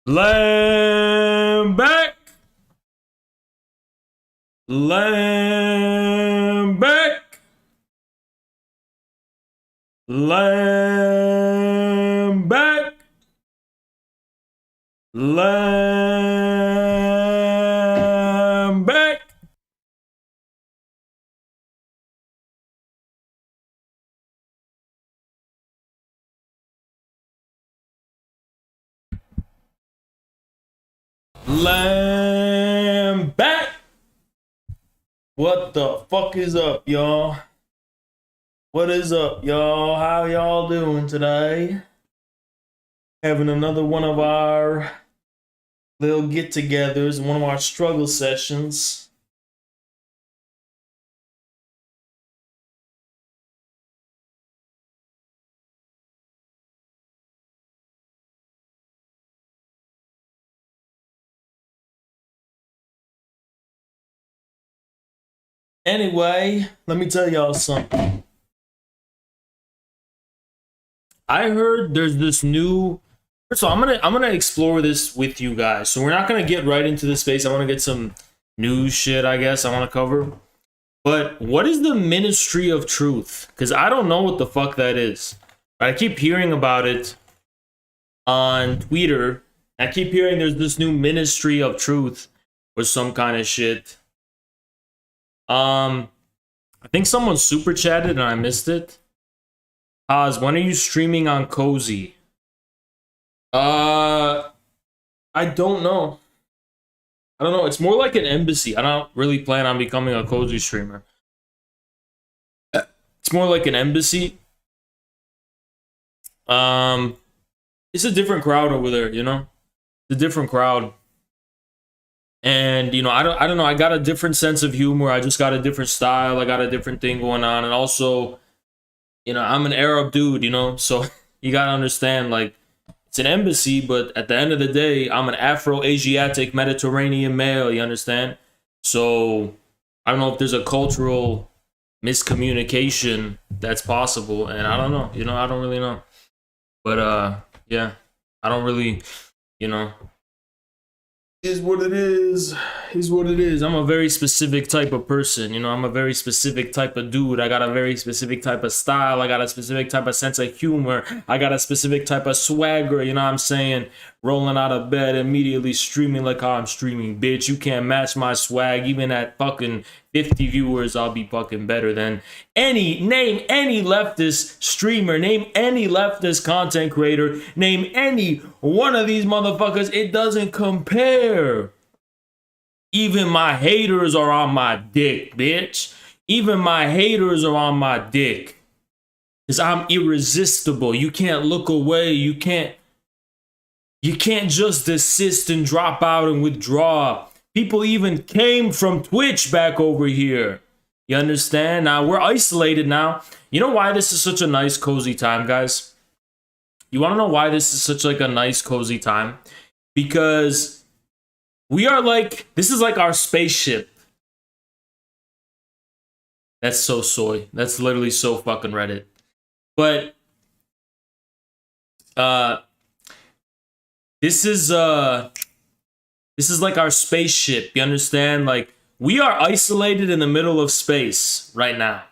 Lamb back. Lamb back. Lamb back. Lamb back. Lamb back. What the fuck is up, y'all? What is up, y'all? How y'all doing today? Having another one of our little get-togethers, one of our struggle sessions. Anyway, let me tell y'all something. I heard there's this new. So I'm gonna explore this with you guys. So we're not gonna get right into this space. I want to get some news shit, I guess I want to cover. But what is the Ministry of Truth? Because I don't know what the fuck that is. I keep hearing about it on Twitter. I keep hearing there's this new Ministry of Truth or some kind of shit. I think someone super chatted and I missed it. Oz, when are you streaming on Cozy? I don't know. I don't know. It's more like an embassy. I don't really plan on becoming a Cozy streamer. It's more like an embassy. It's a different crowd over there, you know? It's a different crowd. And, you know, I don't know. I got a different sense of humor. I just got a different style. I got a different thing going on. And also, you know, I'm an Arab dude, you know? So you got to understand, like, it's an embassy, but at the end of the day, I'm an Afro-Asiatic Mediterranean male, you understand? So I don't know if there's a cultural miscommunication that's possible. And I don't know, you know, I don't really know. But, yeah, I don't really, you know. Is what it is what it is. I'm a very specific type of person, you know. I'm a very specific type of dude. I got a very specific type of style. I got a specific type of sense of humor. I got a specific type of swagger, you know what I'm saying? Rolling out of bed, immediately streaming like how I'm streaming, bitch. You can't match my swag. Even at fucking 50 viewers, I'll be fucking better than name any leftist streamer, name any leftist content creator, name any one of these motherfuckers. It doesn't compare. Even my haters are on my dick, bitch. Even my haters are on my dick. Because I'm irresistible. You can't look away. You can't just desist and drop out and withdraw. People even came from Twitch back over here. You understand? Now we're isolated now. You know why this is such a nice, cozy time, guys? You want to know why this is such like a nice, cozy time? Because we are like, this is like our spaceship. That's so soy. That's literally so fucking Reddit. But this is like our spaceship. You understand? Like, we are isolated in the middle of space right now.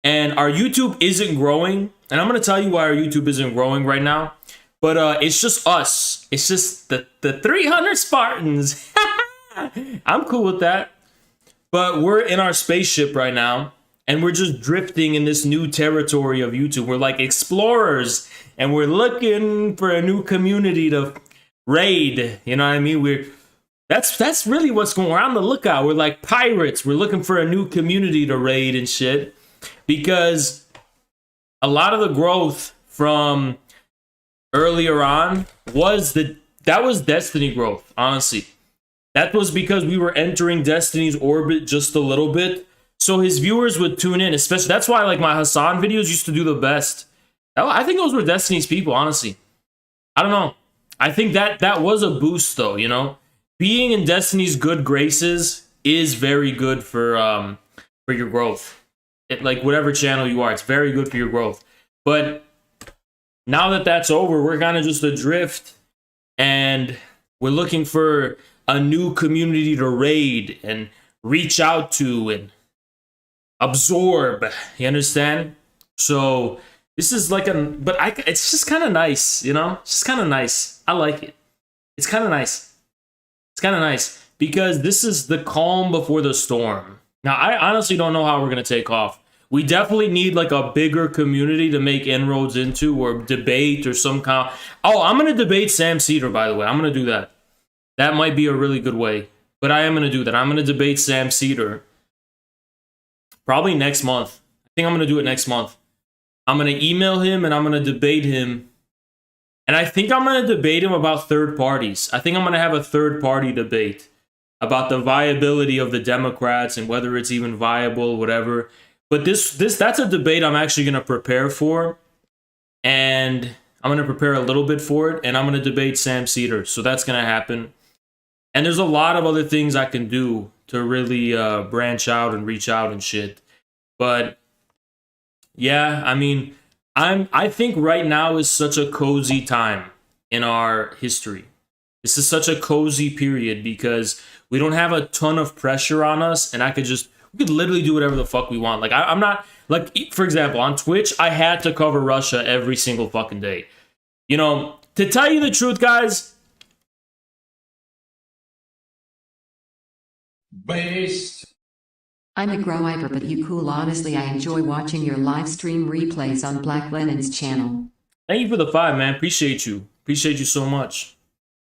And our YouTube isn't growing. And I'm going to tell you why our YouTube isn't growing right now. But it's just us. It's just the 300 Spartans. I'm cool with that. But we're in our spaceship right now. And we're just drifting in this new territory of YouTube. We're like explorers. And we're looking for a new community to raid. You know what I mean? That's really what's going on. We're on the lookout. We're like pirates. We're looking for a new community to raid and shit. Because a lot of the growth from earlier on was that was Destiny growth, honestly. That was because we were entering Destiny's orbit just a little bit. So his viewers would tune in, especially. That's why like my Hassan videos used to do the best. I think those were Destiny's people, honestly. I don't know. I think that was a boost though, you know. Being in Destiny's good graces is very good for your growth. Like whatever channel you are, it's very good for your growth. But now that that's over, we're kind of just adrift. And We're looking for a new community to raid and reach out to and absorb. You understand? So this is like it's just kind of nice, you know? It's just kind of nice. I like it. It's kind of nice. It's kind of nice because this is the calm before the storm. Now, I honestly don't know how we're going to take off. We definitely need like a bigger community to make inroads into, or debate or some kind of... Oh, I'm going to debate Sam Cedar, by the way. I'm going to do that. That might be a really good way. But I am going to do that. I'm going to debate Sam Cedar. Probably next month. I think I'm going to do it next month. I'm going to email him and I'm going to debate him. And I think I'm going to debate him about third parties. I think I'm going to have a third party debate about the viability of the Democrats and whether it's even viable, whatever. But that's a debate I'm actually going to prepare for. And I'm going to prepare a little bit for it. And I'm going to debate Sam Cedar. So that's going to happen. And there's a lot of other things I can do to really branch out and reach out and shit. But yeah, I mean, I think right now is such a cozy time in our history. This is such a cozy period because we don't have a ton of pressure on us, and we could literally do whatever the fuck we want. Like I'm not like, for example, on Twitch, I had to cover Russia every single fucking day. You know, to tell you the truth, guys. Based. I'm a growiper, but you cool. Honestly, I enjoy watching your live stream replays on Black Lennon's channel. Thank you for the 5, man. Appreciate you. Appreciate you so much.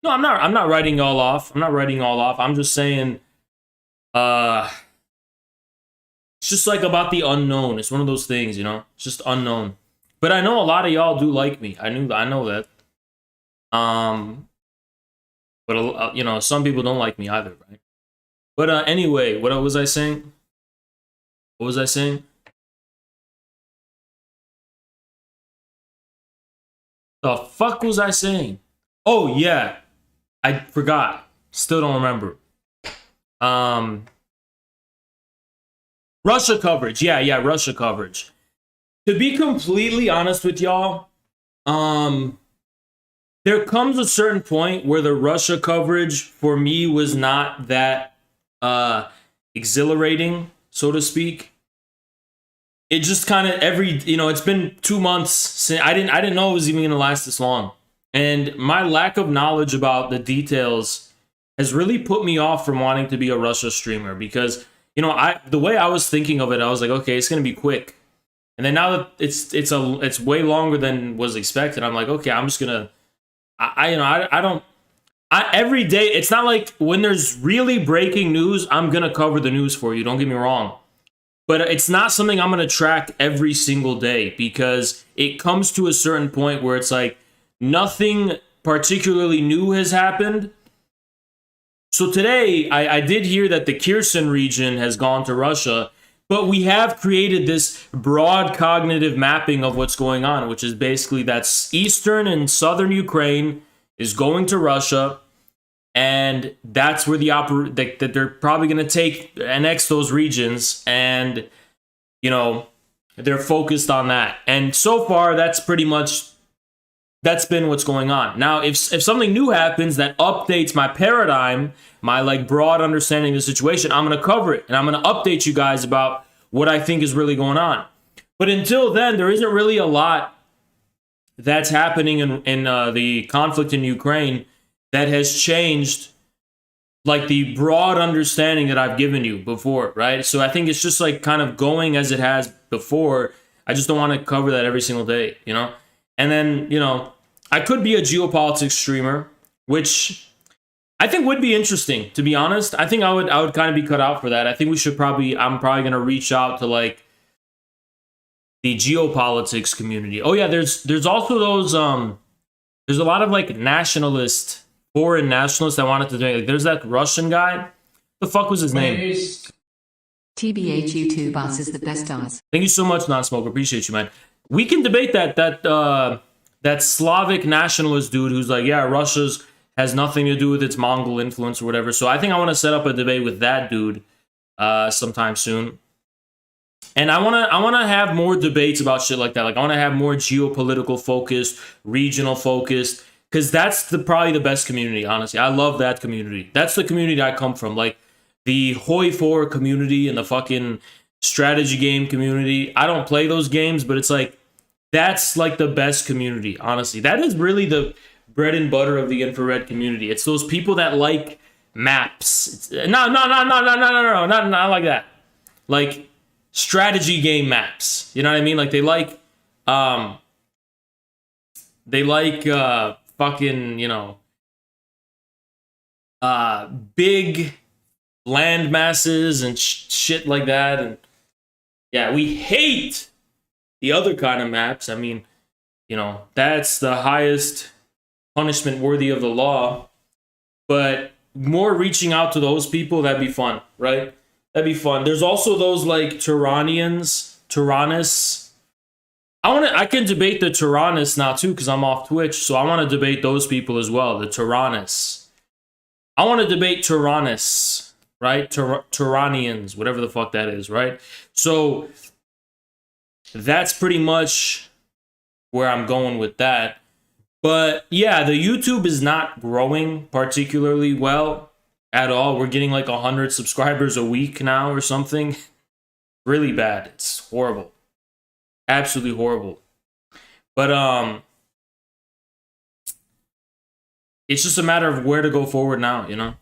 No, I'm not writing y'all off. I'm not writing y'all off. I'm just saying, it's just like about the unknown. It's one of those things, you know? It's just unknown. But I know a lot of y'all do like me. I know that. But you know, some people don't like me either, right? But anyway, what was I saying? What was I saying? The fuck was I saying? Oh yeah, I forgot. Still don't remember. Russia coverage. Yeah, Russia coverage. To be completely honest with y'all, there comes a certain point where the Russia coverage for me was not that exhilarating, so to speak. It just kind of it's been 2 months since I didn't know it was even gonna last this long. And my lack of knowledge about the details has really put me off from wanting to be a Russia streamer because, you know, the way I was thinking of it, I was like, okay, it's gonna be quick. And then now that it's way longer than was expected, I'm like, okay, I'm just gonna every day, it's not like when there's really breaking news, I'm gonna cover the news for you, don't get me wrong. But it's not something I'm gonna track every single day because it comes to a certain point where it's like nothing particularly new has happened. So today, I did hear that the Kherson region has gone to Russia, but we have created this broad cognitive mapping of what's going on, which is basically that's eastern and southern Ukraine is going to Russia. And that's where that they're probably going to annex those regions, and you know they're focused on that. And so far, that's been what's going on. Now, if something new happens that updates my paradigm, my like broad understanding of the situation, I'm going to cover it and I'm going to update you guys about what I think is really going on. But until then, there isn't really a lot that's happening in the conflict in Ukraine that has changed like the broad understanding that I've given you before, right? So I think it's just like kind of going as it has before. I just don't want to cover that every single day, you know? And then, you know, I could be a geopolitics streamer, which I think would be interesting, to be honest. I think I would kind of be cut out for that. I think I'm probably going to reach out to like the geopolitics community. Oh yeah, there's also those, there's a lot of like foreign nationalists that wanted to do it. Like, there's that Russian guy. The fuck was his name? TBH YouTube boss is the best Oz. Thank you so much, Non-Smoker. Appreciate you, man. We can debate that Slavic nationalist dude who's like, yeah, Russia's has nothing to do with its Mongol influence or whatever. So I think I want to set up a debate with that dude sometime soon. And I want to have more debates about shit like that. Like I want to have more geopolitical focused, regional focused. because that's probably the best community. Honestly, I love that community. That's the community I come from. Like the Hoi 4 community and the fucking strategy game community. I don't play those games, but it's like that's like the best community. Honestly, that is really the bread and butter of the infrared community. It's those people that like maps. Not like that. Like strategy game maps. You know what I mean? Like they like fucking, you know, big land masses and shit like that. And yeah, we hate the other kind of maps. I mean, you know, that's the highest punishment worthy of the law. But more reaching out to those people, that'd be fun, right? That'd be fun. There's also those like Tyranists. I can debate the Tyranists now too, because I'm off Twitch, so I want to debate those people as well, the Tyranists. I want to debate Tyranists, right? Tyranians, whatever the fuck that is, right? So that's pretty much where I'm going with that. But yeah, the YouTube is not growing particularly well at all. We're getting like 100 subscribers a week now or something. Really bad. It's horrible. Absolutely horrible. But it's just a matter of where to go forward now, you know?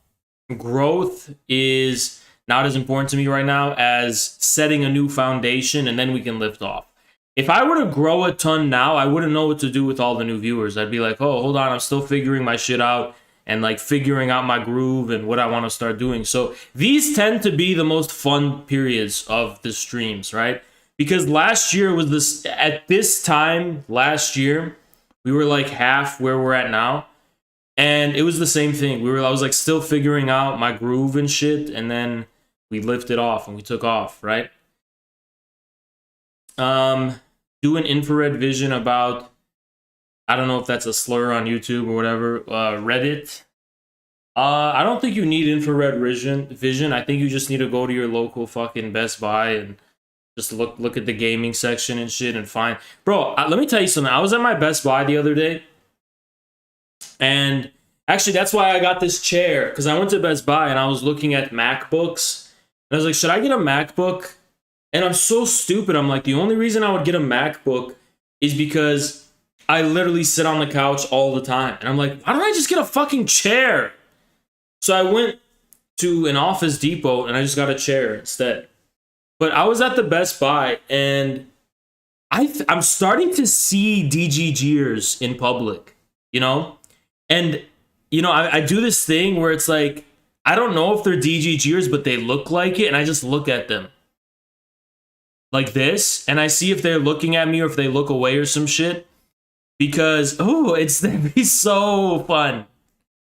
Growth is not as important to me right now as setting a new foundation, and then we can lift off. If I were to grow a ton now, I wouldn't know what to do with all the new viewers. I'd be like, oh, hold on, I'm still figuring my shit out and like figuring out my groove and what I want to start doing. So these tend to be the most fun periods of the streams, right? Because last year was this, at this time last year, we were like half where we're at now. And it was the same thing. I was like still figuring out my groove and shit. And then we lifted off and we took off, right? Do an infrared vision about, I don't know if that's a slur on YouTube or whatever, Reddit. I don't think you need infrared vision. I think you just need to go to your local fucking Best Buy and just look at the gaming section and shit and find. Bro, let me tell you something. I was at my Best Buy the other day. And actually, that's why I got this chair. Because I went to Best Buy and I was looking at MacBooks. And I was like, should I get a MacBook? And I'm so stupid. I'm like, the only reason I would get a MacBook is because I literally sit on the couch all the time. And I'm like, why don't I just get a fucking chair? So I went to an Office Depot and I just got a chair instead. But I was at the Best Buy and I'm starting to see DGGers in public, you know? And, you know, I do this thing where it's like, I don't know if they're DGGers, but they look like it. And I just look at them like this. And I see if they're looking at me or if they look away or some shit. Because, that'd be so fun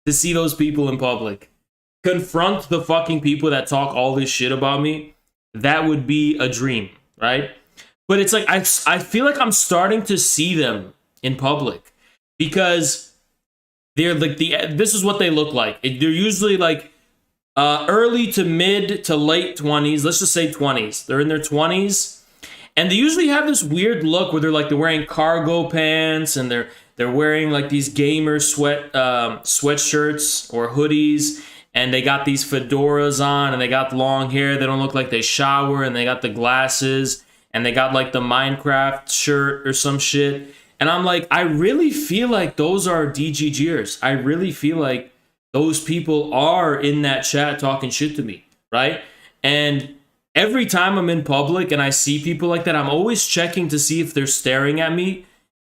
to see those people in public. Confront the fucking people that talk all this shit about me. That would be a dream, right? But it's like, I feel like I'm starting to see them in public. Because they're like, this is what they look like. They're usually like early to mid to late 20s. Let's just say 20s. They're in their 20s. And they usually have this weird look where they're wearing cargo pants and they're wearing like these gamer sweatshirts or hoodies, and they got these fedoras on and they got long hair. They don't look like they shower, and they got the glasses and they got like the Minecraft shirt or some shit. And I'm like, I really feel like those are DGGers. I really feel like those people are in that chat talking shit to me, right? And every time I'm in public and I see people like that, I'm always checking to see if they're staring at me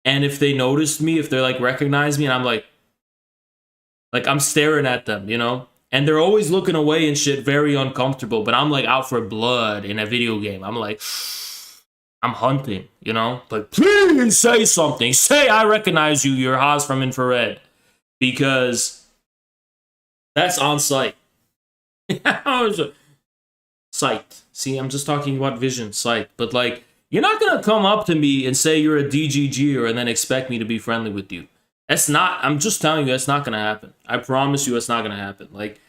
and if they noticed me, if they like recognize me. And I'm like I'm staring at them, you know? And they're always looking away and shit, very uncomfortable. But I'm like out for blood in a video game. I'm like, I'm hunting, you know? Like, please say something. Say I recognize you. You're Haas from Infrared. Because that's on site. Sight. See, I'm just talking about vision, sight. But like, you're not gonna come up to me and say you're a DGGer and then expect me to be friendly with you. That's not, I'm just telling you, that's not gonna happen. I promise you it's not gonna happen. Like,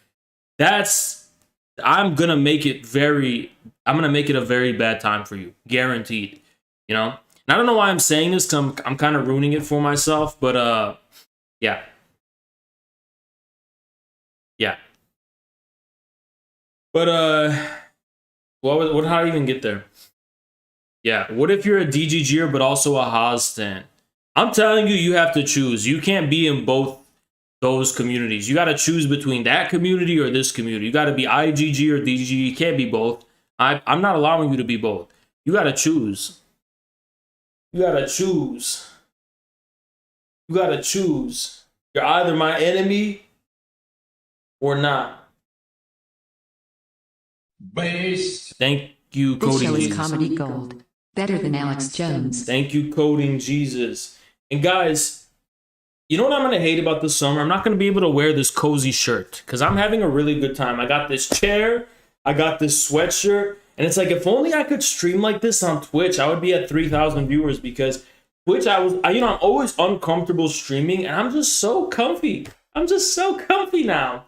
I'm gonna make it a very bad time for you. Guaranteed. You know? And I don't know why I'm saying this, because I'm kind of ruining it for myself, but Yeah. Yeah. But what how do I even get there? Yeah. What if you're a DGGer but also a Haas stan? I'm telling you, you have to choose. You can't be in both those communities. You got to choose between that community or this community. You got to be IGG or DGG. You can't be both. I'm not allowing you to be both. You got to choose. You got to choose. You got to choose. You're either my enemy or not. Base. Thank you, This Coding show is Jesus. comedy gold. Better than Alex Jones. Thank you, Coding Jesus. And guys, you know what I'm going to hate about this summer? I'm not going to be able to wear this cozy shirt because I'm having a really good time. I got this chair. I got this sweatshirt. And it's like, if only I could stream like this on Twitch, I would be at 3,000 viewers because Twitch, I'm always uncomfortable streaming and I'm just so comfy. I'm just so comfy now.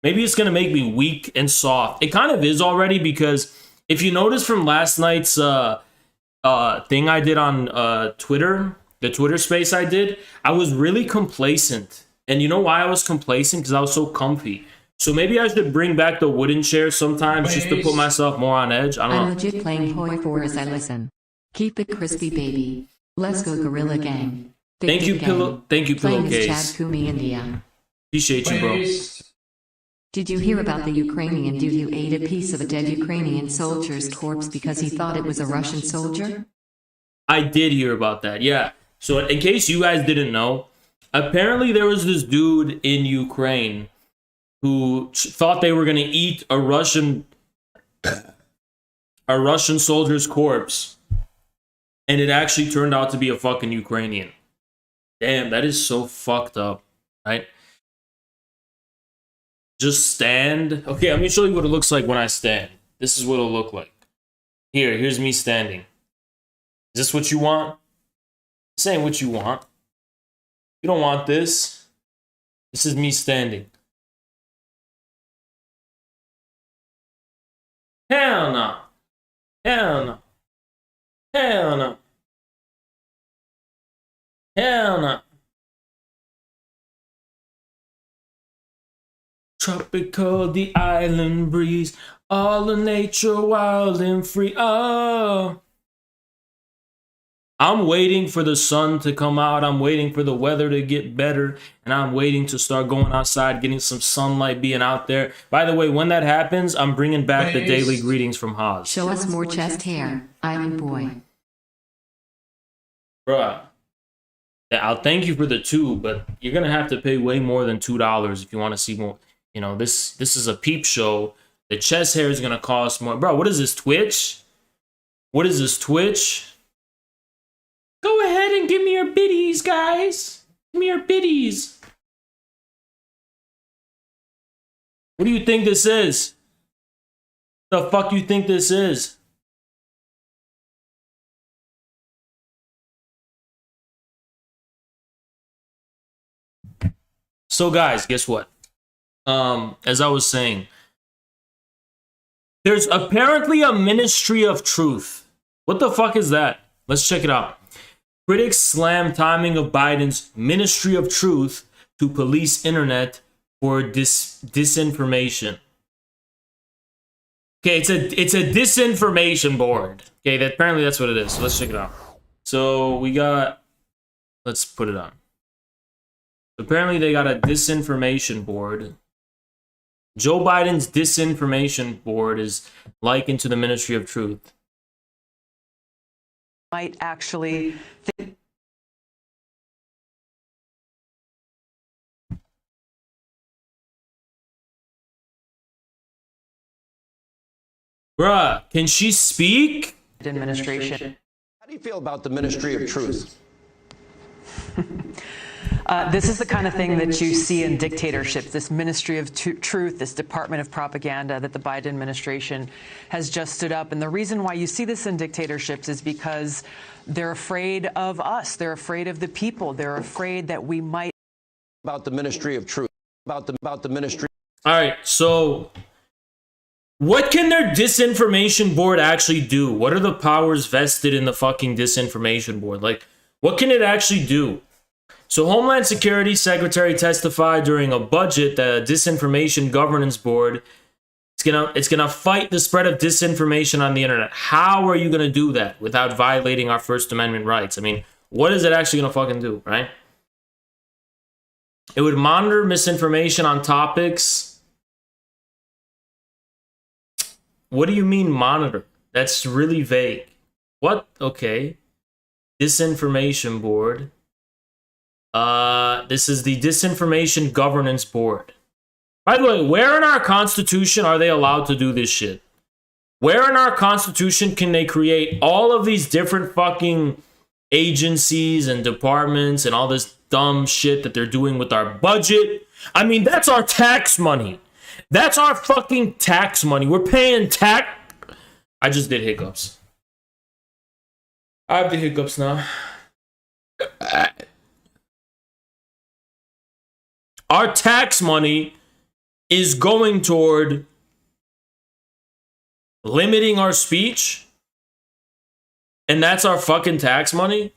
Maybe it's going to make me weak and soft. It kind of is already because if you notice from last night's thing I did on Twitter, the Twitter space I did, I was really complacent. And you know why I was complacent? Because I was so comfy. So maybe I should bring back the wooden chair sometimes just to put myself more on edge. I don't I'm know. legit playing Hoi 4 as I listen. Keep it crispy, baby. Let's go, Gorilla Gang. Thank you, Playing as Pillowcase. Chad Kumi, India. Appreciate you, bro. Did you hear about the Ukrainian dude who ate a piece of a dead Ukrainian soldier's corpse because he thought it was a Russian soldier? I did hear about that, yeah. So in case you guys didn't know, apparently there was this dude in Ukraine who thought they were going to eat a Russian soldier's corpse, and it actually turned out to be a fucking Ukrainian. Damn, that is so fucked up, right? Just stand. Okay, let me show you what it looks like when I stand. This is what it'll look like. Here's me standing. Is this what you want? This ain't what you want. You don't want this. This is me standing. Hell no. Hell no. Hell no. Hell no. Tropical, the island breeze, all the nature wild and free. Oh. I'm waiting for the sun to come out. I'm waiting for the weather to get better. And I'm waiting to start going outside, getting some sunlight, being out there. By the way, when that happens, I'm bringing back the daily greetings from Haas. Show us more chest hair, Island Boy. Bruh. I'll thank you for the 2, but you're going to have to pay way more than $2 if you want to see more. You know, this is a peep show. The chest hair is going to cost more. Bro, what is this, Twitch? What is this, Twitch? Go ahead and give me your biddies, guys. Give me your biddies. What do you think this is? The fuck you think this is? So guys, guess what? As I was saying, there's apparently a Ministry of Truth. What the fuck is that? Let's check it out. Critics slam timing of Biden's Ministry of Truth to police internet for disinformation. Okay, it's a disinformation board. Okay, apparently that's what it is. So let's check it out. So we got, let's put it on. Apparently they got a disinformation board. Joe Biden's disinformation board is likened to the Ministry of Truth. Might actually think. Bruh, can she speak? Administration. How do you feel about the Ministry of Truth? This is the kind of thing that you see in dictatorships, this Ministry of Truth, this Department of Propaganda that the Biden administration has just stood up. And the reason why you see this in dictatorships is because they're afraid of us. They're afraid of the people. They're afraid that we might. About the Ministry of Truth. About the Ministry. All right, so what can their disinformation board actually do? What are the powers vested in the fucking disinformation board? Like, what can it actually do? So Homeland Security Secretary testified during a budget that a disinformation governance board it's gonna fight the spread of disinformation on the internet. How are you gonna do that without violating our First Amendment rights? I mean, what is it actually gonna fucking do, right? It would monitor misinformation on topics. What do you mean monitor? That's really vague. What? Okay. Disinformation board. This is the Disinformation Governance Board. By the way, where in our Constitution are they allowed to do this shit? Where in our Constitution can they create all of these different fucking agencies and departments and all this dumb shit that they're doing with our budget? I mean, that's our tax money. That's our fucking tax money. We're paying tax. I just did hiccups. I have the hiccups now. Our tax money is going toward limiting our speech, and that's our fucking tax money.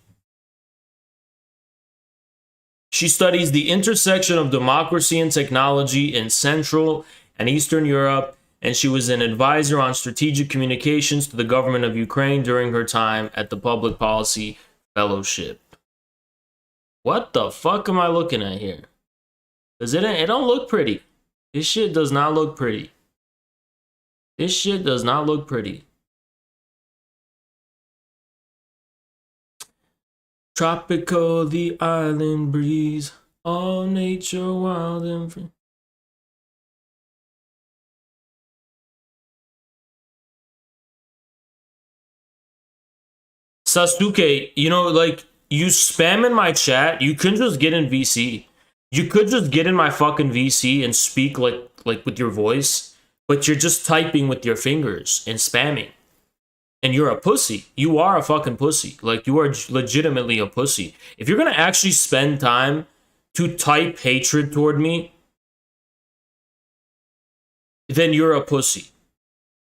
She studies the intersection of democracy and technology in Central and Eastern Europe, and she was an advisor on strategic communications to the government of Ukraine during her time at the Public Policy Fellowship. What the fuck am I looking at here? Because it don't look pretty. This shit does not look pretty. This shit does not look pretty. Tropical, the island breeze, all nature wild and free. Sasuke, you know, like, you spam in my chat, you can just get in VC. You could just get in my fucking VC and speak like with your voice, but you're just typing with your fingers and spamming. And you're a pussy. You are a fucking pussy. Like, you are legitimately a pussy. If you're gonna actually spend time to type hatred toward me, then you're a pussy.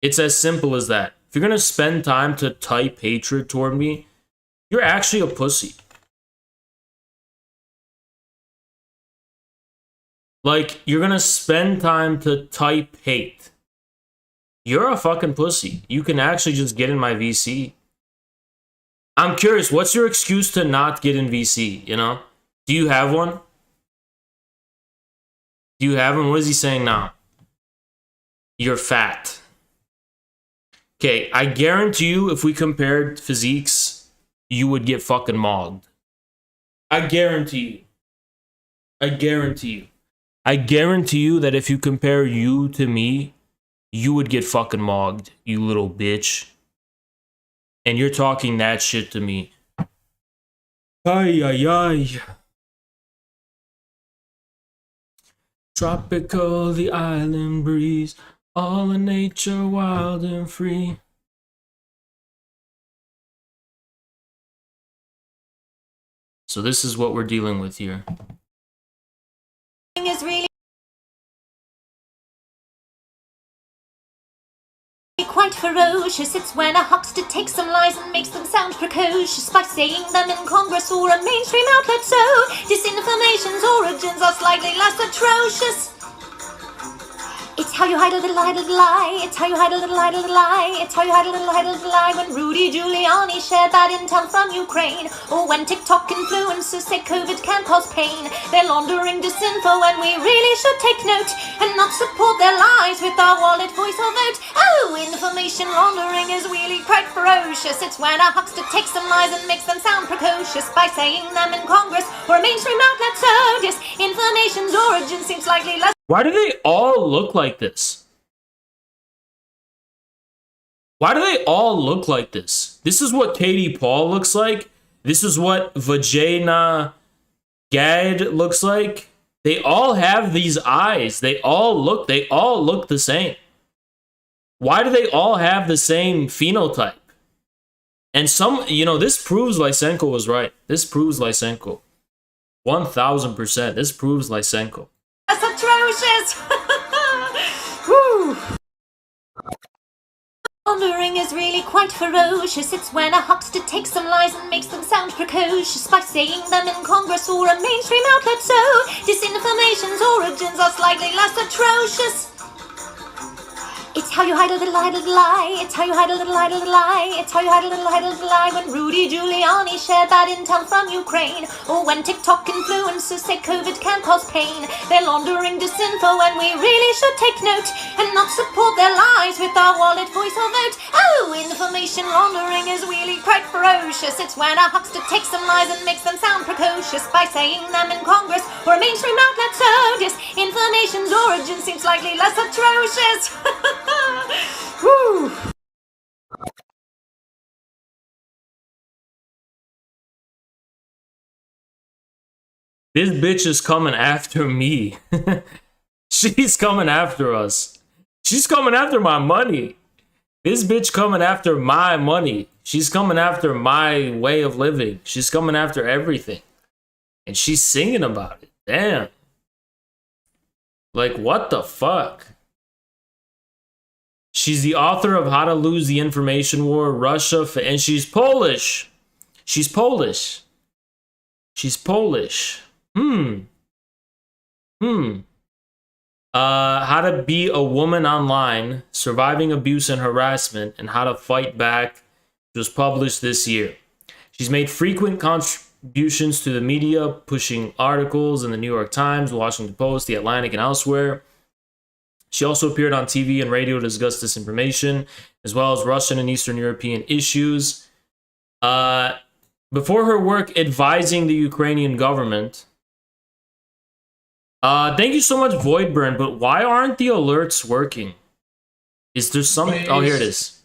It's as simple as that. If you're gonna spend time to type hatred toward me, you're actually a pussy. Like, you're gonna spend time to type hate. You're a fucking pussy. You can actually just get in my VC. I'm curious, what's your excuse to not get in VC, you know? Do you have one? Do you have one? What is he saying now? You're fat. Okay, I guarantee you if we compared physiques, you would get fucking mogged. I guarantee you. I guarantee you. I guarantee you that if you compare you to me, you would get fucking mogged, you little bitch. And you're talking that shit to me. Ay, ay, ay. Tropical, the island breeze, all in nature wild and free. So this is what we're dealing with here. Is really quite ferocious. It's when a huckster takes some lies and makes them sound precocious by saying them in Congress or a mainstream outlet. So disinformation's origins are slightly less atrocious. It's how you hide a little lie. It's how you hide a little lie. It's how you hide a little lie. When Rudy Giuliani shared bad intel from Ukraine, or when TikTok influencers say COVID can cause pain, they're laundering disinfo and we really should take note and not support their lies with our wallet, voice or vote. Oh, information laundering is really quite ferocious. It's when a huckster takes some lies and makes them sound precocious by saying them in Congress or a mainstream outlet. So disinformation's origin seems likely less. Why do they all look like this? Why do they all look like this? This is what Katie Paul looks like. This is what Vagina Gad looks like. They all have these eyes. They all look the same. Why do they all have the same phenotype? And some, you know, this proves Lysenko was right. This proves Lysenko. 1000%. This proves Lysenko. That's atrocious. Woo. Laundering is really quite ferocious. It's when a huckster takes some lies and makes them sound precocious by saying them in Congress or a mainstream outlet. So disinformation's origins are slightly less atrocious. It's how you hide a little lie. It's how you hide a little lie. It's how you hide a little lie. When Rudy Giuliani shared bad intel from Ukraine, or when TikTok influencers say COVID can cause pain, they're laundering disinfo and we really should take note and not support their lies with our wallet, voice or vote. Oh, information laundering is really quite ferocious. It's when a huckster takes some lies and makes them sound precocious by saying them in Congress or a mainstream outlet. So disinformation's origin seems slightly less atrocious. Woo. This bitch is coming after me. She's coming after us. She's coming after my money. This bitch coming after my money. She's coming after my way of living. She's coming after everything. And she's singing about it. Damn. Like, what the fuck? She's the author of How to Lose the Information War, Russia, and she's Polish. She's Polish. She's Polish. How to Be a Woman Online, Surviving Abuse and Harassment, and How to Fight Back was published this year. She's made frequent contributions to the media, pushing articles in the New York Times, Washington Post, The Atlantic, and elsewhere. She also appeared on TV and radio to discuss disinformation, as well as Russian and Eastern European issues. Before her work advising the Ukrainian government. Thank you so much, Voidburn, but why aren't the alerts working? Is there something? Oh, here it is.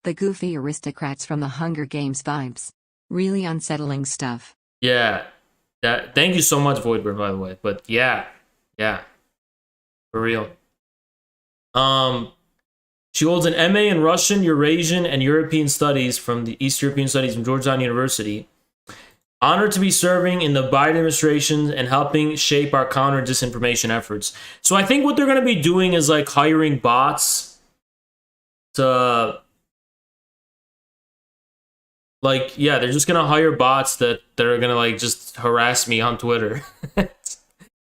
The goofy aristocrats from the Hunger Games vibes. Really unsettling stuff. Yeah. Thank you so much, Voidburn, by the way. But yeah. For real. She holds an MA in Russian, Eurasian, and European Studies from the East European Studies from Georgetown University. Honored to be serving in the Biden administration and helping shape our counter disinformation efforts. So I think what they're going to be doing is like hiring bots to, like, yeah, they're just going to hire bots that are going to like just harass me on Twitter.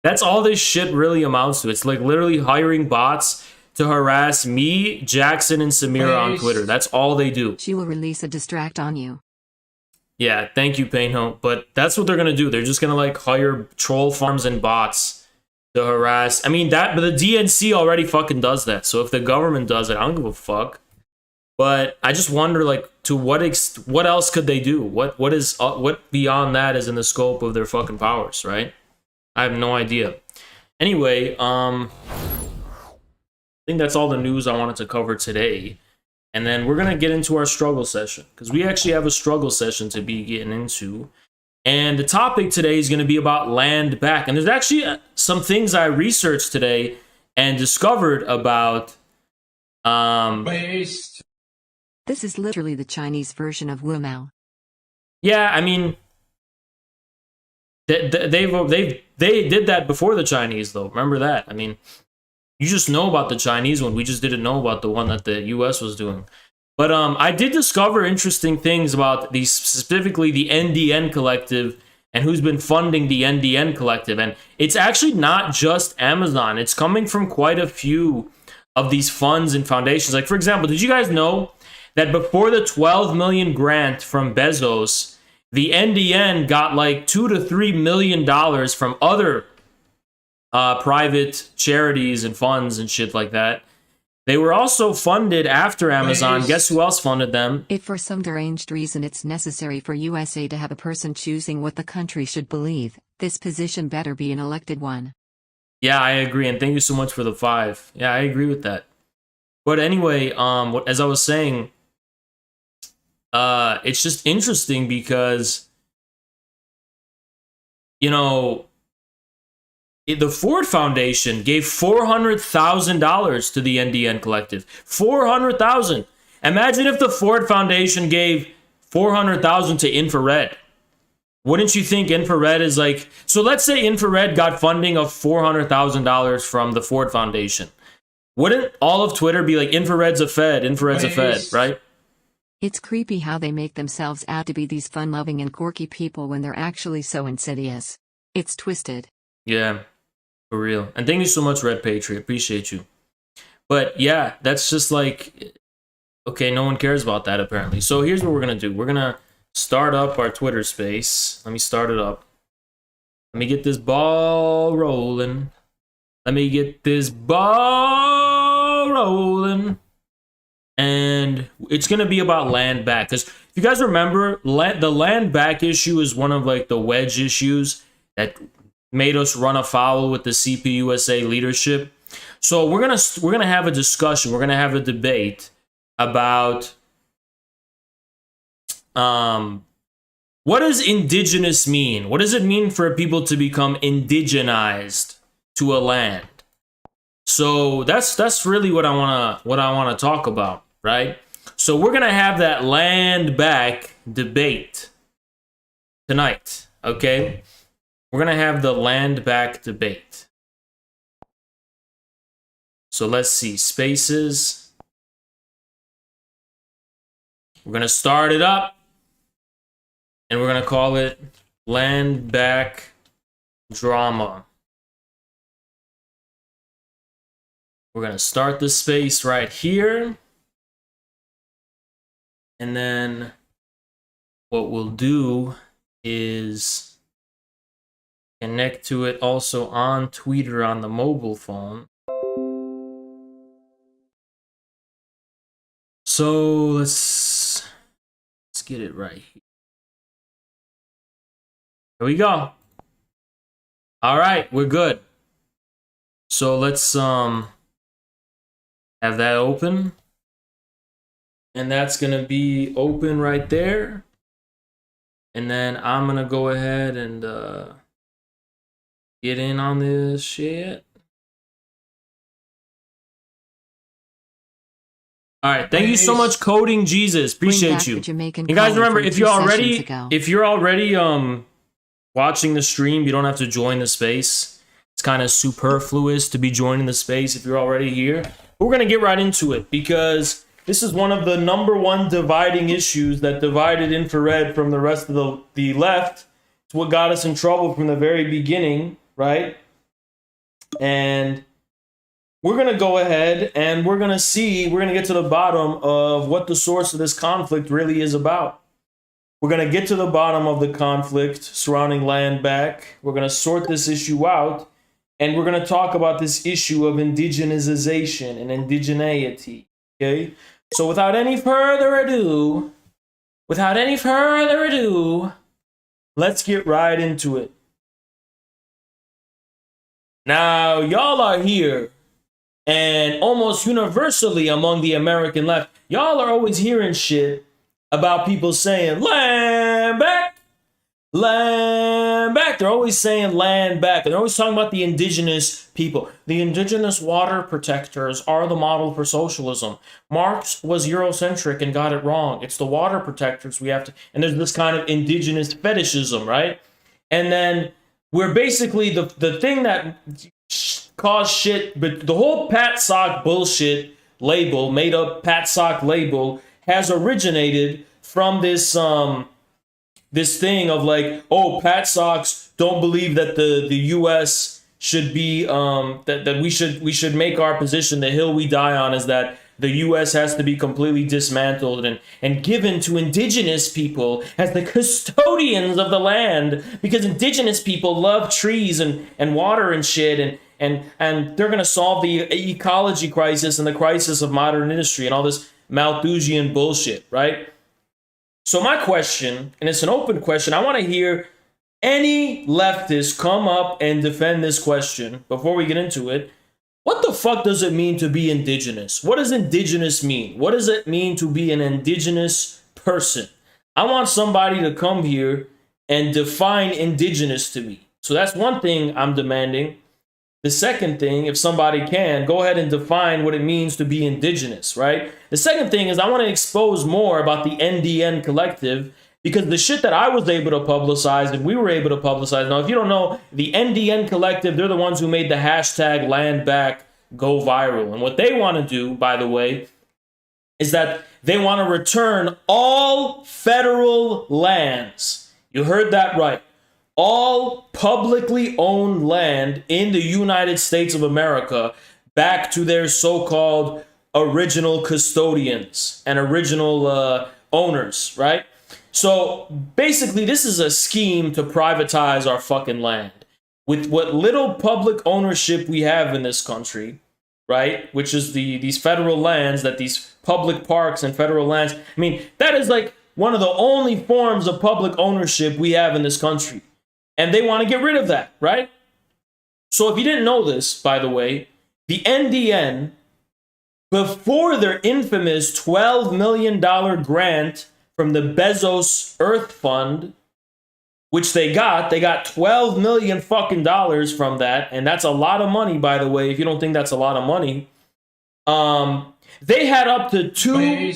That's all this shit really amounts to. It's like literally hiring bots to harass me, Jackson, and Samira on Twitter. That's all they do. She will release a distract on you. Yeah, thank you, Painho. But that's what they're gonna do. They're just gonna like hire troll farms and bots to harass. I mean but the DNC already fucking does that. So if the government does it, I don't give a fuck. But I just wonder, like, to what else could they do? What beyond that is in the scope of their fucking powers, right? I have no idea. Anyway, I think that's all the news I wanted to cover today. And then we're going to get into our struggle session, because we actually have a struggle session to be getting into. And the topic today is going to be about land back. And there's actually some things I researched today and discovered about... This is literally the Chinese version of Wumao. Yeah, I mean... They did that before the Chinese, though. Remember that. I mean... You just know about the Chinese one. We just didn't know about the one that the US was doing. But I did discover interesting things about these, specifically the NDN Collective and who's been funding the NDN Collective. And it's actually not just Amazon. It's coming from quite a few of these funds and foundations. Like, for example, did you guys know that before the 12 million grant from Bezos, the NDN got like $2 to $3 million from other private charities and funds and shit like that. They were also funded after Amazon. Guess who else funded them? If for some deranged reason it's necessary for USA to have a person choosing what the country should believe, this position better be an elected one. Yeah, I agree, and thank you so much for the 5. Yeah, I agree with that. But anyway, as I was saying, it's just interesting because, you know, the Ford Foundation gave $400,000 to the NDN Collective. $400,000. Imagine if the Ford Foundation gave $400,000 to Infrared. Wouldn't you think Infrared is like... So let's say Infrared got funding of $400,000 from the Ford Foundation. Wouldn't all of Twitter be like infrared's a Fed, infrared's a Fed, right? It's creepy how they make themselves out to be these fun-loving and quirky people when they're actually so insidious. It's twisted. Yeah, for real. And thank you so much, Red Patriot. Appreciate you. But yeah, that's just like, okay, no one cares about that apparently. So here's what we're going to do. We're going to start up our Twitter space. Let me start it up. Let me get this ball rolling. Let me get this ball rolling. And it's going to be about land back. Because if you guys remember, the land back issue is one of like the wedge issues that made us run afoul with the CPUSA leadership. So we're gonna have a discussion. We're gonna have a debate about what does indigenous mean? What does it mean for people to become indigenized to a land? So that's really what I wanna talk about, right? So we're gonna have that land back debate tonight, okay? We're gonna have the land back debate. So let's see, spaces. We're gonna start it up, and we're gonna call it land back drama. We're gonna start the space right here. And then what we'll do is connect to it also on Twitter on the mobile phone. So let's get it right here. Here we go. All right, we're good. So let's have that open. And that's gonna be open right there. And then I'm gonna go ahead and get in on this shit. All right, thank you so much, Coding Jesus. Appreciate you. And guys, remember, if you're already watching the stream, you don't have to join the space. It's kind of superfluous to be joining the space if you're already here. But we're gonna get right into it because this is one of the #1 dividing issues that divided infrared from the rest of the left. It's what got us in trouble from the very beginning, right? And we're going to go ahead and we're going to get to the bottom of what the source of this conflict really is about. We're going to get to the bottom of the conflict surrounding land back. We're going to sort this issue out. And we're going to talk about this issue of indigenization and indigeneity. Okay? So without any further ado, let's get right into it. Now, y'all are here, and almost universally among the American left, y'all are always hearing shit about people saying, land back, land back. They're always saying land back, and they're always talking about the indigenous people. The indigenous water protectors are the model for socialism. Marx was Eurocentric and got it wrong. It's the water protectors we have to, and there's this kind of indigenous fetishism, right? And then we're basically the thing that caused shit, but the whole Pat Sock bullshit label, made up Pat Sock label, has originated from this this thing of like, oh, Pat Socks don't believe that the U.S. should be that we should make our position, the hill we die on, is that the U.S. has to be completely dismantled and given to indigenous people as the custodians of the land, because indigenous people love trees and water and shit, and they're going to solve the ecology crisis and the crisis of modern industry and all this Malthusian bullshit, right? So my question, and it's an open question, I want to hear any leftist come up and defend this question before we get into it. What the fuck does it mean to be indigenous? What does indigenous mean? What does it mean to be an indigenous person? I want somebody to come here and define indigenous to me. So that's one thing I'm demanding. The second thing, if somebody can, go ahead and define what it means to be indigenous, right? The second thing is I want to expose more about the NDN collective, because the shit that I was able to publicize and we were able to publicize. Now, if you don't know, the NDN collective, they're the ones who made the hashtag land back go viral. And what they want to do, by the way, is that they want to return all federal lands. You heard that right. All publicly owned land in the United States of America back to their so-called original custodians and original owners, right? So basically, this is a scheme to privatize our fucking land. With what little public ownership we have in this country, right? Which is these federal lands, that these public parks and federal lands. I mean, that is like one of the only forms of public ownership we have in this country. And they want to get rid of that, right? So if you didn't know this, by the way, the NDN, before their infamous $12 million grant from the Bezos Earth Fund, which they got 12 million fucking dollars from that, and that's a lot of money, by the way, if you don't think that's a lot of money. They had up to two.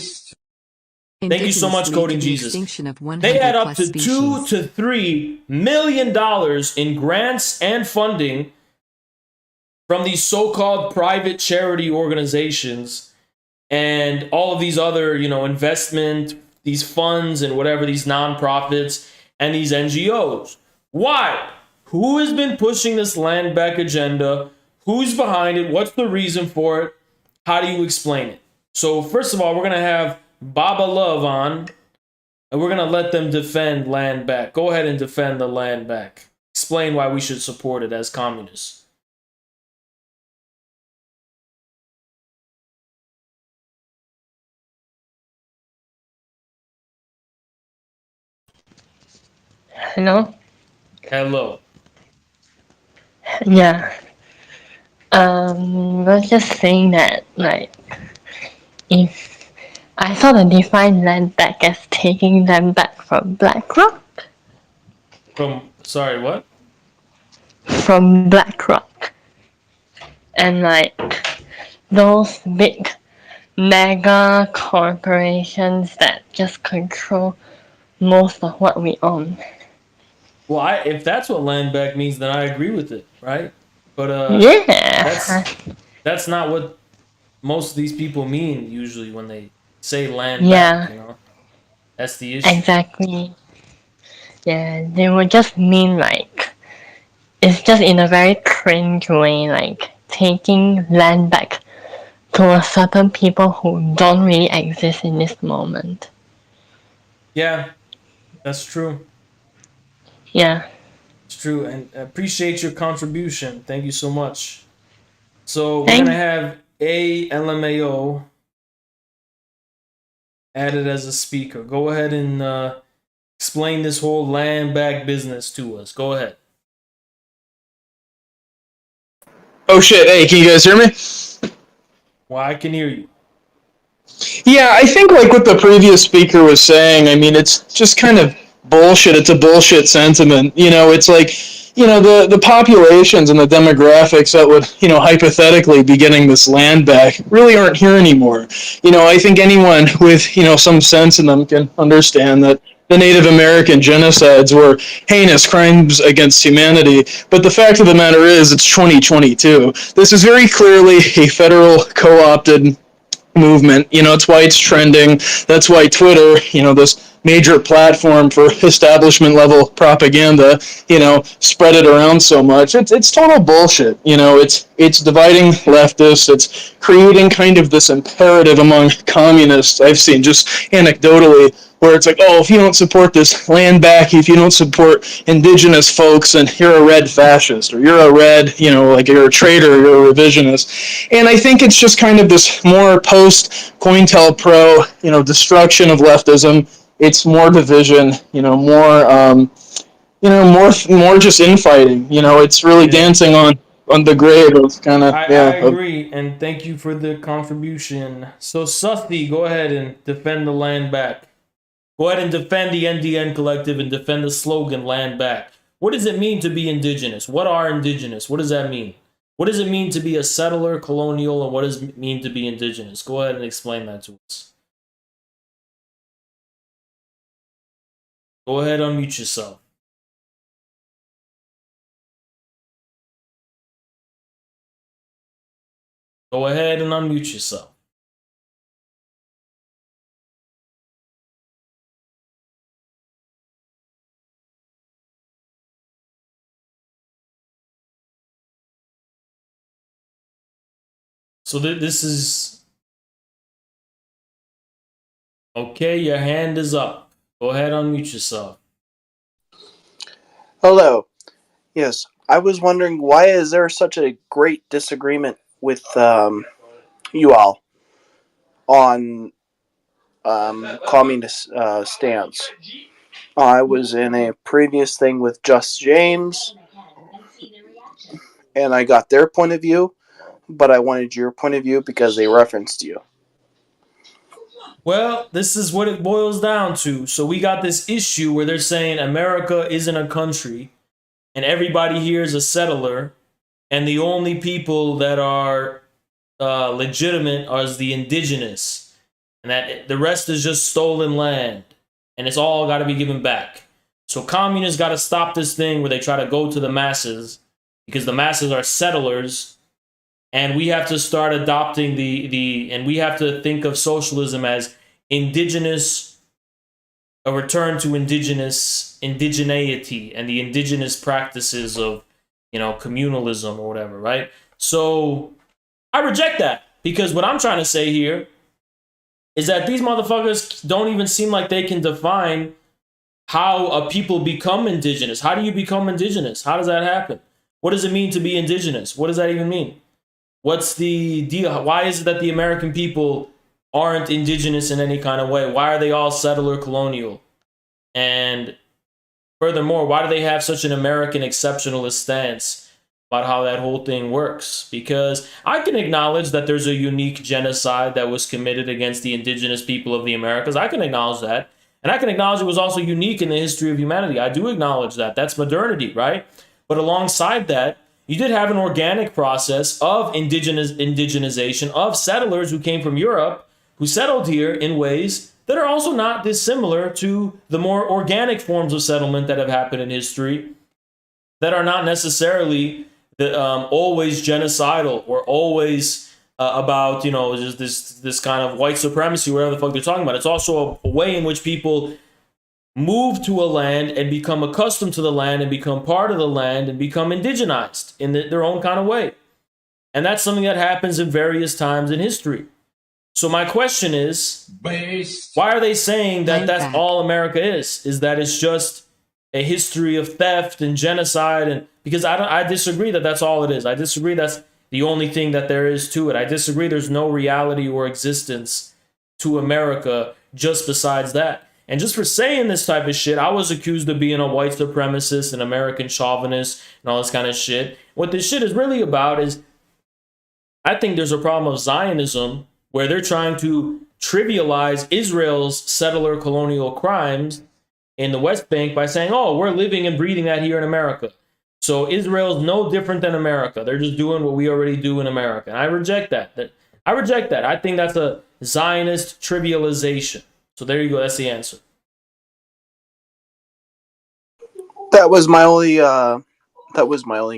Thank you so much, Coding Jesus. They had up to $2 to $3 million in grants and funding from these so-called private charity organizations and all of these other, investment, these funds and whatever, these nonprofits and these NGOs. Why? Who has been pushing this land back agenda? Who's behind it? What's the reason for it? How do you explain it? So first of all, we're going to have Baba Love on, and we're going to let them defend land back. Go ahead and defend the land back. Explain why we should support it as communists. Hello? Hello. Yeah. I was just saying that, if I sort of define land back as taking land back from BlackRock. Sorry, what? From BlackRock. And those big mega corporations that just control most of what we own. Well, if that's what land back means, then I agree with it, right? But yeah, that's not what most of these people mean usually when they say land back, That's the issue. exactly. Yeah, they would just mean it's just in a very cringe way, taking land back to a certain people who don't really exist in this moment. Yeah, that's true. Yeah. It's true, and I appreciate your contribution. Thank you so much. So we're gonna have LMAO added as a speaker. Go ahead and explain this whole land back business to us. Go ahead. Oh shit, hey, can you guys hear me? Well, I can hear you. Yeah, I think what the previous speaker was saying, I mean, it's just kind of bullshit. It's a bullshit sentiment. It's the populations and the demographics that would, hypothetically be getting this land back really aren't here anymore. I think anyone with, some sense in them can understand that the Native American genocides were heinous crimes against humanity. But the fact of the matter is, it's 2022. This is very clearly a federal co-opted movement. It's why it's trending. That's why Twitter, this major platform for establishment level propaganda, spread it around so much. It's total bullshit. It's dividing leftists. It's creating kind of this imperative among communists I've seen just anecdotally, where it's if you don't support this land back, if you don't support indigenous folks, then you're a red fascist, or you're a red, you're a traitor, you're a revisionist. And I think it's just kind of this more post-COINTELPRO, destruction of leftism. It's more division, more just infighting. It's really dancing on the grave of kind of. I agree, and thank you for the contribution. So, Suthi, go ahead and defend the land back. Go ahead and defend the NDN Collective and defend the slogan land back. What does it mean to be indigenous? What are indigenous? What does that mean? What does it mean to be a settler, colonial, and what does it mean to be indigenous? Go ahead and explain that to us. Go ahead, unmute yourself. Go ahead and unmute yourself. So this is okay. Your hand is up. Go ahead, unmute yourself. Hello. Yes, I was wondering, why is there such a great disagreement with you all on communist stance? I was in a previous thing with Just James, and I got their point of view, but I wanted your point of view because they referenced you. Well, this is what it boils down to. So we got this issue where they're saying America isn't a country, and everybody here is a settler, and the only people that are legitimate are the indigenous, and that the rest is just stolen land, and it's all got to be given back. So communists got to stop this thing where they try to go to the masses, because the masses are settlers, and we have to start adopting and we have to think of socialism as indigenous, a return to indigeneity and the indigenous practices of, communalism or whatever, right? So I reject that, because what I'm trying to say here is that these motherfuckers don't even seem like they can define how a people become indigenous. How do you become indigenous? How does that happen? What does it mean to be indigenous? What does that even mean? What's the deal? Why is it that the American people aren't indigenous in any kind of way? Why are they all settler colonial? And furthermore, why do they have such an American exceptionalist stance about how that whole thing works? Because I can acknowledge that there's a unique genocide that was committed against the indigenous people of the Americas. I can acknowledge that. And I can acknowledge it was also unique in the history of humanity. I do acknowledge that. That's modernity, right? But alongside that, you did have an organic process of indigenization of settlers who came from Europe, who settled here in ways that are also not dissimilar to the more organic forms of settlement that have happened in history, that are not necessarily always genocidal or always about, just this kind of white supremacy, whatever the fuck they're talking about. It's also a way in which people move to a land and become accustomed to the land and become part of the land and become indigenized in their own kind of way. And that's something that happens in various times in history. So my question is, why are they saying that that's all America is? Is that it's just a history of theft and genocide? And because I disagree that that's all it is. I disagree that's the only thing that there is to it. I disagree there's no reality or existence to America just besides that. And just for saying this type of shit, I was accused of being a white supremacist, an American chauvinist, and all this kind of shit. What this shit is really about is, I think there's a problem of Zionism where they're trying to trivialize Israel's settler colonial crimes in the West Bank by saying, oh, we're living and breathing that here in America. So Israel's no different than America. They're just doing what we already do in America. And I reject that. I reject that. I think that's a Zionist trivialization. So there you go. That's the answer. That was my only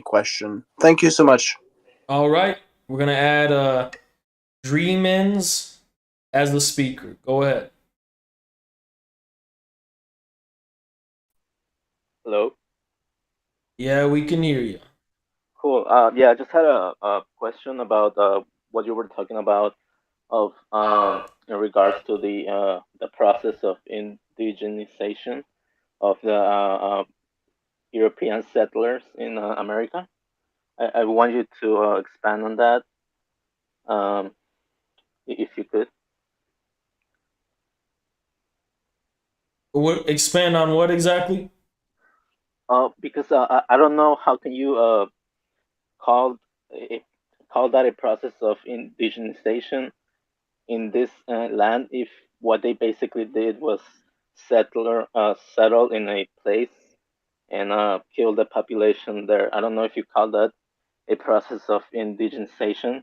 question. Thank you so much. All right. We're going to add Dreamins as the speaker. Go ahead. Hello? Yeah, we can hear you. Cool. Yeah, I just had a question about what you were talking about of in regards to the process of indigenization of the European settlers in America. I want you to expand on that, if you could. What, expand on what exactly? Because I don't know how can you call that a process of indigenization in this land if what they basically did was settle in a place and kill the population there. I don't know if you call that a process of indigenization,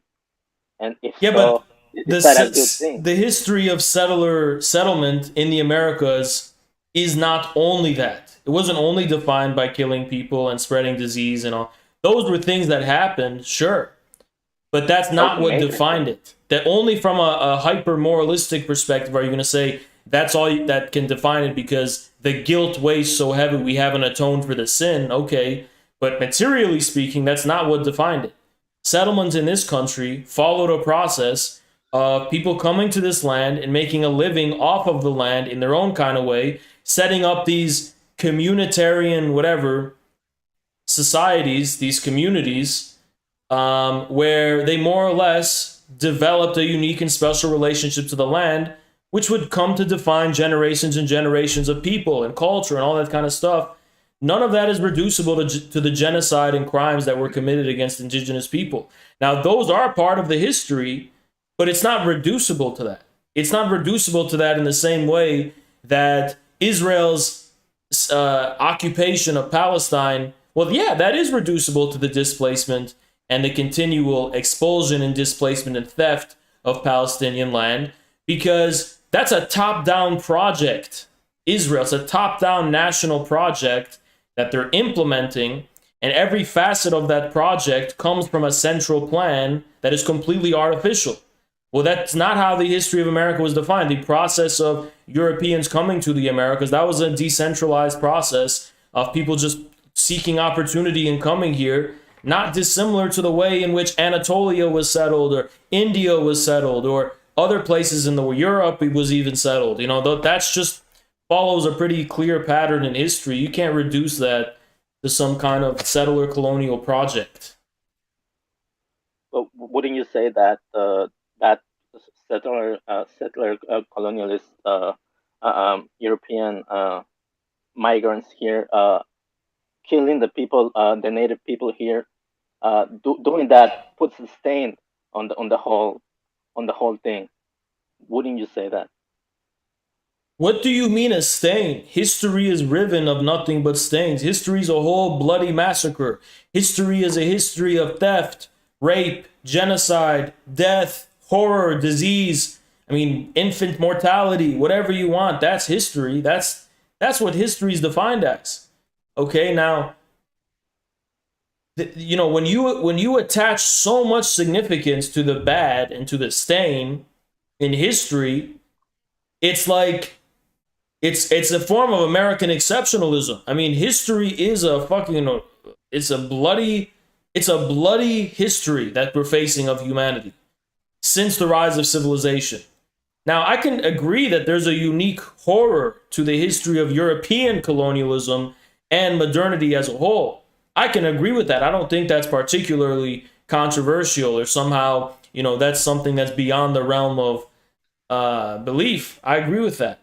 and if Yeah, so, but is that a good thing? the history of settlement in the Americas is not only that. It wasn't only defined by killing people and spreading disease and all. Those were things that happened, sure. But that's not what major defined it. That only from a hyper moralistic perspective are you going to say that's all that can define it because the guilt weighs so heavy we haven't atoned for the sin. Okay, but materially speaking, that's not what defined it. Settlements in this country followed a process of people coming to this land and making a living off of the land in their own kind of way, setting up these communitarian whatever societies, these communities, where they more or less developed a unique and special relationship to the land, which would come to define generations and generations of people and culture and all that kind of stuff. None of that is reducible to the genocide and crimes that were committed against indigenous people. Now, those are part of the history, but it's not reducible to that. It's not reducible to that in the same way that Israel's occupation of Palestine, well, yeah, that is reducible to the displacement and the continual expulsion and displacement and theft of Palestinian land, because that's a top-down project. Israel's a top-down national project that they're implementing, and every facet of that project comes from a central plan that is completely artificial. Well, that's not how the history of America was defined. The process of Europeans coming to the Americas, that was a decentralized process of people just seeking opportunity and coming here, not dissimilar to the way in which Anatolia was settled or India was settled or other places in Europe was even settled. You know, that's just follows a pretty clear pattern in history. You can't reduce that to some kind of settler colonial project. But wouldn't you say that that settler colonialist European migrants here killing the people, the native people here, doing that puts a stain on the whole thing? Wouldn't you say that? What do you mean a stain? History is riven of nothing but stains. History is a whole bloody massacre. History is a history of theft, rape, genocide, death, horror, disease. I mean, infant mortality, whatever you want. That's history. That's what history is defined as. Okay, now, you know, when you attach so much significance to the bad and to the stain in history, it's like it's a form of American exceptionalism. I mean, history is it's a bloody history that we're facing of humanity since the rise of civilization. Now, I can agree that there's a unique horror to the history of European colonialism and modernity as a whole. I can agree with that. I don't think that's particularly controversial or somehow, you know, that's something that's beyond the realm of belief. I agree with that.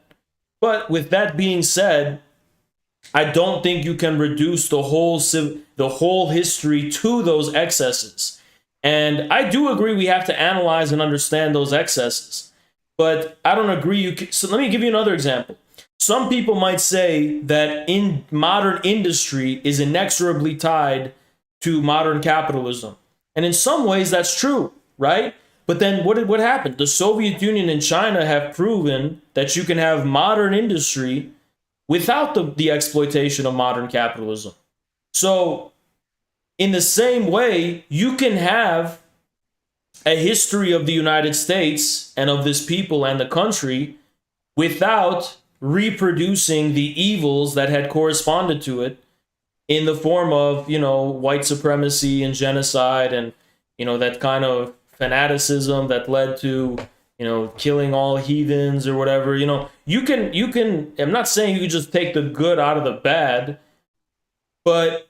But with that being said, I don't think you can reduce the whole history to those excesses. And I do agree we have to analyze and understand those excesses. But I don't agree. So let me give you another example. Some people might say that in modern industry is inexorably tied to modern capitalism. And in some ways that's true, right? But then what happened? The Soviet Union and China have proven that you can have modern industry without the exploitation of modern capitalism. So in the same way, you can have a history of the United States and of this people and the country without reproducing the evils that had corresponded to it in the form of, you know, white supremacy and genocide and, you know, that kind of fanaticism that led to, you know, killing all heathens or whatever. You know, you can, I'm not saying you can just take the good out of the bad, but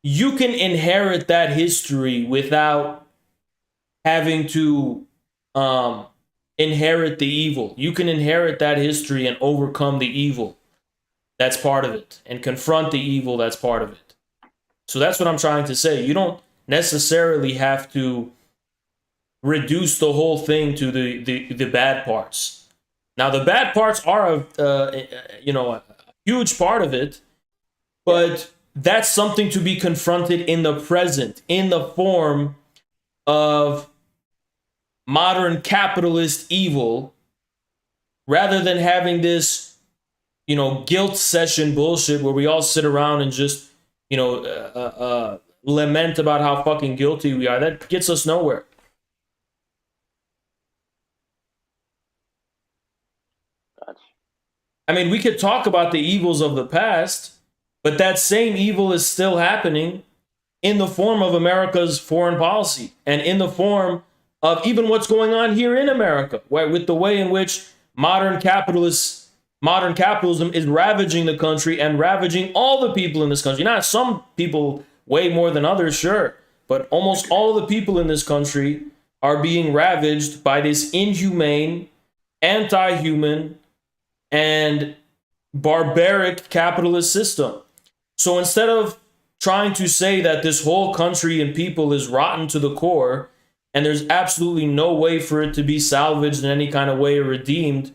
you can inherit that history without having to inherit the evil. You can inherit that history and overcome the evil. That's part of it. And confront the evil that's part of it. So that's what I'm trying to say. You don't necessarily have to reduce the whole thing to the bad parts. Now, the bad parts are a huge part of it, but that's something to be confronted in the present, in the form of modern capitalist evil, rather than having this, you know, guilt session bullshit where we all sit around and just, you know, lament about how fucking guilty we are. That gets us nowhere. I mean, we could talk about the evils of the past, but that same evil is still happening in the form of America's foreign policy and in the form of even what's going on here in America, right? With the way in which modern capitalism is ravaging the country and ravaging all the people in this country. Not some people way more than others, sure, but almost all the people in this country are being ravaged by this inhumane, anti-human, and barbaric capitalist system. So instead of trying to say that this whole country and people is rotten to the core and there's absolutely no way for it to be salvaged in any kind of way or redeemed,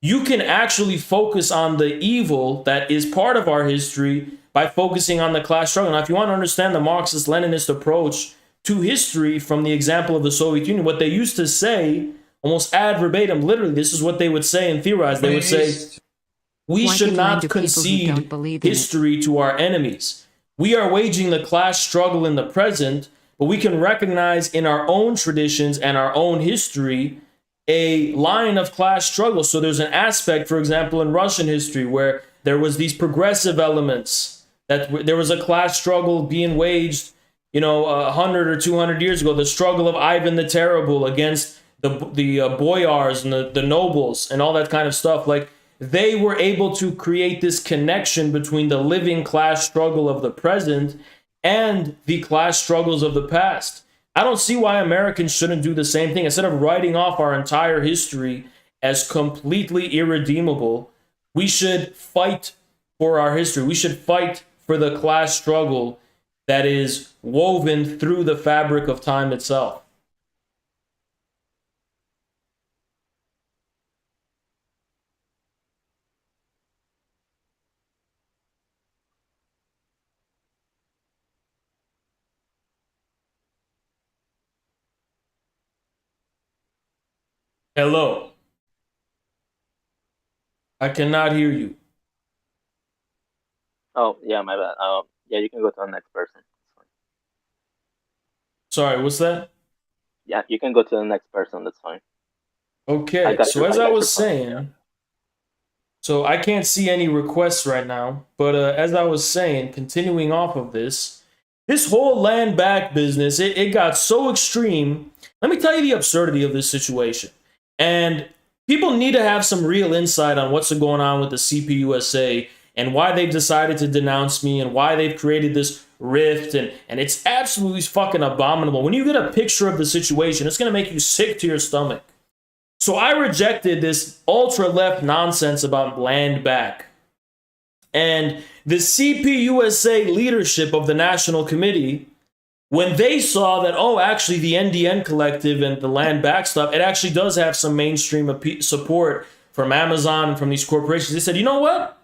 you can actually focus on the evil that is part of our history by focusing on the class struggle. Now, if you want to understand the Marxist-Leninist approach to history from the example of the Soviet Union, what they used to say, almost ad verbatim, literally, this is what they would say and theorize. They would say, we should not concede history to our enemies. We are waging the class struggle in the present, but we can recognize in our own traditions and our own history a line of class struggle. So there's an aspect, for example, in Russian history where there was these progressive elements, that there was a class struggle being waged, 100 or 200 years ago, the struggle of Ivan the Terrible against the boyars and the nobles and all that kind of stuff. Like, they were able to create this connection between the living class struggle of the present and the class struggles of the past. I don't see why Americans shouldn't do the same thing. Instead of writing off our entire history as completely irredeemable, we should fight for our history. We should fight for the class struggle that is woven through the fabric of time itself. Hello. I cannot hear you. Oh, yeah, my bad. Yeah, you can go to the next person. Sorry, what's that? Yeah, you can go to the next person. That's fine. Okay, so as I was saying, so I can't see any requests right now, but as I was saying, continuing off of this whole land back business, it got so extreme. Let me tell you the absurdity of this situation. And people need to have some real insight on what's going on with the CPUSA and why they've decided to denounce me and why they've created this rift. And it's absolutely fucking abominable. When you get a picture of the situation, it's going to make you sick to your stomach. So I rejected this ultra-left nonsense about land back. And the CPUSA leadership of the National Committee, when they saw that, oh, actually the NDN collective and the land back stuff, it actually does have some mainstream support from Amazon and from these corporations, they said, you know what?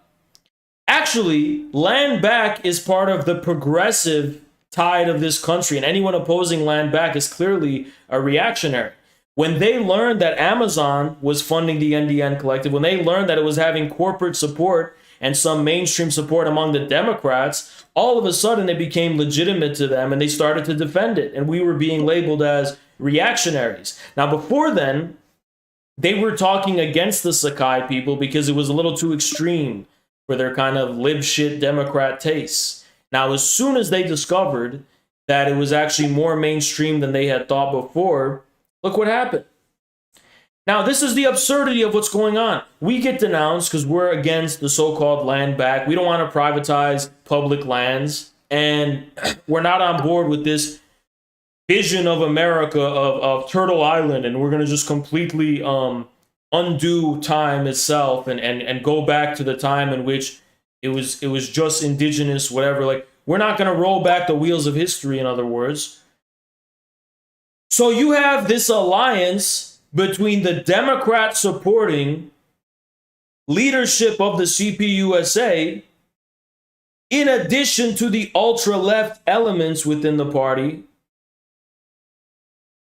Actually, land back is part of the progressive tide of this country, and anyone opposing land back is clearly a reactionary. When they learned that Amazon was funding the NDN collective, when they learned that it was having corporate support and some mainstream support among the Democrats, all of a sudden it became legitimate to them and they started to defend it. And we were being labeled as reactionaries. Now, before then, they were talking against the Sakai people because it was a little too extreme for their kind of lib shit Democrat tastes. Now, as soon as they discovered that it was actually more mainstream than they had thought before, look what happened. Now, this is the absurdity of what's going on. We get denounced because we're against the so-called land back. We don't want to privatize public lands. And we're not on board with this vision of America of Turtle Island. And we're going to just completely undo time itself and go back to the time in which it was just indigenous, whatever. Like, we're not going to roll back the wheels of history, in other words. So you have this alliance between the Democrat supporting leadership of the CPUSA, in addition to the ultra-left elements within the party,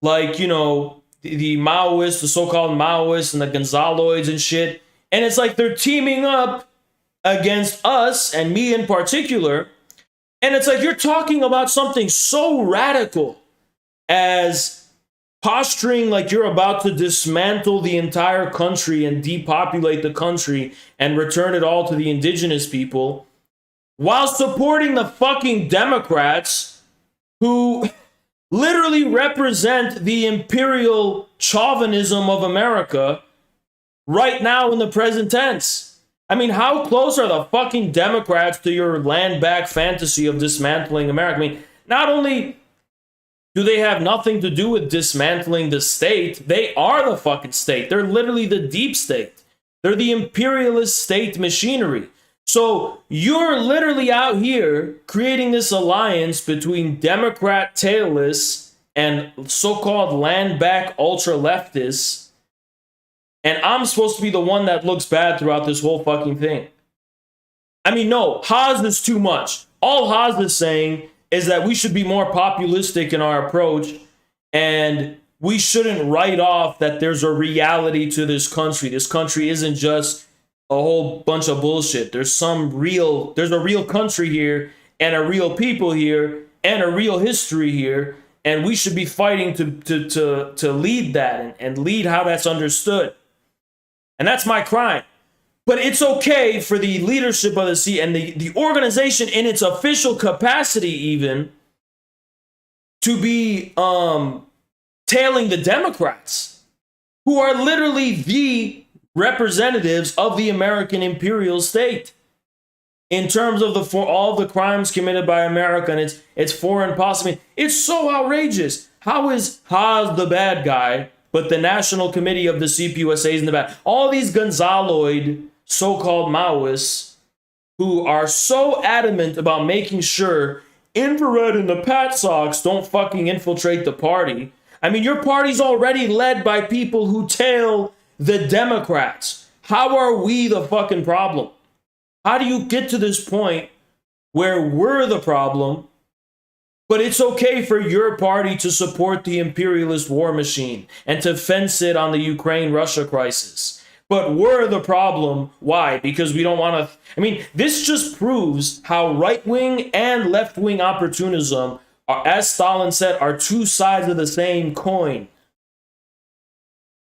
like, the Maoists, the so-called Maoists and the Gonzaloids and shit. And it's like they're teaming up against us, and me in particular. And it's like you're talking about something so radical as posturing like you're about to dismantle the entire country and depopulate the country and return it all to the indigenous people, while supporting the fucking Democrats who literally represent the imperial chauvinism of America right now in the present tense. I mean, how close are the fucking Democrats to your land back fantasy of dismantling America? I mean, not only do they have nothing to do with dismantling the state, they are the fucking state. They're literally the deep state. They're the imperialist state machinery. So you're literally out here creating this alliance between Democrat tailless and so-called land back ultra leftists. And I'm supposed to be the one that looks bad throughout this whole fucking thing. I mean, no, Haas is too much. All Haas is saying is that we should be more populistic in our approach, and we shouldn't write off that there's a reality to this country. This country isn't just a whole bunch of bullshit. There's a real country here, and a real people here, and a real history here, and we should be fighting to lead that and lead how that's understood. And that's my crime. But it's okay for the leadership of the C and the organization in its official capacity even to be tailing the Democrats, who are literally the representatives of the American imperial state in terms of all the crimes committed by America and its foreign policy. I mean, it's so outrageous. How is Haas the bad guy, but the National Committee of the CPUSA is in the bad? All these Gonzaloid so-called Maoists who are so adamant about making sure infrared and the Pat Sox don't fucking infiltrate the party. I mean, your party's already led by people who tail the Democrats. How are we the fucking problem? How do you get to this point where we're the problem, but it's okay for your party to support the imperialist war machine and to fence it on the Ukraine-Russia crisis? But we're the problem. Why? Because we don't want to. I mean, this just proves how right-wing and left-wing opportunism are, as Stalin said, are two sides of the same coin.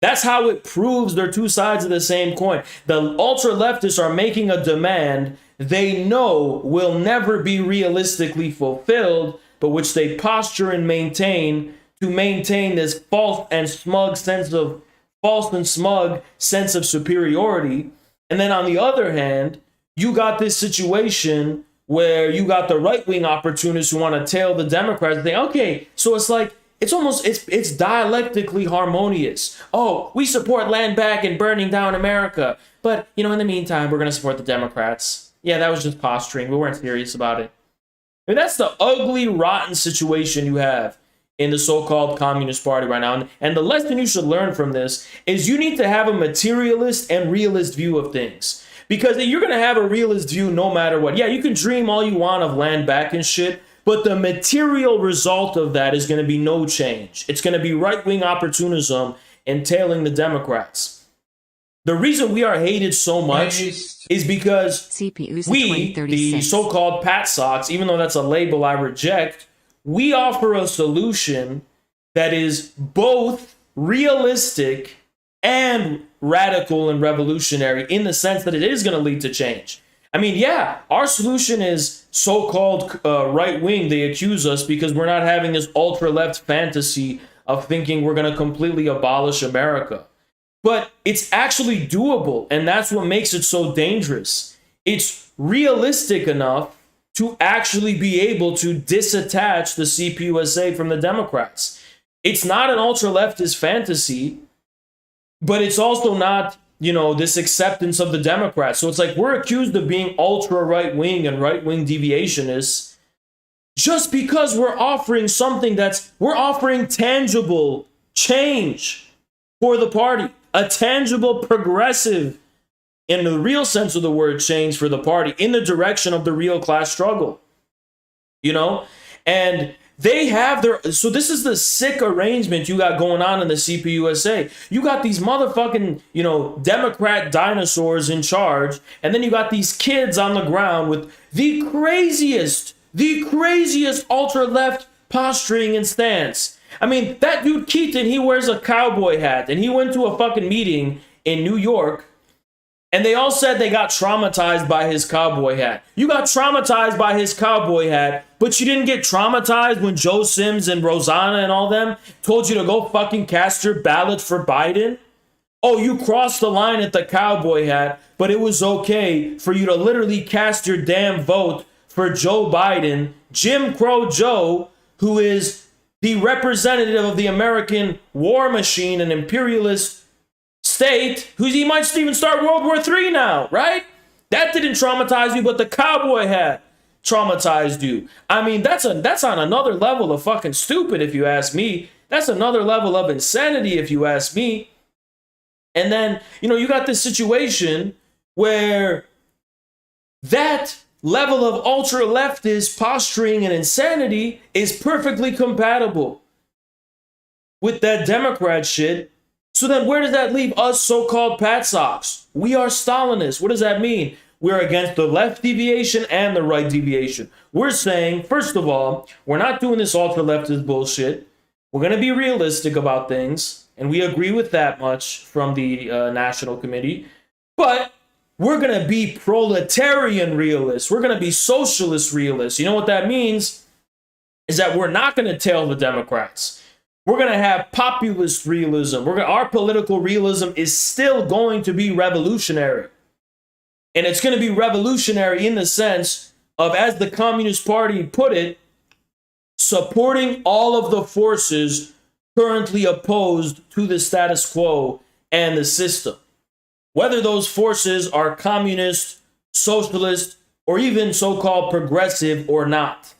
That's how it proves they're two sides of the same coin. The ultra-leftists are making a demand they know will never be realistically fulfilled, but which they posture and maintain to maintain this false and smug sense of superiority. And then on the other hand, you got this situation where you got the right-wing opportunists who want to tail the Democrats and think, okay, so it's like, it's dialectically harmonious. Oh, we support land back and burning down America, but, in the meantime, we're going to support the Democrats. Yeah, that was just posturing. We weren't serious about it. I mean, that's the ugly, rotten situation you have in the so-called Communist Party right now. And the lesson you should learn from this is you need to have a materialist and realist view of things. Because you're going to have a realist view no matter what. Yeah, you can dream all you want of land back and shit, but the material result of that is going to be no change. It's going to be right-wing opportunism entailing the Democrats. The reason we are hated so much is because we, the so-called Pat Sox, even though that's a label I reject, we offer a solution that is both realistic and radical and revolutionary in the sense that it is going to lead to change. I mean, yeah, our solution is so-called right-wing. They accuse us because we're not having this ultra-left fantasy of thinking we're going to completely abolish America. But it's actually doable, and that's what makes it so dangerous. It's realistic enough to actually be able to disattach the CPUSA from the Democrats. It's not an ultra-leftist fantasy, but it's also not, this acceptance of the Democrats. So it's like we're accused of being ultra-right-wing and right-wing deviationists just because we're offering something we're offering tangible change for the party, a tangible progressive, in the real sense of the word, change for the party in the direction of the real class struggle, and they have so this is the sick arrangement you got going on in the CPUSA. You got these motherfucking, Democrat dinosaurs in charge, and then you got these kids on the ground with the craziest ultra-left posturing and stance. I mean, that dude Keaton, he wears a cowboy hat, and he went to a fucking meeting in New York, and they all said they got traumatized by his cowboy hat. You got traumatized by his cowboy hat, but you didn't get traumatized when Joe Sims and Rosanna and all them told you to go fucking cast your ballot for Biden? Oh, you crossed the line at the cowboy hat, but it was okay for you to literally cast your damn vote for Joe Biden, Jim Crow Joe, who is the representative of the American war machine and imperialist state, he might even start World War III now, right? That didn't traumatize you, but the cowboy hat traumatized you. I mean, that's on another level of fucking stupid, if you ask me. That's another level of insanity, if you ask me. And then, you got this situation where that level of ultra-leftist posturing and insanity is perfectly compatible with that Democrat shit. So then where does that leave us so-called Patsocks? We are Stalinists. What does that mean? We're against the left deviation and the right deviation. We're saying, first of all, we're not doing this ultra-leftist bullshit. We're going to be realistic about things. And we agree with that much from the National Committee. But we're going to be proletarian realists. We're going to be socialist realists. You know what that means? Is that we're not going to tail the Democrats. We're going to have populist realism. Our political realism is still going to be revolutionary. And it's going to be revolutionary in the sense of, as the Communist Party put it, supporting all of the forces currently opposed to the status quo and the system. Whether those forces are communist, socialist, or even so-called progressive or not.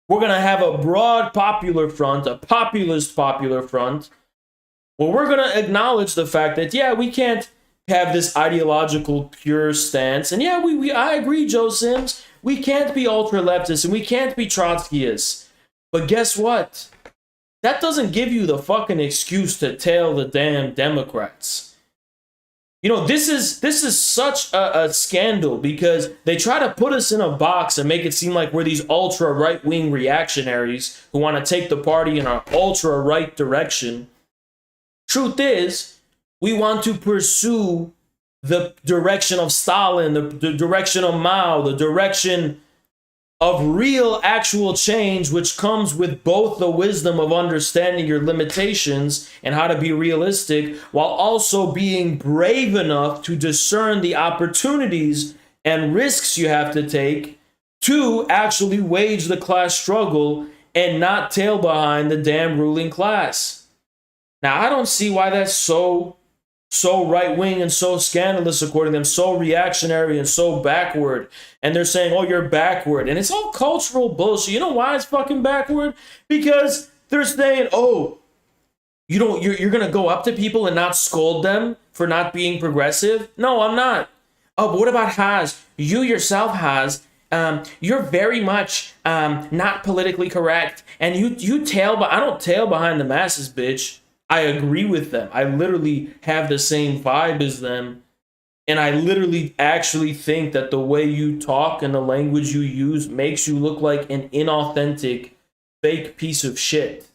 We're going to have a broad popular front, a populist popular front, where we're going to acknowledge the fact that, yeah, we can't have this ideological pure stance. And yeah, I agree, Joe Sims. We can't be ultra-leftists and we can't be Trotskyists. But guess what? That doesn't give you the fucking excuse to tail the damn Democrats. This is such a scandal because they try to put us in a box and make it seem like we're these ultra right-wing reactionaries who want to take the party in an ultra right direction. Truth is, we want to pursue the direction of Stalin, the direction of Mao, the direction of real actual change, which comes with both the wisdom of understanding your limitations and how to be realistic, while also being brave enough to discern the opportunities and risks you have to take to actually wage the class struggle and not tail behind the damn ruling class. Now, I don't see why that's so right-wing and so scandalous according to them, so reactionary and so backward. And they're saying, oh, you're backward. And it's all cultural bullshit. You know why it's fucking backward? Because they're saying, oh, you're going to go up to people and not scold them for not being progressive? No, I'm not. Oh, but what about Haz? You yourself, Haz, you're very much not politically correct. And you tail, but I don't tail behind the masses, bitch. I agree with them. I literally have the same vibe as them. And I literally actually think that the way you talk and the language you use makes you look like an inauthentic, fake piece of shit.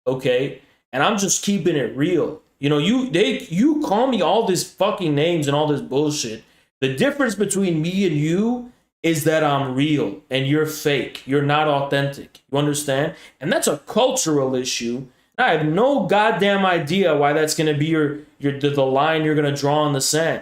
Okay? And I'm just keeping it real. You call me all these fucking names and all this bullshit. The difference between me and you is that I'm real and you're fake. You're not authentic. You understand? And that's a cultural issue. I have no goddamn idea why that's going to be the line you're going to draw in the sand.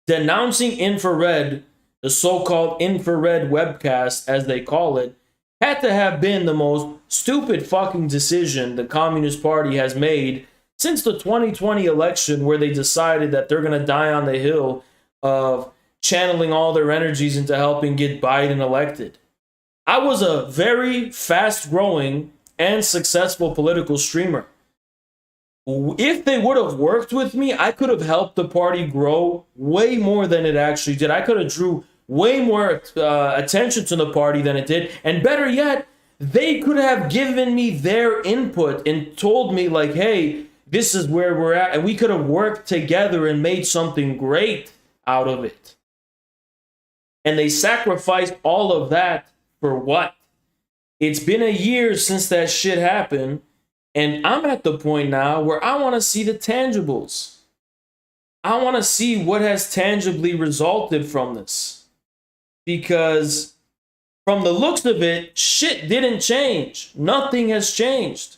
Denouncing infrared, the so-called infrared webcast, as they call it, had to have been the most stupid fucking decision the Communist Party has made since the 2020 election, where they decided that they're going to die on the hill of channeling all their energies into helping get Biden elected. I was a very fast-growing and successful political streamer. If they would have worked with me, I could have helped the party grow way more than it actually did. I could have drew way more attention to the party than it did. And better yet, they could have given me their input and told me like, hey, this is where we're at. And we could have worked together and made something great out of it. And they sacrificed all of that for what? It's been a year since that shit happened, And I'm at the point now where I want to see the tangibles. I want to see what has tangibly resulted from this. Because from the looks of it, shit didn't change. Nothing has changed.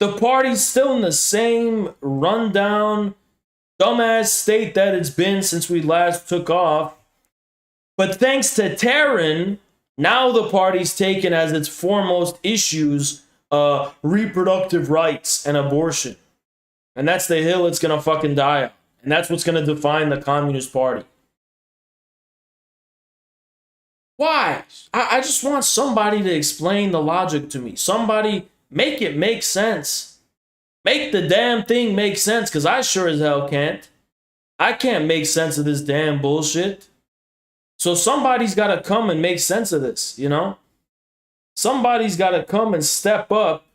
The party's still in the same rundown, dumbass state that it's been since we last took off. But thanks to Terran, now the party's taken as its foremost issues reproductive rights and abortion. And that's the hill it's gonna fucking die on. And that's what's gonna define the Communist Party. Why? I just want somebody to explain the logic to me. Somebody make it make sense. Make the damn thing make sense, because I sure as hell can't. I can't make sense of this damn bullshit. So somebody's got to come and make sense of this, you know? Somebody's got to come and step up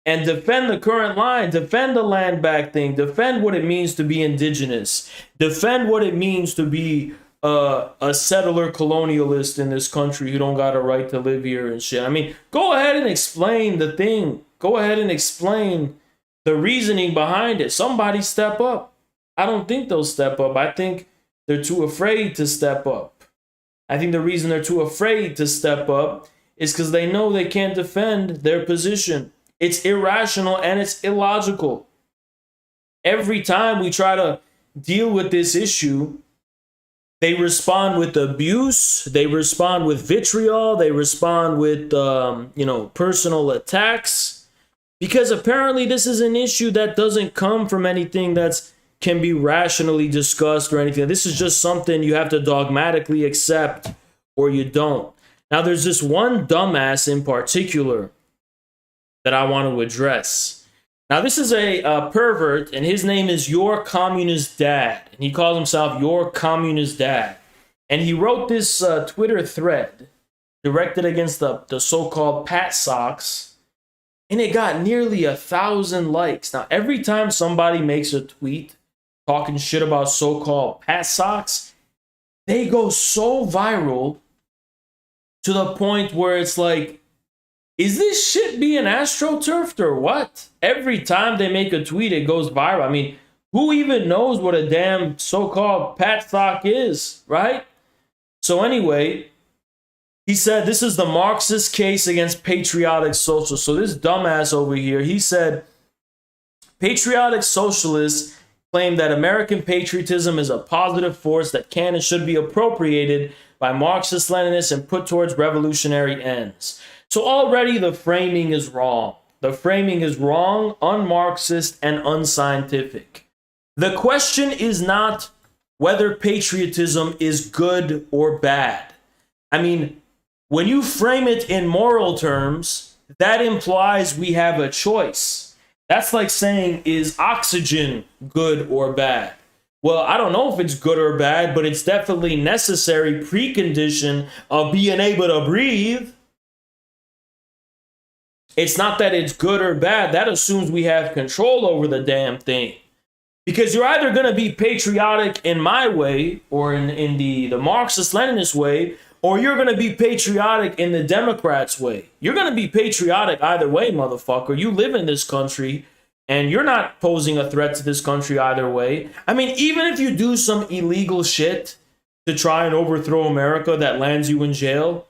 and defend the current line, defend the land back thing, defend what it means to be indigenous, defend what it means to be a settler colonialist in this country who don't got a right to live here and shit. I mean, go ahead and explain the thing. Go ahead and explain the reasoning behind it. Somebody step up. I don't think they'll step up. I think they're too afraid to step up. I think the reason they're too afraid to step up is because they know they can't defend their position. It's irrational and it's illogical. Every time we try to deal with this issue, they respond with abuse, they respond with vitriol, they respond with, personal attacks. Because apparently this is an issue that doesn't come from anything that can be rationally discussed or anything. This is just something you have to dogmatically accept or you don't. Now, there's this one dumbass in particular that I want to address. Now, this is a pervert, and his name is Your Communist Dad. And he calls himself Your Communist Dad. And he wrote this Twitter thread directed against the so-called Pat Socks. And it got nearly 1,000 likes. Now, every time somebody makes a tweet talking shit about so-called Pat Socks, they go so viral to the point where it's like, is this shit being astroturfed or what? Every time they make a tweet, it goes viral. I mean, who even knows what a damn so-called Pat Sock is, right? So anyway, he said this is the Marxist case against patriotic socialists. So this dumbass over here, he said, patriotic socialists claim that American patriotism is a positive force that can and should be appropriated by Marxist-Leninists and put towards revolutionary ends. So already the framing is wrong. The framing is wrong, un-Marxist, and unscientific. The question is not whether patriotism is good or bad. I mean, when you frame it in moral terms, that implies we have a choice. That's like saying, is oxygen good or bad? Well, I don't know if it's good or bad, but it's definitely necessary precondition of being able to breathe. It's not that it's good or bad. That assumes we have control over the damn thing. Because you're either going to be patriotic in my way or in the Marxist-Leninist way, or you're going to be patriotic in the Democrats' way. You're going to be patriotic either way, motherfucker. You live in this country, and you're not posing a threat to this country either way. I mean, even if you do some illegal shit to try and overthrow America that lands you in jail,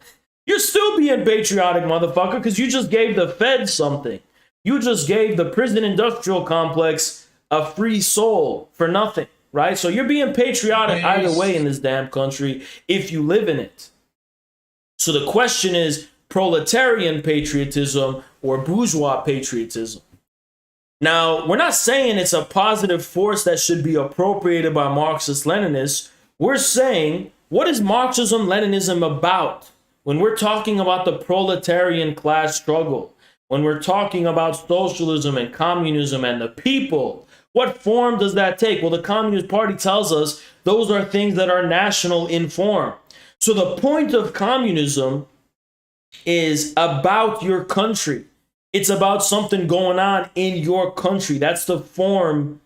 you're still being patriotic, motherfucker, because you just gave the Fed something. You just gave the prison industrial complex a free soul for nothing, right? So you're being patriotic either way in this damn country if you live in it. So the question is proletarian patriotism or bourgeois patriotism. Now, we're not saying it's a positive force that should be appropriated by Marxist-Leninists. We're saying, what is Marxism-Leninism about? When we're talking about the proletarian class struggle, when we're talking about socialism and communism and the people, what form does that take? Well, the Communist Party tells us those are things that are national in form. So the point of communism is about your country. It's about something going on in your country. That's the form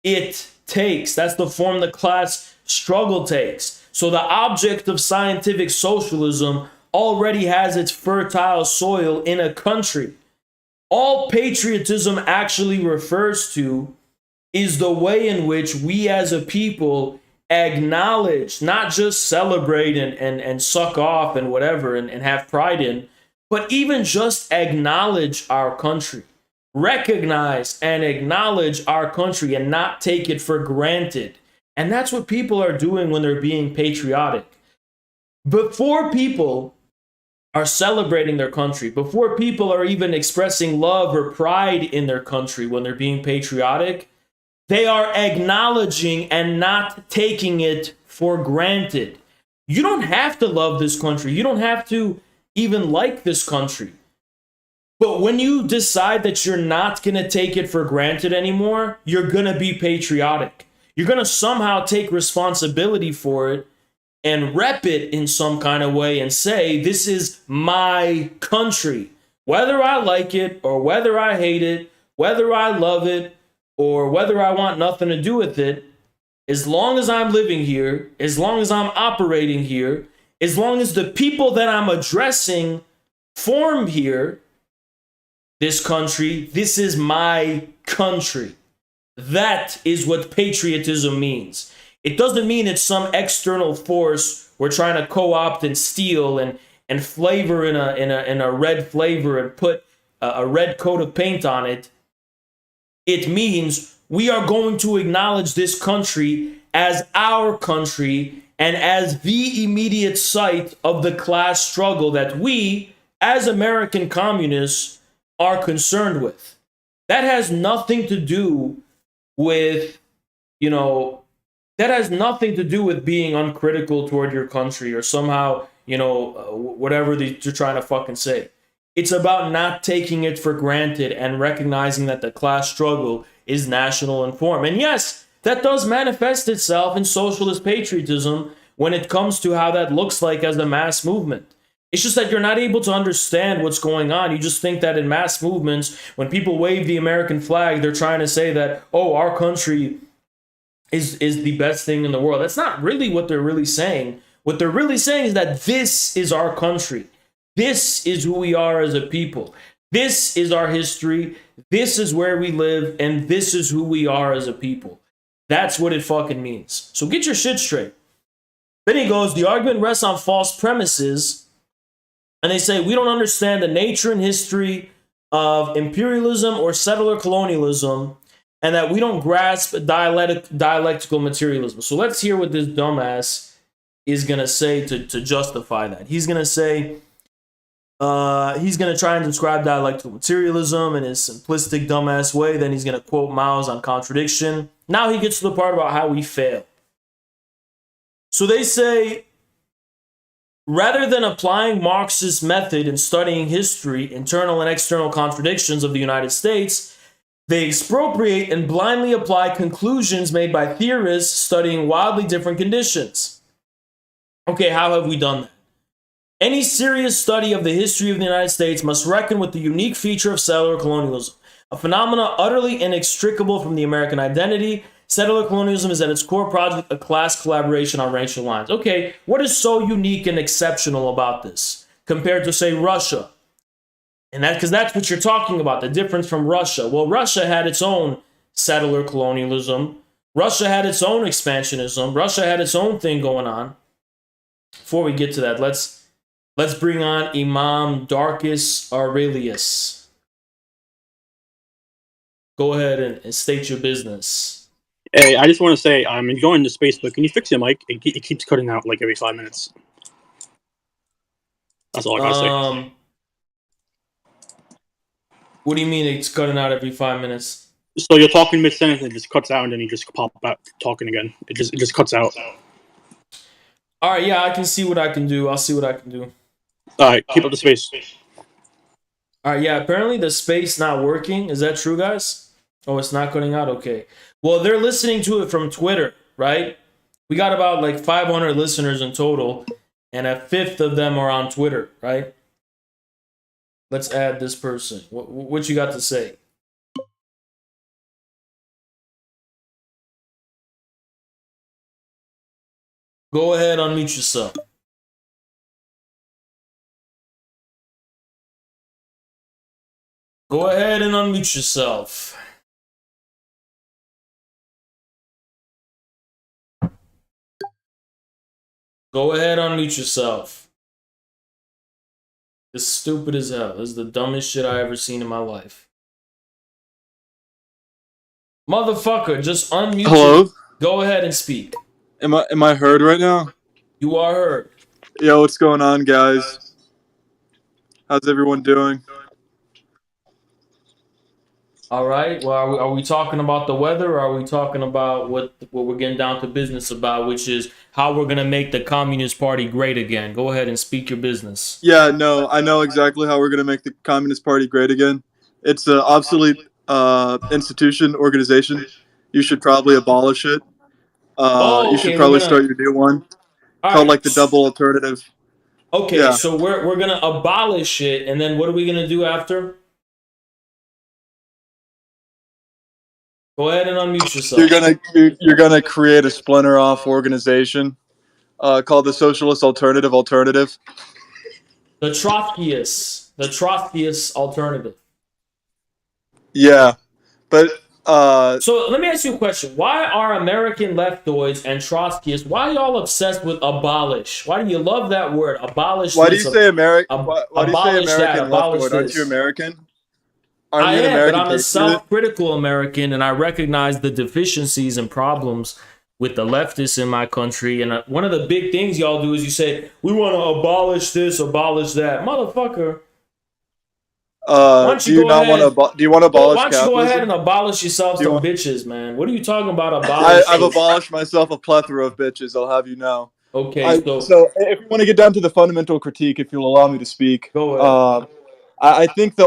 it takes. That's the form the class struggle takes. So the object of scientific socialism already has its fertile soil in a country. All patriotism actually refers to is the way in which we as a people acknowledge, not just celebrate and suck off and whatever and have pride in, but even just acknowledge our country. Recognize and acknowledge our country and not take it for granted. And that's what people are doing when they're being patriotic. Before people are celebrating their country, before people are even expressing love or pride in their country when they're being patriotic, they are acknowledging and not taking it for granted. You don't have to love this country. You don't have to even like this country. But when you decide that you're not going to take it for granted anymore, you're going to be patriotic. You're going to somehow take responsibility for it and rep it in some kind of way and say, this is my country. Whether I like it or whether I hate it, whether I love it or whether I want nothing to do with it, as long as I'm living here, as long as I'm operating here, as long as the people that I'm addressing form here, this country, this is my country. That is what patriotism means. It doesn't mean it's some external force we're trying to co-opt and steal and flavor in a red flavor and put a red coat of paint on it. It means we are going to acknowledge this country as our country and as the immediate site of the class struggle that we, as American communists, are concerned with. That has nothing to do with, that has nothing to do with being uncritical toward your country or somehow, whatever you're trying to fucking say. It's about not taking it for granted and recognizing that the class struggle is national in form. And yes, that does manifest itself in socialist patriotism when it comes to how that looks like as a mass movement. It's just that you're not able to understand what's going on. You just think that in mass movements, when people wave the American flag, they're trying to say that, oh, our country is the best thing in the world. That's not really what they're really saying. What they're really saying is that this is our country. This is who we are as a people. This is our history. This is where we live. And this is who we are as a people. That's what it fucking means. So get your shit straight. Then he goes, the argument rests on false premises. And they say, we don't understand the nature and history of imperialism or settler colonialism, and that we don't grasp dialectical materialism. So let's hear what this dumbass is going to say to justify that. He's going to say, he's going to try and describe dialectical materialism in his simplistic, dumbass way. Then he's going to quote Mao's on contradiction. Now he gets to the part about how we fail. So they say, rather than applying Marx's method in studying history, internal and external contradictions of the United States, they expropriate and blindly apply conclusions made by theorists studying wildly different conditions. Okay, how have we done that? Any serious study of the history of the United States must reckon with the unique feature of settler colonialism, a phenomenon utterly inextricable from the American identity. Settler colonialism is at its core project a class collaboration on racial lines. Okay, what is so unique and exceptional about this compared to, say, Russia? And that, because that's what you're talking about, the difference from Russia. Well, Russia had its own settler colonialism. Russia had its own expansionism. Russia had its own thing going on. Before we get to that, let's bring on Imam Darkus Aurelius. Go ahead and state your business. Hey, I just want to say, I'm going to space, but can you fix your mic? It keeps cutting out like every 5 minutes. That's all I gotta say. What do you mean it's cutting out every 5 minutes? So you're talking mid-sentence, and it just cuts out, and then you just pop back talking again. It just cuts out. All right, yeah, I can see what I can do. I'll see what I can do. All right, keep up the space. All right, yeah, apparently the space not working. Is that true, guys? Oh, it's not cutting out? Okay. Well, they're listening to it from Twitter, right? We got about like 500 listeners in total, and a fifth of them are on Twitter, right? Let's add this person. What you got to say? Go ahead, unmute yourself. Go ahead and unmute yourself. Go ahead, unmute yourself. This is stupid as hell. This is the dumbest shit I ever seen in my life. Motherfucker, just unmute. Hello? Go ahead and speak. Am I heard right now? You are heard. Yo, what's going on, guys? How's everyone doing? All right. Well, are we talking about the weather, or are we talking about what we're getting down to business about, which is how we're gonna make the Communist Party great again? Go ahead and speak your business. Yeah, no, I know exactly how we're gonna make the Communist Party great again. It's an obsolete institution, organization. You should probably abolish it. You should probably start your new one called like the Double Alternative. Okay, Yeah. so we're gonna abolish it, and then what are we gonna do after? Go ahead and unmute yourself. You're gonna create a splinter off organization called the Socialist Alternative. The Trotskyist alternative. Yeah, but so let me ask you a question. Why are American leftoids and Trotskyists, why are y'all obsessed with abolish? Why do you love that word? Abolish. Why do you say American? Why do you say American abolish leftoid? Aren't you American? I am, but I'm a self-critical American, and I recognize the deficiencies and problems with the leftists in my country. And one of the big things y'all do is you say, we want to abolish this, abolish that. Motherfucker. Do you want to abolish Why don't you go ahead capitalism? and abolish yourself some bitches, man? What are you talking about abolish? I've abolished myself a plethora of bitches, I'll have you know. Okay, so if you want to get down to the fundamental critique, if you'll allow me to speak. Go ahead. I think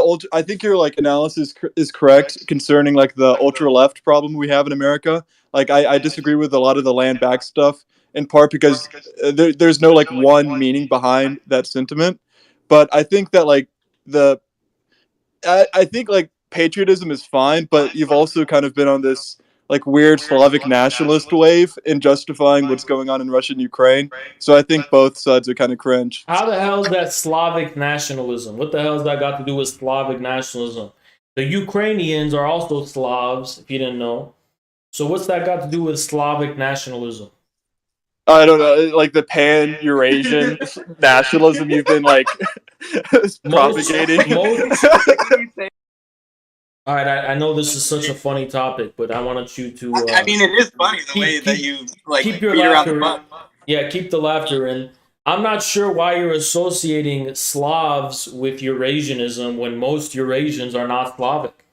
your like analysis is correct concerning like the ultra left problem we have in America. Like I disagree with a lot of the land back stuff in part because there's no like one meaning behind that sentiment. But I think that like I think like patriotism is fine, but you've also kind of been on this like weird Slavic nationalist wave in justifying what's going on in Russia and Ukraine. So I think both sides are kind of cringe. How the hell is that Slavic nationalism? What the hell has that got to do with Slavic nationalism? The Ukrainians are also Slavs, if you didn't know. So what's that got to do with Slavic nationalism? I don't know, like the pan-Eurasian nationalism you've been like propagating. All right, I know this is such a funny topic, but I wanted you to. I mean, it is funny the way that you like keep your beat around the laughter. butt. Yeah, keep the laughter in. I'm not sure why you're associating Slavs with Eurasianism when most Eurasians are not Slavic.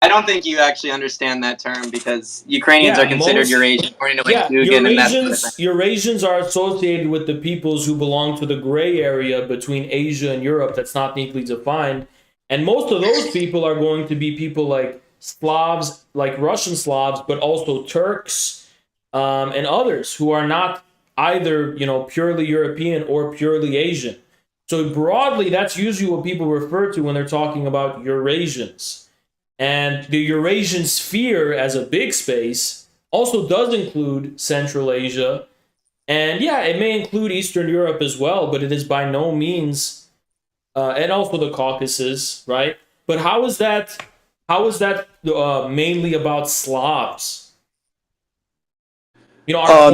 I don't think you actually understand that term because Ukrainians are considered Eurasian according to like Dugan and that sort of thing. Eurasians are associated with the peoples who belong to the gray area between Asia and Europe that's not neatly defined. And most of those people are going to be people like Slavs, like Russian Slavs, but also Turks and others who are not either, purely European or purely Asian. So broadly, that's usually what people refer to when they're talking about Eurasians. And the Eurasian sphere as a big space also does include Central Asia. And yeah, it may include Eastern Europe as well, but it is by no means... and also the Caucasus, right? But how is that mainly about Slavs? Poles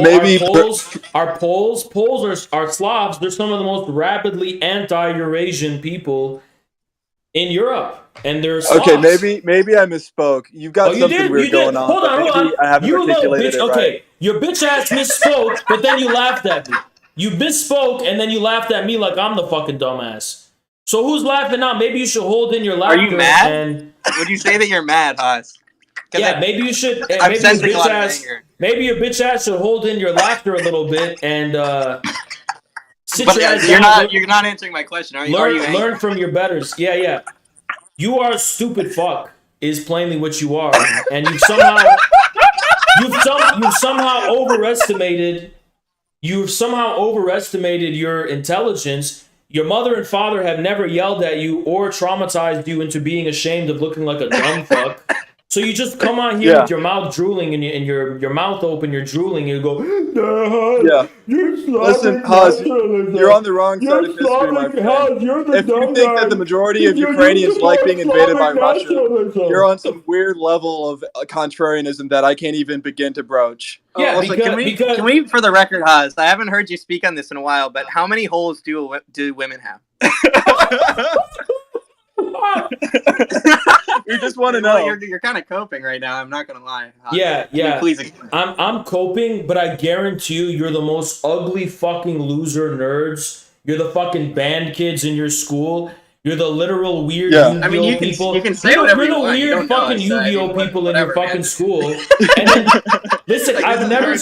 are Slavs. They're some of the most rapidly anti-Eurasian people in Europe, and they're Slavs. Okay, maybe I misspoke. You've got something weird going on. Hold on. I haven't articulated it right. Okay, your bitch ass misspoke, but then you laughed at me. You misspoke, and then you laughed at me like I'm the fucking dumbass. So who's laughing now? Maybe you should hold in your laughter. Are you mad? Would you say that you're mad, Haas? Yeah, maybe you should. I'm sensing a lot of anger. Maybe your bitch ass should hold in your laughter a little bit and sit but your ass you're down. you're not answering my question. Are you? Learn from your betters. Yeah. You are a stupid fuck. Is plainly what you are, and you've somehow overestimated your intelligence. Your mother and father have never yelled at you or traumatized you into being ashamed of looking like a dumb fuck. So you just come on here Yeah. with your mouth drooling and your mouth open, you're drooling, and you go, Yeah. you're Listen, Haas, you're on the wrong side of history, my friend. If you think that the majority of Ukrainians like being invaded by Russia, you're on some weird level of contrarianism that I can't even begin to broach. Yeah, also, can we, for the record, Haas, I haven't heard you speak on this in a while, but how many holes do women have? We just want to know. You're kind of coping right now. I'm not gonna lie. Yeah. Please. I'm coping, but I guarantee you're the most ugly fucking loser nerds. You're the fucking band kids in your school. You're the literal weird Yu-Gi-Oh people. You can say whatever you want. You're the weird fucking Yu-Gi-Oh people in your fucking school. And then, listen, I've never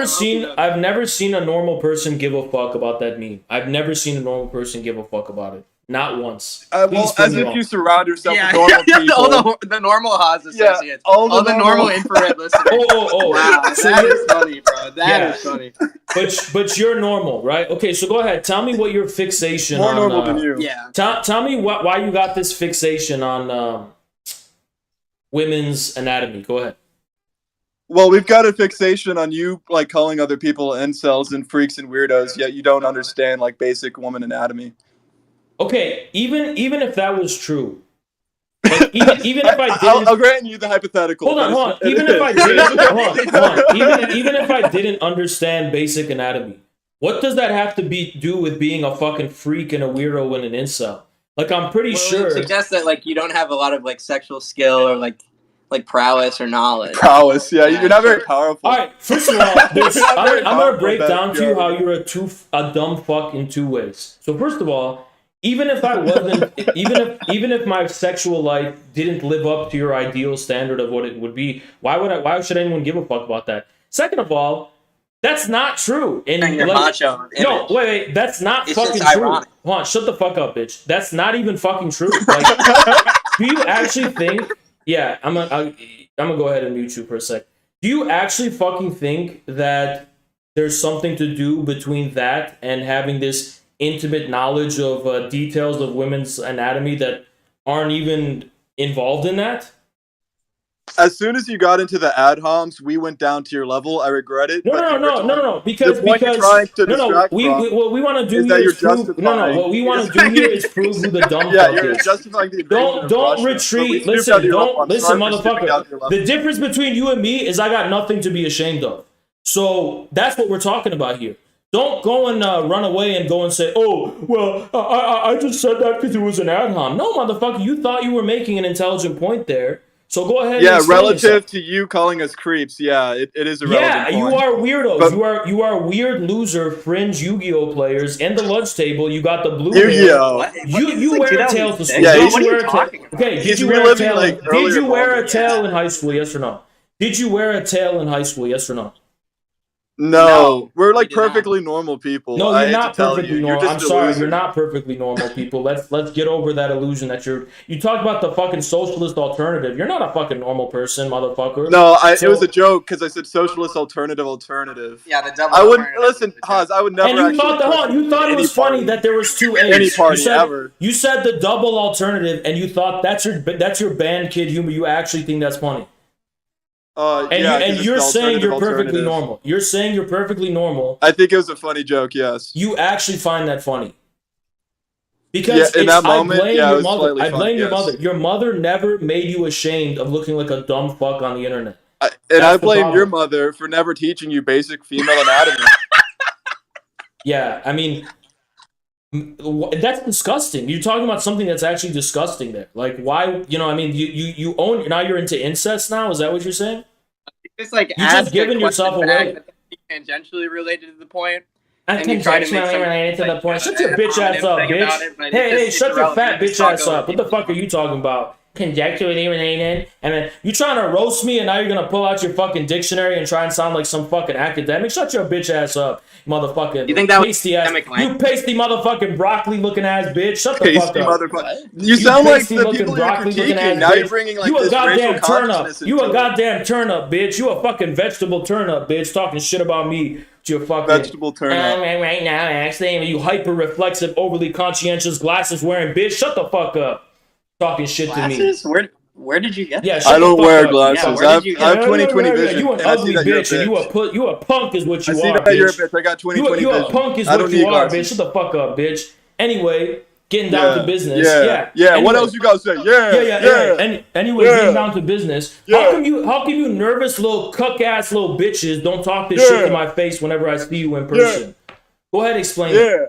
seen a normal person give a fuck about that meme. I've never seen a normal person give a fuck about it. Not once. Well, as if you surround yourself with normal people. All the normal Haas associates. All the normal infrared listeners. Wow, that is funny, bro. That is funny. But you're normal, right? Okay, so go ahead. Tell me what your fixation More on... normal than you. Yeah. Tell me why you got this fixation on women's anatomy. Go ahead. Well, we've got a fixation on you, like, calling other people incels and freaks and weirdos, yet you don't understand, like, basic woman anatomy. Okay, even if that was true, like, even if I didn't, I'll grant you the hypothetical. Hold on. Even if I didn't understand basic anatomy, what does that have to do with being a fucking freak and a weirdo and an incel? Like, I'm pretty sure. It suggests that, like, you don't have a lot of, like, sexual skill or like prowess or knowledge. Prowess, yeah. You're not very powerful. All right, first of all, I'm gonna break down to you how you're a dumb fuck in two ways. So first of all, even if I wasn't, even if my sexual life didn't live up to your ideal standard of what it would be, why should anyone give a fuck about that? Second of all, that's not true. And your macho image. No, wait, that's not It's fucking just true. ironic. Hold on, shut the fuck up, bitch. That's not even fucking true. Like, do you actually think? Yeah, I'm gonna go ahead and mute you for a sec. Do you actually fucking think that there's something to do between that and having this intimate knowledge of details of women's anatomy that aren't even involved in that? As soon as you got into the ad homs, we went down to your level. I regret it. No. Because what we want to do here is prove. What we want to do here is prove who the dumb fuck you're is. justifying the Don't retreat. Listen, motherfucker. The difference between you and me is I got nothing to be ashamed of. So that's what we're talking about here. Don't go and run away and go and say, oh, well, I just said that because it was an ad hom. No, motherfucker, you thought you were making an intelligent point there. So go ahead. Yeah, and relative to you calling us creeps, it is a relevant point. You are weirdos. But you are weird loser fringe Yu-Gi-Oh players. And the lunch table, you got the blue Yu-Gi-Oh. You wear a tail to school. Yeah, Did you wear a tail? Okay, did you wear a tail? Did you wear a tail in high school? Yes or no? Did you wear a tail in high school? Yes or no? No, we're like perfectly normal people. No, you're not perfectly normal. You're I'm sorry, you're not perfectly normal people. Let's get over that illusion that you talk about the fucking socialist alternative. You're not a fucking normal person, motherfucker. No, it was a joke because I said socialist alternative. Yeah, the double. I wouldn't listen, Haas. I would never. And you thought it was funny that there was two A's. Any party ever. You said the double alternative, and you thought that's your band kid humor. You actually think that's funny. You're saying you're perfectly normal. You're saying you're perfectly normal. I think it was a funny joke, yes. You actually find that funny. Because in that moment, I blame your mother. Your mother never made you ashamed of looking like a dumb fuck on the internet. I blame your mother for never teaching you basic female anatomy. Yeah, I mean, that's disgusting. You're talking about something that's actually disgusting there. Like, why, you own, now you're into incest now? Is that what you're saying? It's like, you're just giving yourself away. Tangentially related to the point. Tangentially related to the point. Shut your bitch ass up, bitch. Hey, shut your fat bitch ass up. What the fuck are you talking about? Conjecturally related, and then you trying to roast me, and now you're gonna pull out your fucking dictionary and try and sound like some fucking academic. Shut your bitch ass up, motherfucking. You think that was pasty ass? You pasty motherfucking broccoli looking ass bitch. Shut the fuck up. You sound like the people you're critiquing. Now you're bringing like this racial consciousness. You a goddamn turnip, bitch. You a fucking vegetable turnip, bitch. Talking shit about me. Your fucking vegetable turnip. Right now, actually, you hyper reflexive, overly conscientious, glasses wearing bitch. Shut the fuck up. Talking shit to me. Where did you get Yeah, that? shut I the don't fuck wear up. glasses. Yeah, where I did have, you I have get 20/20 vision, You an and I see ugly that you're a bitch, and bitch. you a punk is what I you see are, that you're a bitch. bitch. I got 20/20 You a vision. punk is I what don't you need are, bitch. glasses. Shut the fuck up, bitch. Anyway, getting down to Yeah, business. yeah, Yeah. yeah. What Anyway, else you gotta say? yeah, Yeah, yeah, yeah, yeah. Anyways, getting yeah, down to business. yeah, How come you nervous little cuck ass little bitches don't talk this shit to yeah, my face whenever I see you in yeah, person? Go ahead, explain that. yeah,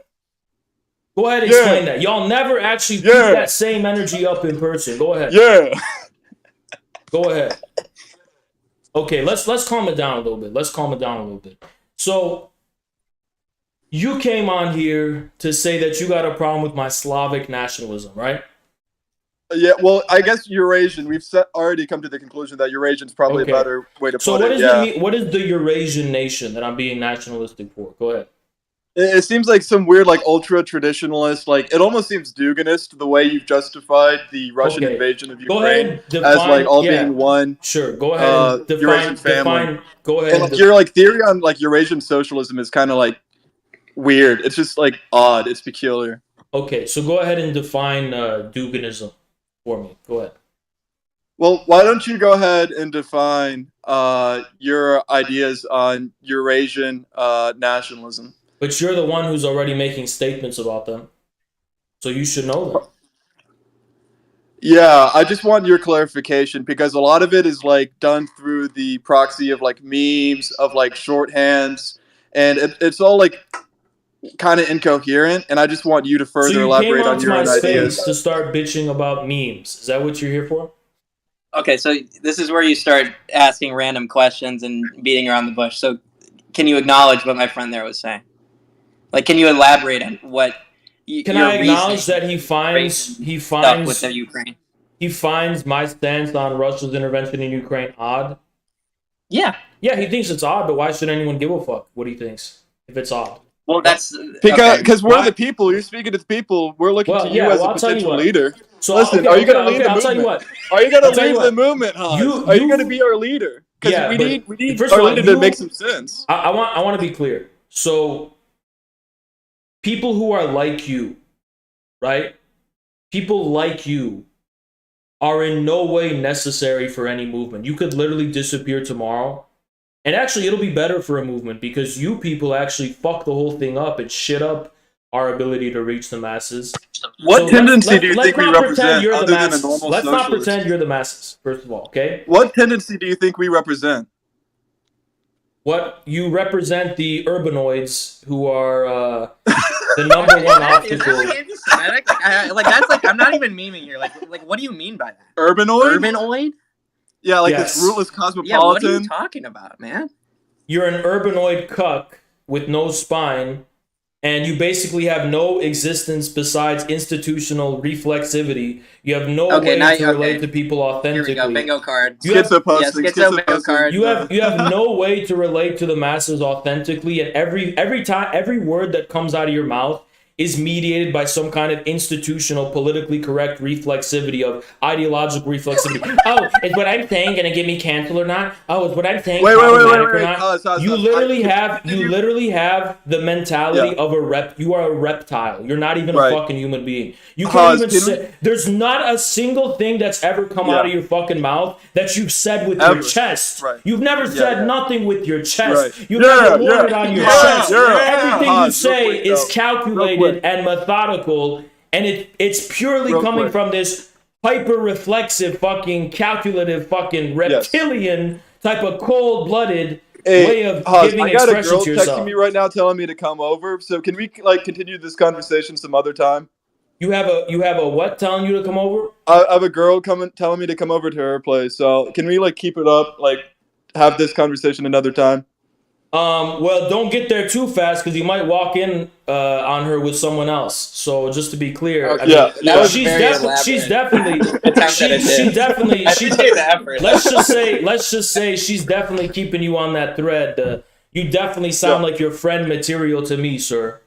Go ahead, yeah, explain that. Y'all never actually keep yeah, that same energy up in person. Go ahead. yeah. Go ahead. Okay, let's calm it down a little bit. Let's calm it down a little bit. So you came on here to say that you got a problem with my Slavic nationalism, right? Yeah, well, I guess Eurasian. We've already come to the conclusion that Eurasian's probably a Okay. better way to So put what it. does Yeah. it mean? What is the Eurasian nation that I'm being nationalistic for? Go ahead. It seems like some weird, like, ultra-traditionalist, like, it almost seems Duganist, the way you've justified the Russian Okay. invasion of Go ahead Ukraine and define. as, like, all Yeah. being one Sure. Go ahead and Eurasian define. family. Go ahead And, and like, your, like, theory on, like, Eurasian socialism is kind of, like, weird. It's just, like, odd. It's peculiar. Okay, so go ahead and define Duganism for me. Go ahead. Well, why don't you go ahead and define your ideas on Eurasian nationalism? But you're the one who's already making statements about them, so you should know them. Yeah, I just want your clarification because a lot of it is like done through the proxy of like memes, of like shorthands, and it's all like kind of incoherent. And I just want you to So further you came elaborate on onto your my own ideas. space to start bitching about memes. Is that what you're here for? Okay, so this is where you start asking random questions and beating around the bush. So can you acknowledge what my friend there was saying? Like, can you elaborate on what Can your I acknowledge reasoning that he stuff finds with the Ukraine? he finds my stance on Russia's intervention in Ukraine odd? Yeah. Yeah, he thinks it's odd, but why should anyone give a fuck what he thinks if it's odd? Well, that's Because we're Why? the people. You're speaking to the people. We're looking Well, to you yeah, as well, a I'll tell you potential what. leader. So Listen, are you going to lead the I'll tell you movement? what. Are you going to I'll tell you lead the what. movement, Hans? Are you going to be our leader? Because Yeah, we but need first of our all, leader to make some sense. I want to be clear. So people who are like you, right? People like you are in no way necessary for any movement. You could literally disappear tomorrow. And actually, it'll be better for a movement because you people actually fuck the whole thing up and shit up our ability to reach the masses. What tendency do you think we represent other than a normal Let's not socialist? pretend you're the masses, first of all, okay? What tendency do you think we represent? What you represent the urbanoids who are the number one obstacle. Is that like anti-Semitic? That's like I'm not even memeing here. Like what do you mean by that? Urbanoid? Urbanoid? Yeah, like Yes. this rootless cosmopolitan. Yeah, what are you talking about, man? You're an urbanoid cuck with no spine, and you basically have no existence besides institutional reflexivity. You have no way to relate to people authentically. Here we go, bingo card. Schizo bingo card. You have no way to relate to the masses authentically, and every word that comes out of your mouth is mediated by some kind of institutional, politically correct reflexivity of ideological reflexivity. Oh, is what I'm saying gonna get me canceled or not? Oh, is what I'm saying problematic or not? You literally have the mentality of a rep. You are a reptile. You're not even a fucking human being. You can't even say. There's not a single thing that's ever come out of your fucking mouth that you've said with your chest. You've never said nothing with your chest. You've never worn it on your chest. Everything you say is calculated and methodical, and it's purely coming from this hyper-reflexive, fucking calculative, fucking reptilian type of cold-blooded way of giving expression to yourself. I got a girl texting me right now telling me to come over. So can we like continue this conversation some other time? You have a what telling you to come over? I have a girl telling me to come over to her place. So can we like keep it up, like have this conversation another time? Well, don't get there too fast because you might walk in on her with someone else. So just to be clear, Okay. she's definitely. Let's just say she's definitely keeping you on that thread. You definitely sound like your friend material to me, sir.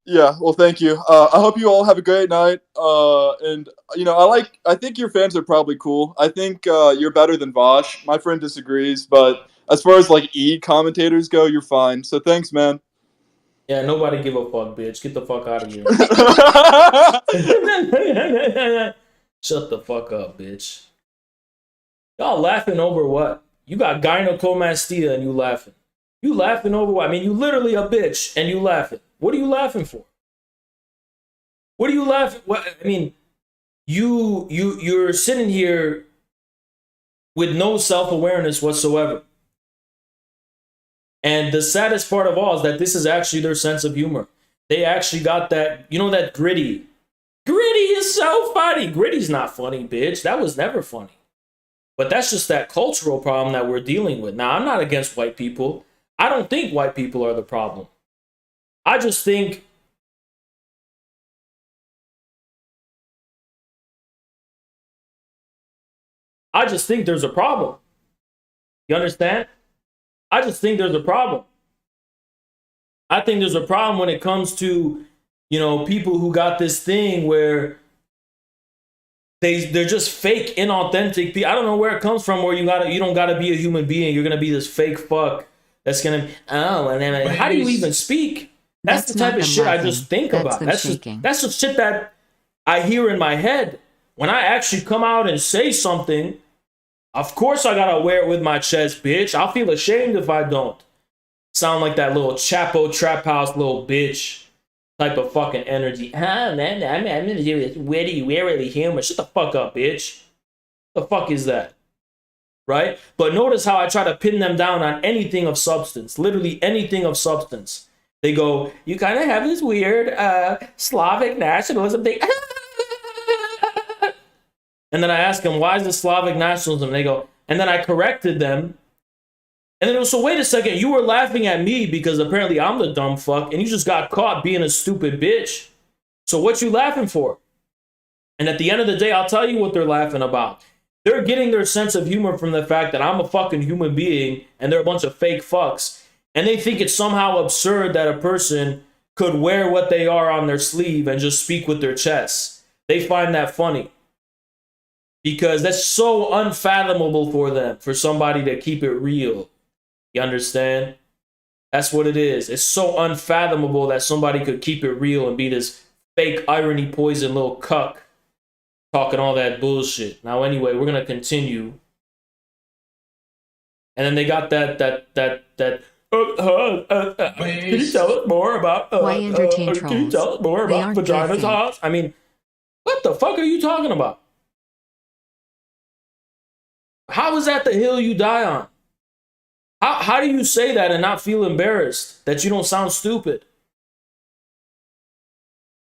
Yeah, well, thank you. I hope you all have a great night. And you know, I think your fans are probably cool. I think you're better than Vosh. My friend disagrees, but as far as like commentators go, you're fine. So thanks, man. Yeah, nobody give a fuck, bitch. Get the fuck out of here. Shut the fuck up, bitch. Y'all laughing over what? You got gynecomastia and you laughing. You laughing over what? I mean, you literally a bitch and you laughing. What are you laughing for? What are you laughing? What I mean, you're sitting here with no self-awareness whatsoever. And the saddest part of all is that this is actually their sense of humor. They actually got that, you know, that gritty. Gritty is so funny. Gritty's not funny, bitch. That was never funny. But that's just that cultural problem that we're dealing with. Now, I'm not against white people. I don't think white people are the problem. I just think there's a problem. You understand? I just think there's a problem. I think there's a problem when it comes to, you know, people who got this thing where they're just fake, inauthentic people. I don't know where it comes from, where you don't gotta be a human being. You're gonna be this fake fuck that's gonna, and then how do you even speak? That's the type of shit I just think about. That's just shit that I hear in my head. When I actually come out and say something, of course I gotta wear it with my chest, bitch. I'll feel ashamed if I don't. Sound like that little Chapo trap house little bitch type of fucking energy. Man, I'm gonna do this witty, wearily humor. Shut the fuck up, bitch. The fuck is that? Right? But notice how I try to pin them down on anything of substance. Literally anything of substance. They go, you kind of have this weird Slavic nationalism thing. And then I ask them, why is this Slavic nationalism? And they go, and then I corrected them. And then it was, so wait a second, you were laughing at me because apparently I'm the dumb fuck and you just got caught being a stupid bitch. So what you laughing for? And at the end of the day, I'll tell you what they're laughing about. They're getting their sense of humor from the fact that I'm a fucking human being and they're a bunch of fake fucks. And they think it's somehow absurd that a person could wear what they are on their sleeve and just speak with their chest. They find that funny. Because that's so unfathomable for them, for somebody to keep it real. You understand? That's what it is. It's so unfathomable that somebody could keep it real and be this fake irony poison little cuck talking all that bullshit. Now, anyway, we're gonna continue. And then they got that. Can you tell us more about? Why entertain trolls? Can you tell us more about vaginas, Haas? I mean, what the fuck are you talking about? How is that the hill you die on? How do you say that and not feel embarrassed that you don't sound stupid?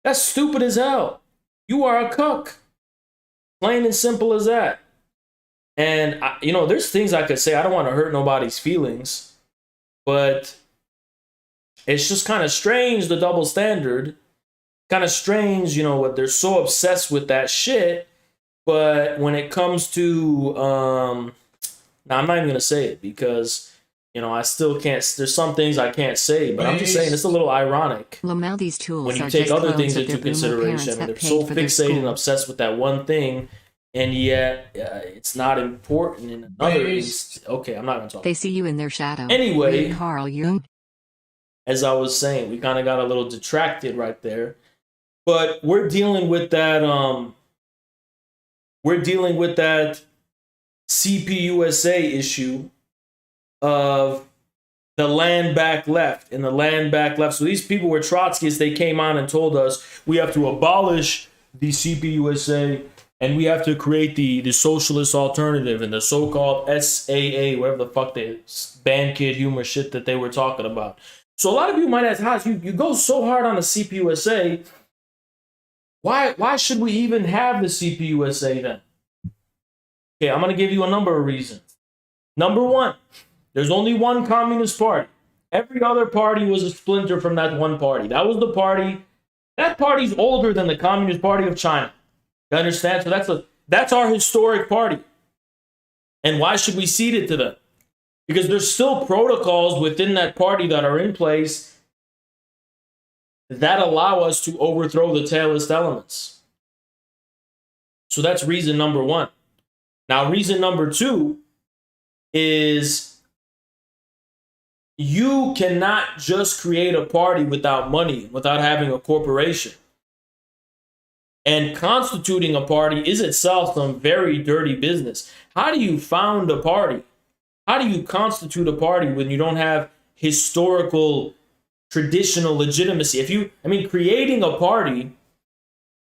That's stupid as hell. You are a cuck. Plain and simple as that. And, you know, there's things I could say. I don't want to hurt nobody's feelings. But it's just kind of strange, the double standard. Kind of strange, you know, what they're so obsessed with that shit. But when it comes to, now I'm not even going to say it because, you know, I still can't, there's some things I can't say, but I'm just saying it's a little ironic. Lamau, these tools when you are take just other clones things of their into boomer parents consideration, that they're paid so for their fixated and school. obsessed with that one thing, and yet it's not important in another. Okay, I'm not going to talk. They see you in their shadow. Anyway, Read Carl Jung. As I was saying, we kind of got a little detracted right there, but we're dealing with that. We're dealing with that CPUSA issue of the land back left and the land back left. So these people were Trotskyists. They came on and told us we have to abolish the CPUSA and we have to create the socialist alternative and the so-called SAA, whatever the fuck the band kid humor shit that they were talking about. So a lot of you might ask, Haas, you go so hard on the CPUSA. Why should we even have the CPUSA then? Okay, I'm going to give you a number of reasons. Number one, there's only one communist party. Every other party was a splinter from that one party. That was the party. That party's older than the Communist Party of China. You understand? So that's our historic party. And why should we cede it to them? Because there's still protocols within that party that are in place that allow us to overthrow the tailist elements. So that's reason number one. Now, reason number two is you cannot just create a party without money, without having a corporation. And constituting a party is itself some very dirty business. How do you found a party? How do you constitute a party when you don't have historical, traditional legitimacy? Creating a party,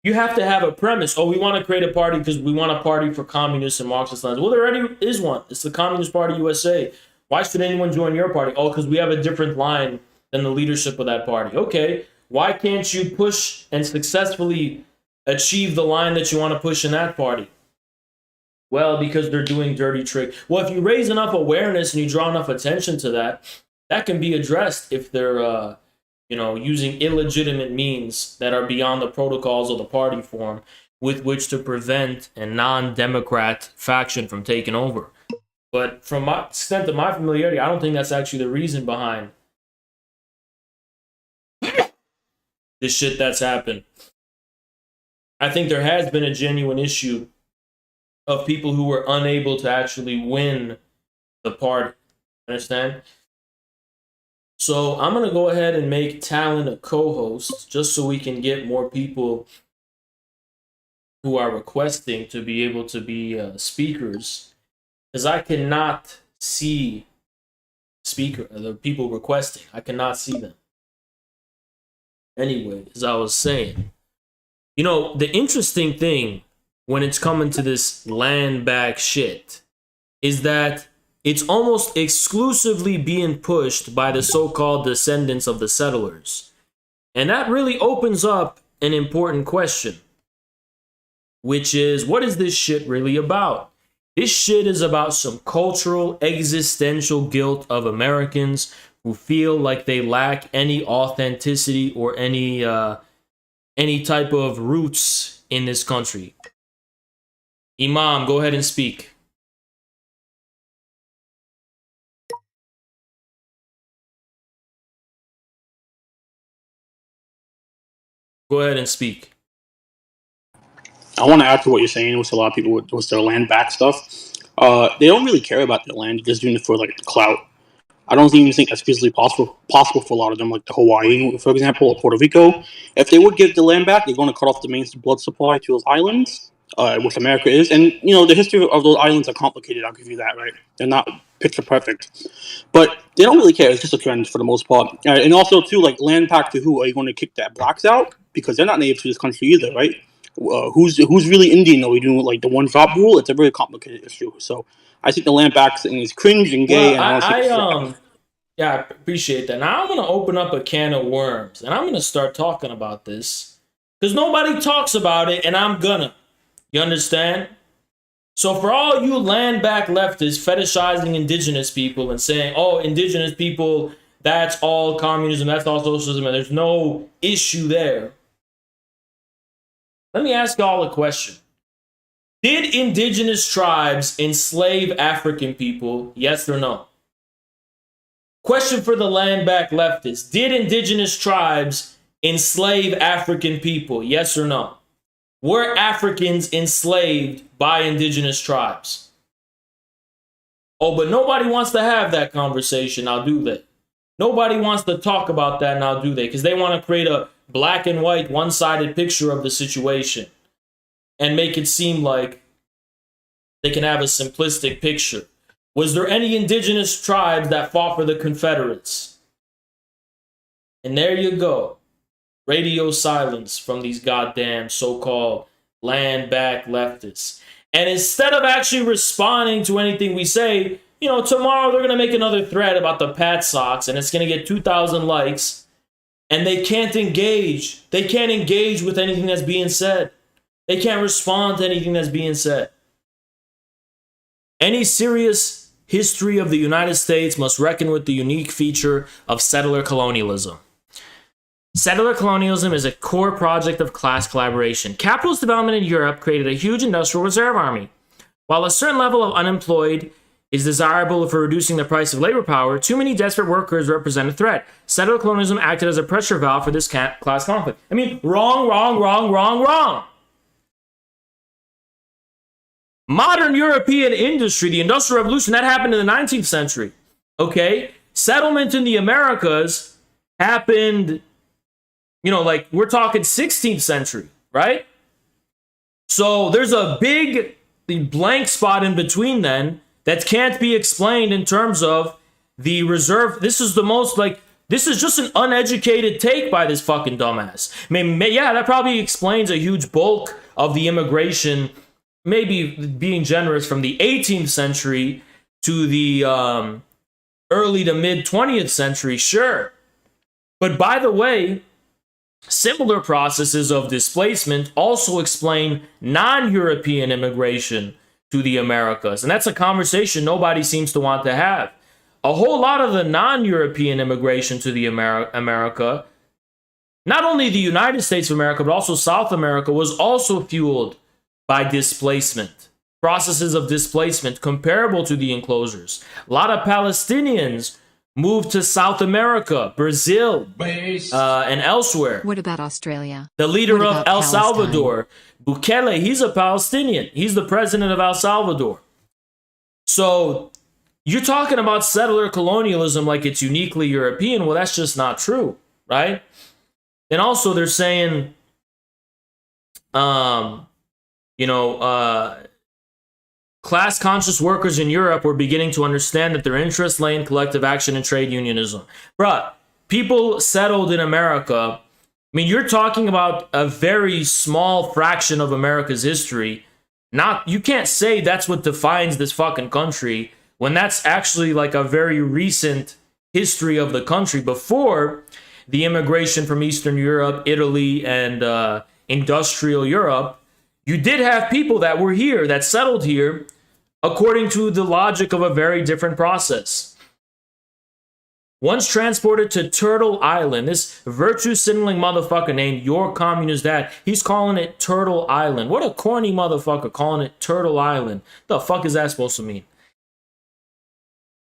you have to have a premise. Oh, we want to create a party because we want a party for communists and Marxist lines. Well, there already is one. It's the Communist Party USA. Why should anyone join your party? Oh, because we have a different line than the leadership of that party. Okay, why can't you push and successfully achieve the line that you want to push in that party? Well, because they're doing dirty tricks. Well, if you raise enough awareness and you draw enough attention to that, that can be addressed if they're, using illegitimate means that are beyond the protocols of the party form with which to prevent a non-democrat faction from taking over. But from my extent of my familiarity, I don't think that's actually the reason behind this shit that's happened. I think there has been a genuine issue of people who were unable to actually win the party. Understand? So I'm going to go ahead and make Talon a co-host just so we can get more people who are requesting to be able to be speakers. Because I cannot see the people requesting. I cannot see them. Anyway, as I was saying, the interesting thing when it's coming to this land back shit is that it's almost exclusively being pushed by the so-called descendants of the settlers. And that really opens up an important question, which is, what is this shit really about? This shit is about some cultural, existential guilt of Americans who feel like they lack any authenticity or any type of roots in this country. Imam, go ahead and speak. Go ahead and speak. I want to add to what you're saying with a lot of people with their land back stuff. They don't really care about their land; they're just doing it for like the clout. I don't even think that's physically possible for a lot of them, like the Hawaii, for example, or Puerto Rico. If they would give the land back, they're going to cut off the main blood supply to those islands, which America is. And, the history of those islands are complicated, I'll give you that, right? They're not picture perfect. But they don't really care. It's just a trend for the most part. And also, too, like, land back to who? Are you going to kick the blacks out? Because they're not native to this country either, right? Who's really Indian? Are we doing, like, the one-drop rule? It's a very complicated issue. So I think the land back thing is cringe and gay. Well, I appreciate that. Now I'm going to open up a can of worms, and I'm going to start talking about this because nobody talks about it, and I'm gonna. You understand? So for all you land back leftists fetishizing indigenous people and saying, oh, indigenous people, that's all communism, that's all socialism, and there's no issue there. Let me ask y'all a question. Did indigenous tribes enslave African people? Yes or no? Question for the land back leftists. Did indigenous tribes enslave African people? Yes or no? Were Africans enslaved by indigenous tribes? Oh, but nobody wants to have that conversation, now do they? Nobody wants to talk about that, now do they? Because they want to create a black and white, one-sided picture of the situation and make it seem like they can have a simplistic picture. Was there any indigenous tribes that fought for the Confederates? And there you go. Radio silence from these goddamn so-called land-back leftists. And instead of actually responding to anything we say, tomorrow they're going to make another thread about the Pat Sox and it's going to get 2,000 likes. And they can't engage. They can't engage with anything that's being said. They can't respond to anything that's being said. Any serious history of the United States must reckon with the unique feature of settler colonialism. Settler colonialism is a core project of class collaboration. Capitalist development in Europe created a huge industrial reserve army. While a certain level of unemployed is desirable for reducing the price of labor power, too many desperate workers represent a threat. Settler colonialism acted as a pressure valve for this class conflict. Wrong. Modern European industry, the Industrial Revolution, that happened in the 19th century. Okay? Settlement in the Americas happened, we're talking 16th century, right? So there's a big blank spot in between then that can't be explained in terms of the reserve. This is the most like, this is just an uneducated take by this fucking dumbass. I mean, yeah, that probably explains a huge bulk of the immigration, maybe being generous, from the 18th century to the early to mid 20th century, sure. But by the way, similar processes of displacement also explain non-European immigration to the Americas. And that's a conversation nobody seems to want to have. A whole lot of the non-European immigration to the America, not only the United States of America, but also South America, was also fueled by displacement. Processes of displacement comparable to the enclosures. A lot of Palestinians moved to South America, Brazil, and elsewhere. What about Australia? The leader What of about El Palestine? Salvador, Bukele, he's a Palestinian. He's the president of El Salvador. So you're talking about settler colonialism like it's uniquely European. Well, that's just not true, right? And also they're saying, class-conscious workers in Europe were beginning to understand that their interests lay in collective action and trade unionism. Bruh, people settled in America. I mean, you're talking about a very small fraction of America's history. You can't say that's what defines this fucking country when that's actually like a very recent history of the country. Before the immigration from Eastern Europe, Italy, and industrial Europe, you did have people that were here, that settled here, according to the logic of a very different process. Once transported to Turtle Island, this virtue-signaling motherfucker named Your Communist Dad, he's calling it Turtle Island. What a corny motherfucker calling it Turtle Island. The fuck is that supposed to mean?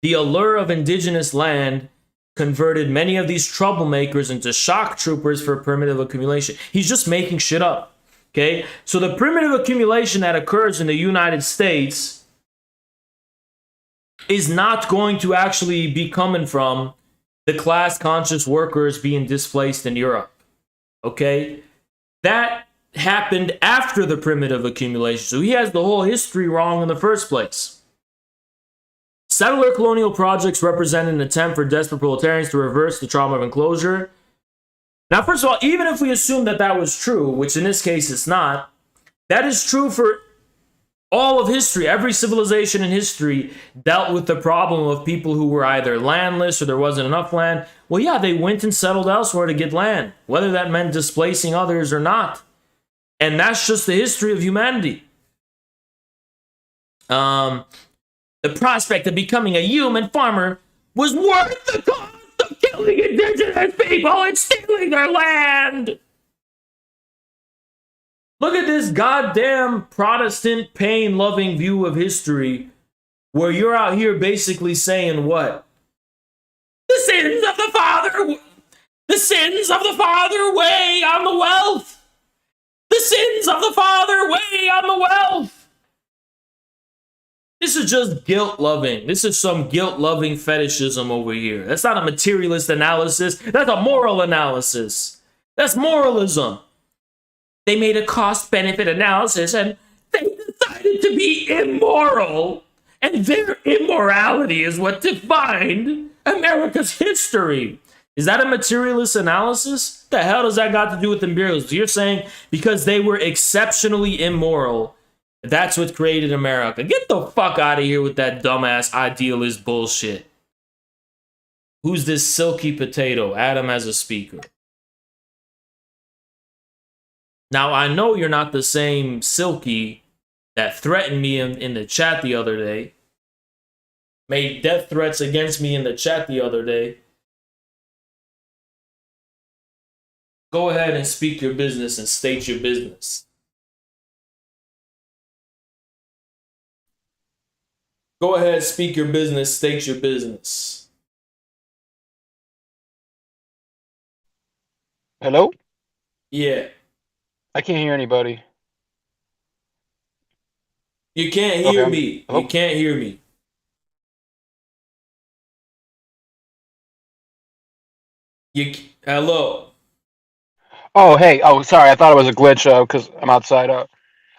The allure of indigenous land converted many of these troublemakers into shock troopers for primitive accumulation. He's just making shit up. Okay, so the primitive accumulation that occurs in the United States is not going to actually be coming from the class-conscious workers being displaced in Europe. Okay, that happened after the primitive accumulation. So he has the whole history wrong in the first place. Settler colonial projects represent an attempt for desperate proletarians to reverse the trauma of enclosure. Now, first of all, even if we assume that that was true, which in this case it's not, that is true for all of history. Every civilization in history dealt with the problem of people who were either landless or there wasn't enough land. Well, yeah, they went and settled elsewhere to get land, whether that meant displacing others or not. And that's just the history of humanity. The prospect of becoming a human farmer was worth the cost of killing indigenous people and stealing their land. Look at this goddamn Protestant pain-loving view of history where you're out here basically saying what? The sins of the father weigh on the wealth. The sins of the father weigh on the wealth. This is just guilt-loving. This is some guilt-loving fetishism over here. That's not a materialist analysis. That's a moral analysis. That's moralism. They made a cost-benefit analysis and they decided to be immoral. And their immorality is what defined America's history. Is that a materialist analysis? What the hell does that got to do with imperialism? You're saying because they were exceptionally immoral, that's what created America. Get the fuck out of here with that dumbass idealist bullshit. Who's this silky potato? Adam as a speaker. Now, I know you're not the same silky that threatened me in the chat the other day. Made death threats against me in the chat the other day. Go ahead and speak your business and state your business. Go ahead, speak your business, state your business. Hello? Yeah. I can't hear anybody. You can't hear me. Hello? You can't hear me. Hello. Oh, hey. Oh, sorry. I thought it was a glitch because I'm outside.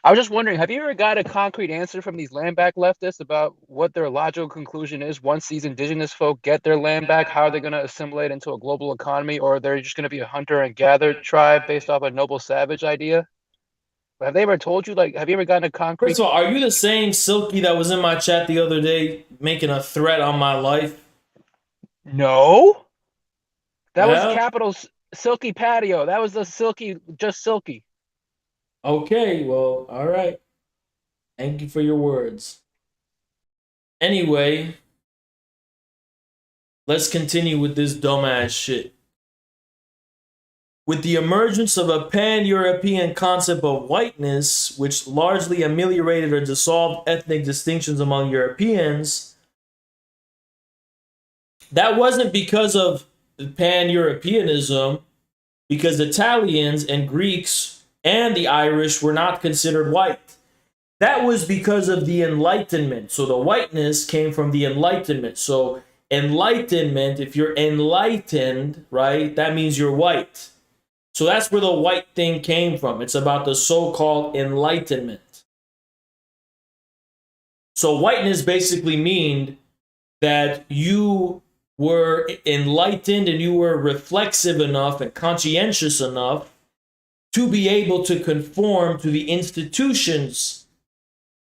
I was just wondering, have you ever got a concrete answer from these land back leftists about what their logical conclusion is once these indigenous folk get their land back? How are they going to assimilate into a global economy, or they're just going to be a hunter and gatherer tribe based off a noble savage idea? Have they ever told you, like, have you ever gotten a concrete? First of all, are you the same Silky that was in my chat the other day making a threat on my life? No. That was Yeah? Capital Silky Patio. That was the Silky, just Silky. Okay, well, all right. Thank you for your words. Anyway, let's continue with this dumbass shit. With the emergence of a pan-European concept of whiteness, which largely ameliorated or dissolved ethnic distinctions among Europeans, that wasn't because of pan-Europeanism, because Italians and Greeks and the Irish were not considered white. That was because of the Enlightenment. So the whiteness came from the Enlightenment. So enlightenment, if you're enlightened, right, that means you're white. So that's where the white thing came from. It's about the so-called Enlightenment. So whiteness basically means that you were enlightened and you were reflexive enough and conscientious enough to be able to conform to the institutions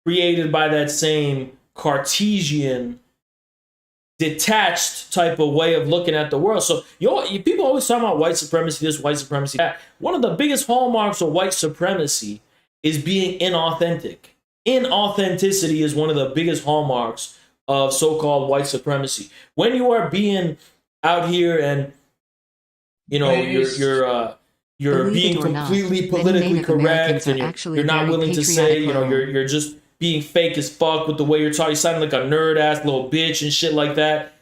created by that same Cartesian, detached type of way of looking at the world. So people always talk about white supremacy, this, white supremacy, that. One of the biggest hallmarks of white supremacy is being inauthentic. Inauthenticity is one of the biggest hallmarks of so-called white supremacy. When you are being out here and you're being completely politically correct and you're not willing to say, you're just being fake as fuck with the way you're talking. You sound like a nerd-ass little bitch and shit like that.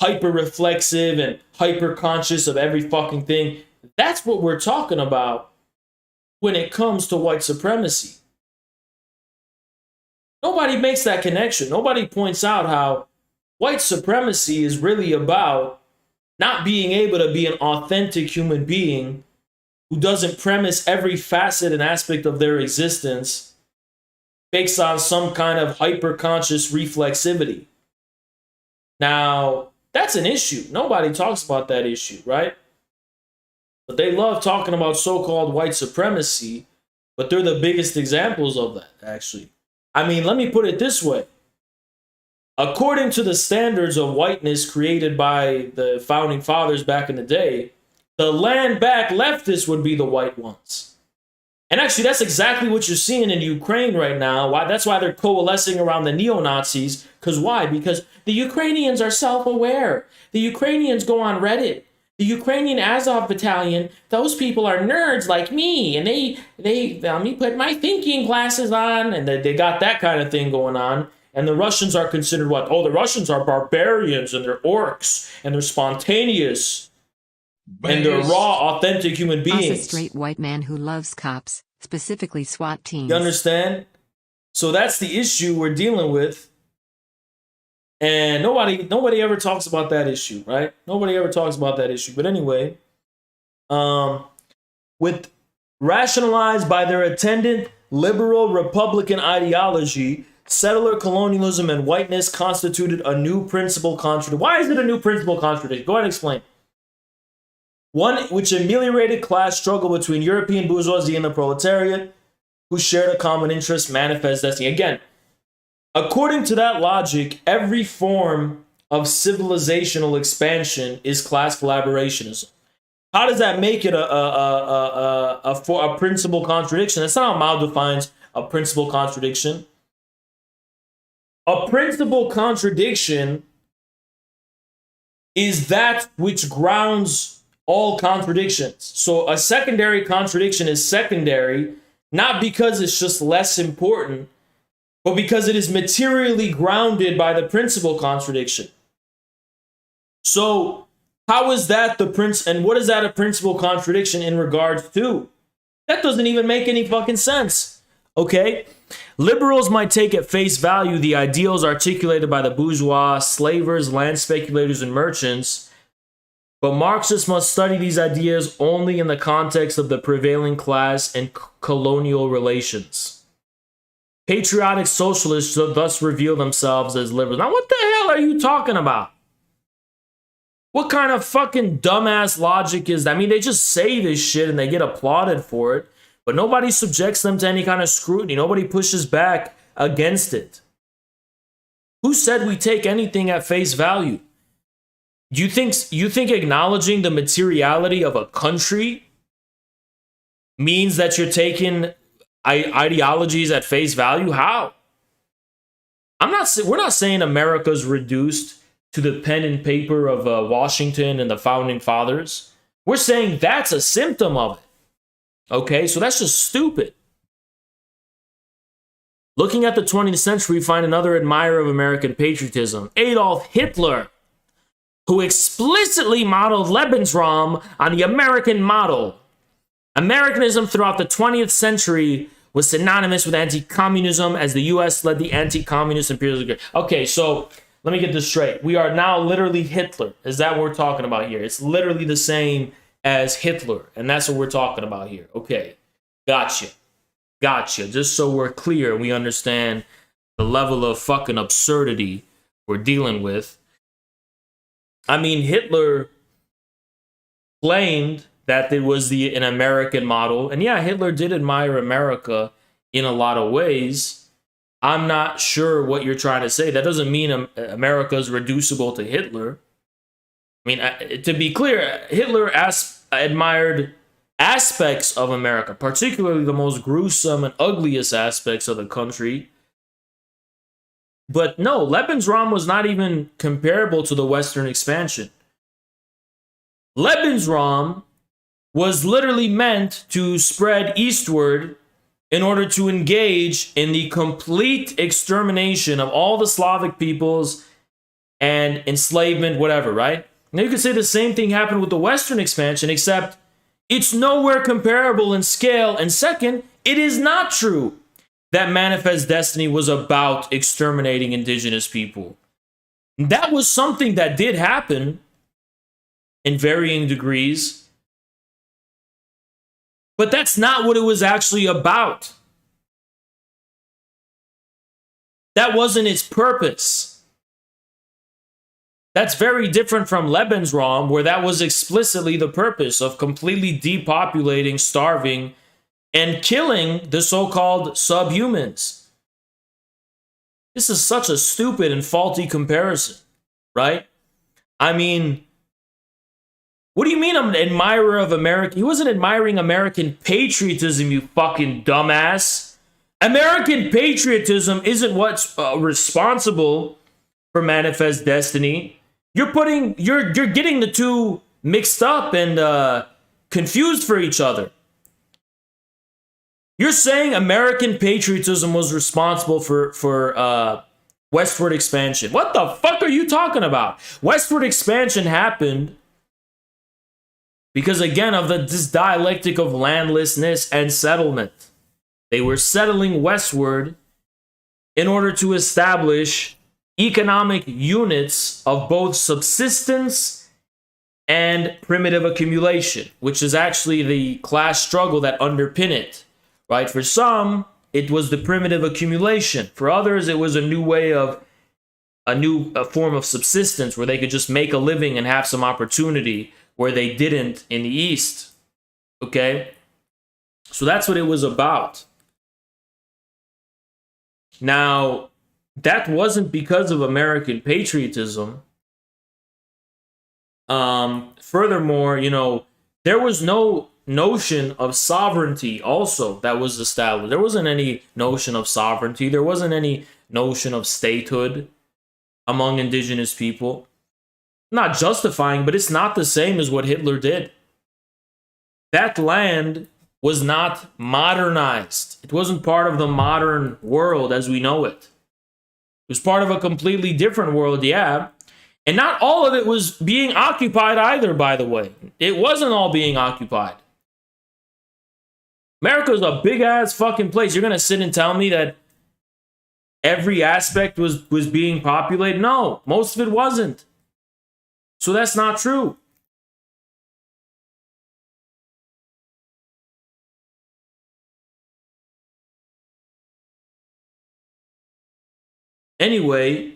Hyper-reflexive and hyper-conscious of every fucking thing. That's what we're talking about when it comes to white supremacy. Nobody makes that connection. Nobody points out how white supremacy is really about not being able to be an authentic human being who doesn't premise every facet and aspect of their existence based on some kind of hyper-conscious reflexivity. Now, that's an issue. Nobody talks about that issue, right? But they love talking about so-called white supremacy, but they're the biggest examples of that, actually. I mean, let me put it this way. According to the standards of whiteness created by the founding fathers back in the day, the land-back leftists would be the white ones. And actually, that's exactly what you're seeing in Ukraine right now. That's why they're coalescing around the neo-Nazis. Because why? Because the Ukrainians are self-aware. The Ukrainians go on Reddit. The Ukrainian Azov battalion, those people are nerds like me. And they let me put my thinking glasses on. And they got that kind of thing going on. And the Russians are considered what? Oh, the Russians are barbarians and they're orcs and they're spontaneous. And they're raw, authentic human beings. Us a straight white man who loves cops, specifically SWAT teams. You understand? So that's the issue we're dealing with. And nobody ever talks about that issue, right? Nobody ever talks about that issue. But anyway, with rationalized by their attendant liberal Republican ideology, settler-colonialism and whiteness constituted a new principal contradiction. Why is it a new principal contradiction? Go ahead and explain. One which ameliorated class struggle between European bourgeoisie and the proletariat, who shared a common interest, manifest destiny. Again, according to that logic, every form of civilizational expansion is class collaborationism. How does that make it a principal contradiction? That's not how Mao defines a principal contradiction. A principal contradiction is that which grounds all contradictions. So a secondary contradiction is secondary, not because it's just less important, but because it is materially grounded by the principal contradiction. So how is that and what is that a principal contradiction in regards to? That doesn't even make any fucking sense. Okay? Liberals might take at face value the ideals articulated by the bourgeois, slavers, land speculators, and merchants, but Marxists must study these ideas only in the context of the prevailing class and colonial relations. Patriotic socialists thus reveal themselves as liberals. Now, what the hell are you talking about? What kind of fucking dumbass logic is that? I mean, they just say this shit and they get applauded for it, but nobody subjects them to any kind of scrutiny. Nobody pushes back against it. Who said we take anything at face value? You think acknowledging the materiality of a country means that you're taking ideologies at face value? How? We're not saying America's reduced to the pen and paper of Washington and the founding fathers. We're saying that's a symptom of it. Okay, so that's just stupid. Looking at the 20th century, we find another admirer of American patriotism, Adolf Hitler, who explicitly modeled Lebensraum on the American model. Americanism throughout the 20th century was synonymous with anti-communism as the U.S. led the anti-communist imperialism. Okay, so let me get this straight. We are now literally Hitler. Is that what we're talking about here? It's literally the same as Hitler, and that's what we're talking about here. Okay, gotcha. Just so we're clear, we understand the level of fucking absurdity we're dealing with. I mean, Hitler claimed that it was an American model. And yeah, Hitler did admire America in a lot of ways. I'm not sure what you're trying to say. That doesn't mean America is reducible to Hitler. I mean, to be clear, Hitler admired aspects of America, particularly the most gruesome and ugliest aspects of the country. But no, Lebensraum was not even comparable to the Western expansion. Lebensraum was literally meant to spread eastward in order to engage in the complete extermination of all the Slavic peoples and enslavement, whatever, right? Now you could say the same thing happened with the Western expansion, except it's nowhere comparable in scale. And second, it is not true that Manifest Destiny was about exterminating indigenous people. That was something that did happen in varying degrees, but that's not what it was actually about. That wasn't its purpose. That's very different from Lebensraum, where that was explicitly the purpose of completely depopulating, starving, and killing the so-called subhumans. This is such a stupid and faulty comparison, right? I mean, what do you mean I'm an admirer of America? He wasn't admiring American patriotism, you fucking dumbass. American patriotism isn't what's responsible for Manifest Destiny. You're getting the two mixed up and confused for each other. You're saying American patriotism was responsible for westward expansion. What the fuck are you talking about? Westward expansion happened because, again, of this dialectic of landlessness and settlement. They were settling westward in order to establish economic units of both subsistence and primitive accumulation, which is actually the class struggle that underpin it, right? For some, it was the primitive accumulation. For others, it was a new form of subsistence where they could just make a living and have some opportunity where they didn't in the East, okay? So that's what it was about. Now, that wasn't because of American patriotism. Furthermore, there was no notion of sovereignty also that was established. There wasn't any notion of sovereignty. There wasn't any notion of statehood among indigenous people. Not justifying, but it's not the same as what Hitler did. That land was not modernized. It wasn't part of the modern world as we know it. It was part of a completely different world, yeah. And not all of it was being occupied either, by the way. It wasn't all being occupied. America is a big-ass fucking place. You're going to sit and tell me that every aspect was being populated? No, most of it wasn't. So that's not true. Anyway,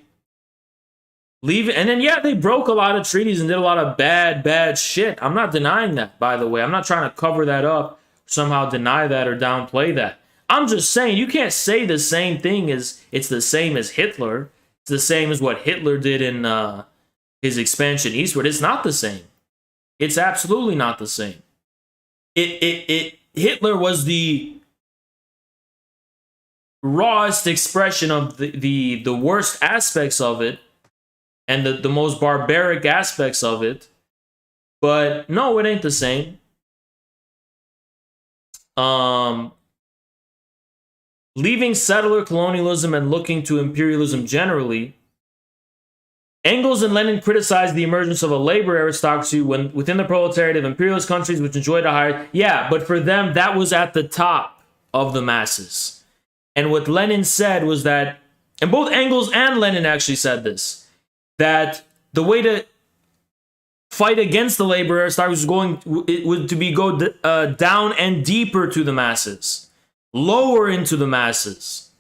leave it. And then, yeah, they broke a lot of treaties and did a lot of bad shit. I'm not denying that, by the way. I'm not trying to cover that up, somehow deny that or downplay that. I'm just saying you can't say the same thing as it's the same as Hitler. It's the same as what Hitler did in his expansion eastward. It's not the same. It's absolutely not the same. Hitler was the rawest expression of the worst aspects of it and the most barbaric aspects of it. But no, it ain't the same. Leaving settler colonialism and looking to imperialism generally, Engels and Lenin criticized the emergence of a labor aristocracy within the proletariat of imperialist countries which enjoyed a higher... Yeah, but for them, that was at the top of the masses. And what Lenin said was that, and both Engels and Lenin actually said this, that the way to fight against the labor aristocracy was to go down and deeper to the masses, lower into the masses,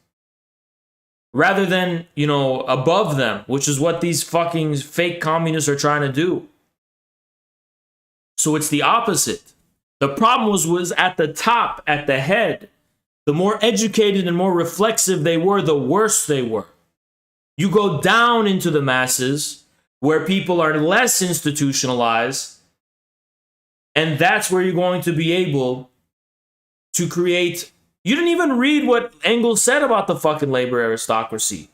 rather than, above them, which is what these fucking fake communists are trying to do. So it's the opposite. The problem was at the top, at the head. The more educated and more reflexive they were, the worse they were. You go down into the masses, where people are less institutionalized, and that's where you're going to be able to create... You didn't even read what Engels said about the fucking labor aristocracy.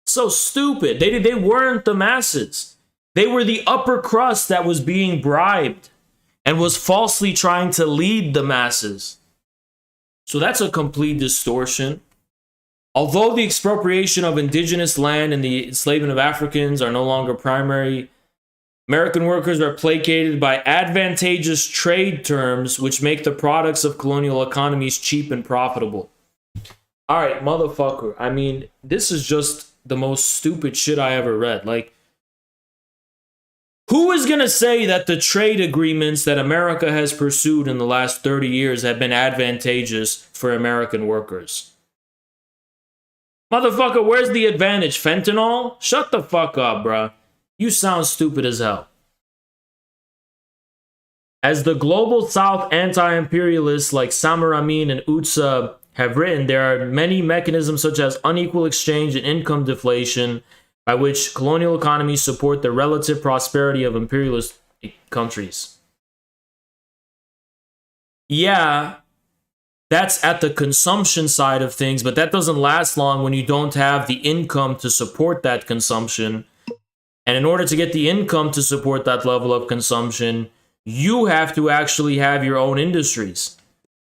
So stupid. They weren't the masses. They were the upper crust that was being bribed and was falsely trying to lead the masses. So that's a complete distortion. Although the expropriation of indigenous land and the enslavement of Africans are no longer primary, American workers are placated by advantageous trade terms which make the products of colonial economies cheap and profitable. All right, motherfucker. I mean, this is just the most stupid shit I ever read. Like, who is going to say that the trade agreements that America has pursued in the last 30 years have been advantageous for American workers? Motherfucker, where's the advantage? Fentanyl? Shut the fuck up, bruh. You sound stupid as hell. As the global South anti-imperialists like Samar Amin and Utsa have written, there are many mechanisms such as unequal exchange and income deflation by which colonial economies support the relative prosperity of imperialist countries. Yeah, that's at the consumption side of things, but that doesn't last long when you don't have the income to support that consumption. And in order to get the income to support that level of consumption, you have to actually have your own industries,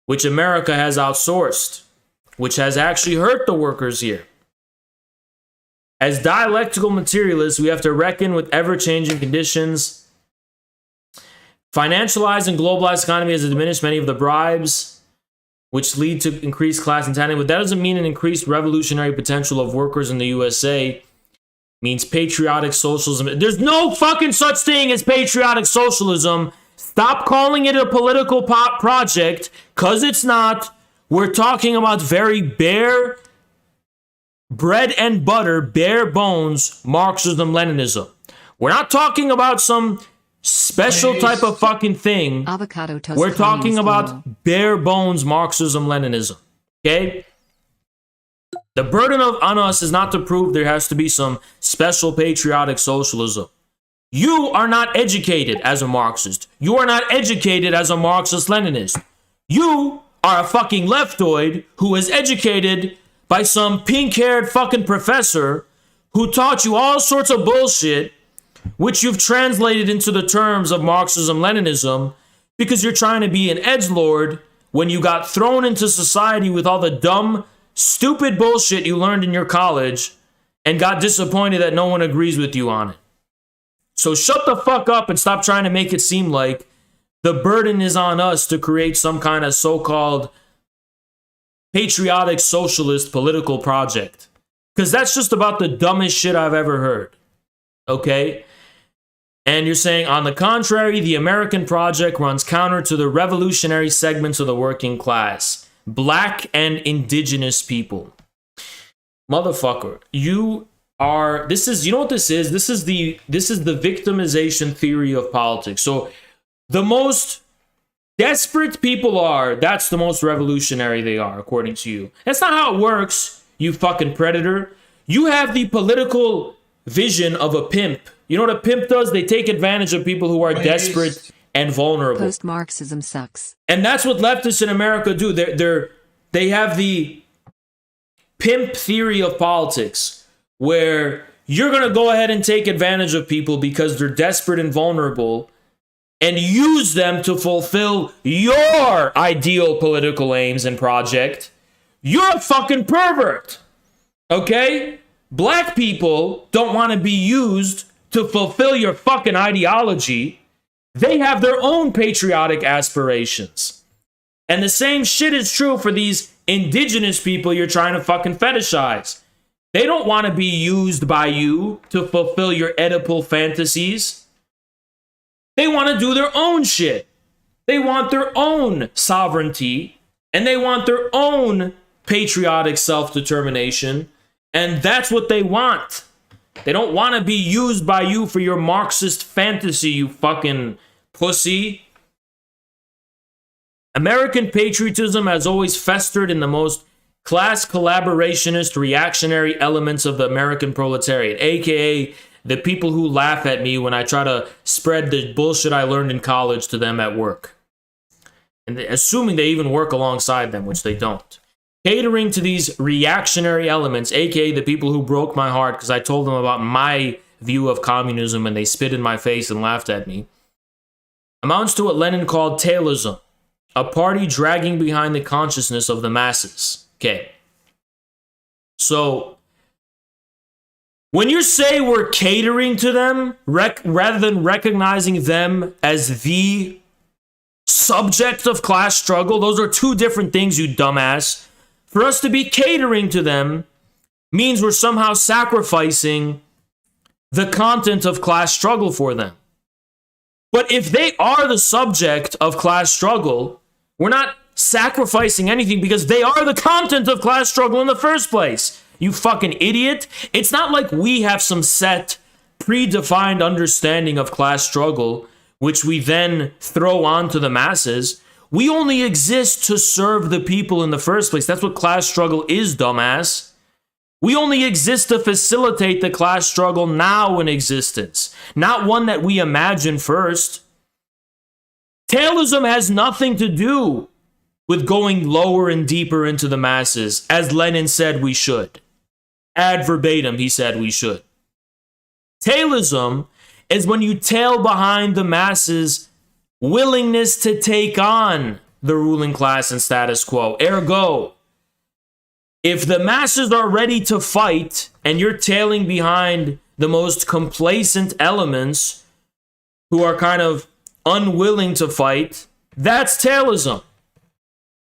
which America has outsourced, which has actually hurt the workers here. As dialectical materialists, we have to reckon with ever-changing conditions. Financialized and globalized economy has diminished many of the bribes, which lead to increased class entitlement. But that doesn't mean an increased revolutionary potential of workers in the USA. Means patriotic socialism. There's no fucking such thing as patriotic socialism. Stop calling it a political project, because it's not. We're talking about very bare, bread and butter, bare bones Marxism-Leninism. We're not talking about some special type of fucking thing. Avocado toast. We're talking about bare bones Marxism-Leninism. Okay? The burden on us is not to prove there has to be some special patriotic socialism. You are not educated as a Marxist. You are not educated as a Marxist-Leninist. You are a fucking leftoid who is educated by some pink-haired fucking professor who taught you all sorts of bullshit, which you've translated into the terms of Marxism-Leninism because you're trying to be an edgelord when you got thrown into society with all the dumb, stupid bullshit you learned in your college and got disappointed that no one agrees with you on it. So shut the fuck up and stop trying to make it seem like the burden is on us to create some kind of so-called patriotic socialist political project. Because that's just about the dumbest shit I've ever heard. Okay? And you're saying, on the contrary, the American project runs counter to the revolutionary segments of the working class. Black and indigenous people. motherfucker, you are, this is, you know what this is? This is the victimization theory of politics. So the most desperate people are, that's the most revolutionary they are, according to you. That's not how it works, you fucking predator. You have the political vision of a pimp. You know what a pimp does? They take advantage of people who are desperate and vulnerable. Post-Marxism sucks. And that's what leftists in America do. They have the pimp theory of politics, where you're going to go ahead and take advantage of people because they're desperate and vulnerable and use them to fulfill your ideal political aims and project. You're a fucking pervert. Okay? Black people don't want to be used to fulfill your fucking ideology. They have their own patriotic aspirations. And the same shit is true for these indigenous people you're trying to fucking fetishize. They don't want to be used by you to fulfill your Oedipal fantasies. They want to do their own shit. They want their own sovereignty, and they want their own patriotic self-determination, and that's what they want. They don't want to be used by you for your Marxist fantasy, you fucking pussy. American patriotism has always festered in the most class collaborationist, reactionary elements of the American proletariat, aka the people who laugh at me when I try to spread the bullshit I learned in college to them at work. And assuming they even work alongside them, which they don't. Catering to these reactionary elements, aka the people who broke my heart because I told them about my view of communism and they spit in my face and laughed at me, amounts to what Lenin called tailism, a party dragging behind the consciousness of the masses. Okay. So, when you say we're catering to them, rather than recognizing them as the subject of class struggle, those are two different things, you dumbass. For us to be catering to them means we're somehow sacrificing the content of class struggle for them. But if they are the subject of class struggle, we're not sacrificing anything because they are the content of class struggle in the first place. You fucking idiot. It's not like we have some set, predefined understanding of class struggle, which we then throw onto the masses. We only exist to serve the people in the first place. That's what class struggle is, dumbass. We only exist to facilitate the class struggle now in existence, not one that we imagine first. Tailism has nothing to do with going lower and deeper into the masses, as Lenin said we should. Ad verbatim, he said we should. Tailism is when you tail behind the masses' willingness to take on the ruling class and status quo. Ergo, if the masses are ready to fight and you're tailing behind the most complacent elements who are kind of unwilling to fight, that's tailism.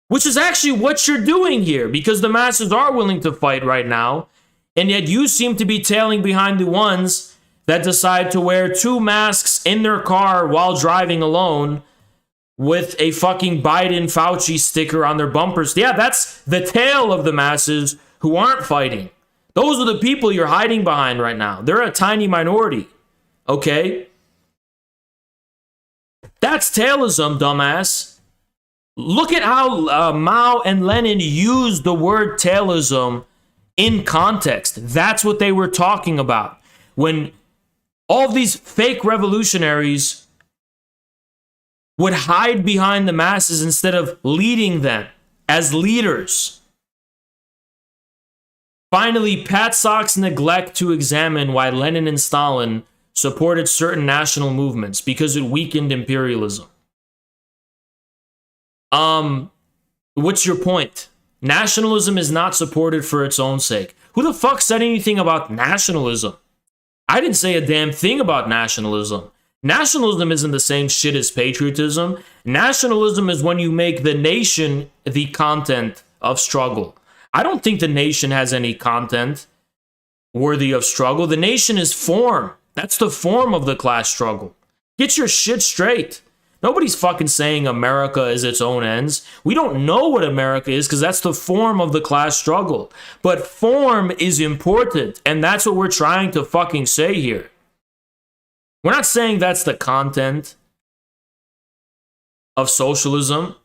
Which is actually what you're doing here, because the masses are willing to fight right now, and yet you seem to be tailing behind the ones that decide to wear 2 masks in their car while driving alone with a fucking Biden Fauci sticker on their bumpers. Yeah, that's the tail of the masses who aren't fighting. Those are the people you're hiding behind right now. They're a tiny minority, okay? That's tailism, dumbass. Look at how Mao and Lenin used the word tailism in context. That's what they were talking about. When all of these fake revolutionaries would hide behind the masses instead of leading them as leaders. Finally, Patsok's neglect to examine why Lenin and Stalin supported certain national movements because it weakened imperialism. What's your point? Nationalism is not supported for its own sake. Who the fuck said anything about nationalism? I didn't say a damn thing about nationalism. Nationalism isn't the same shit as patriotism. Nationalism is when you make the nation the content of struggle. I don't think the nation has any content worthy of struggle. The nation is form. That's the form of the class struggle. Get your shit straight. Nobody's fucking saying America is its own ends. We don't know what America is because that's the form of the class struggle. But form is important, and that's what we're trying to fucking say here. We're not saying that's the content of socialism.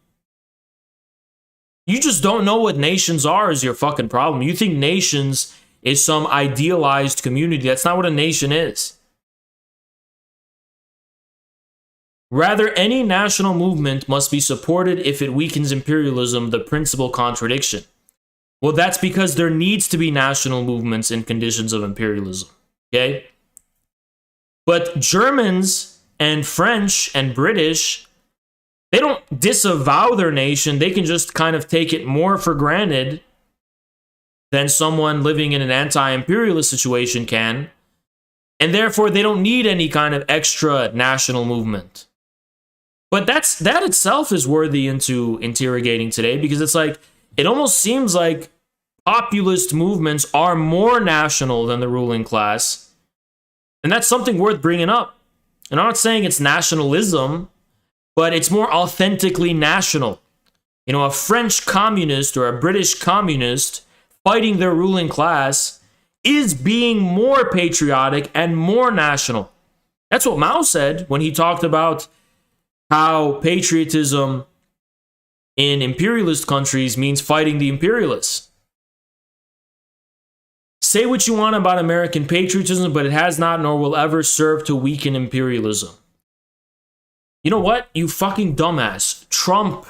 You just don't know what nations are is your fucking problem. You think nations is some idealized community. That's not what a nation is. Rather, any national movement must be supported if it weakens imperialism, the principal contradiction. Well, that's because there needs to be national movements in conditions of imperialism. Okay? But Germans and French and British, they don't disavow their nation. They can just kind of take it more for granted than someone living in an anti-imperialist situation can. And therefore, they don't need any kind of extra national movement. But that itself is worthy into interrogating today, because it's like, it almost seems like populist movements are more national than the ruling class. And that's something worth bringing up. And I'm not saying it's nationalism, but it's more authentically national. You know, a French communist or a British communist fighting their ruling class is being more patriotic and more national. That's what Mao said when he talked about how patriotism in imperialist countries means fighting the imperialists. Say what you want about American patriotism, but it has not nor will ever serve to weaken imperialism. You know what? You fucking dumbass. Trump,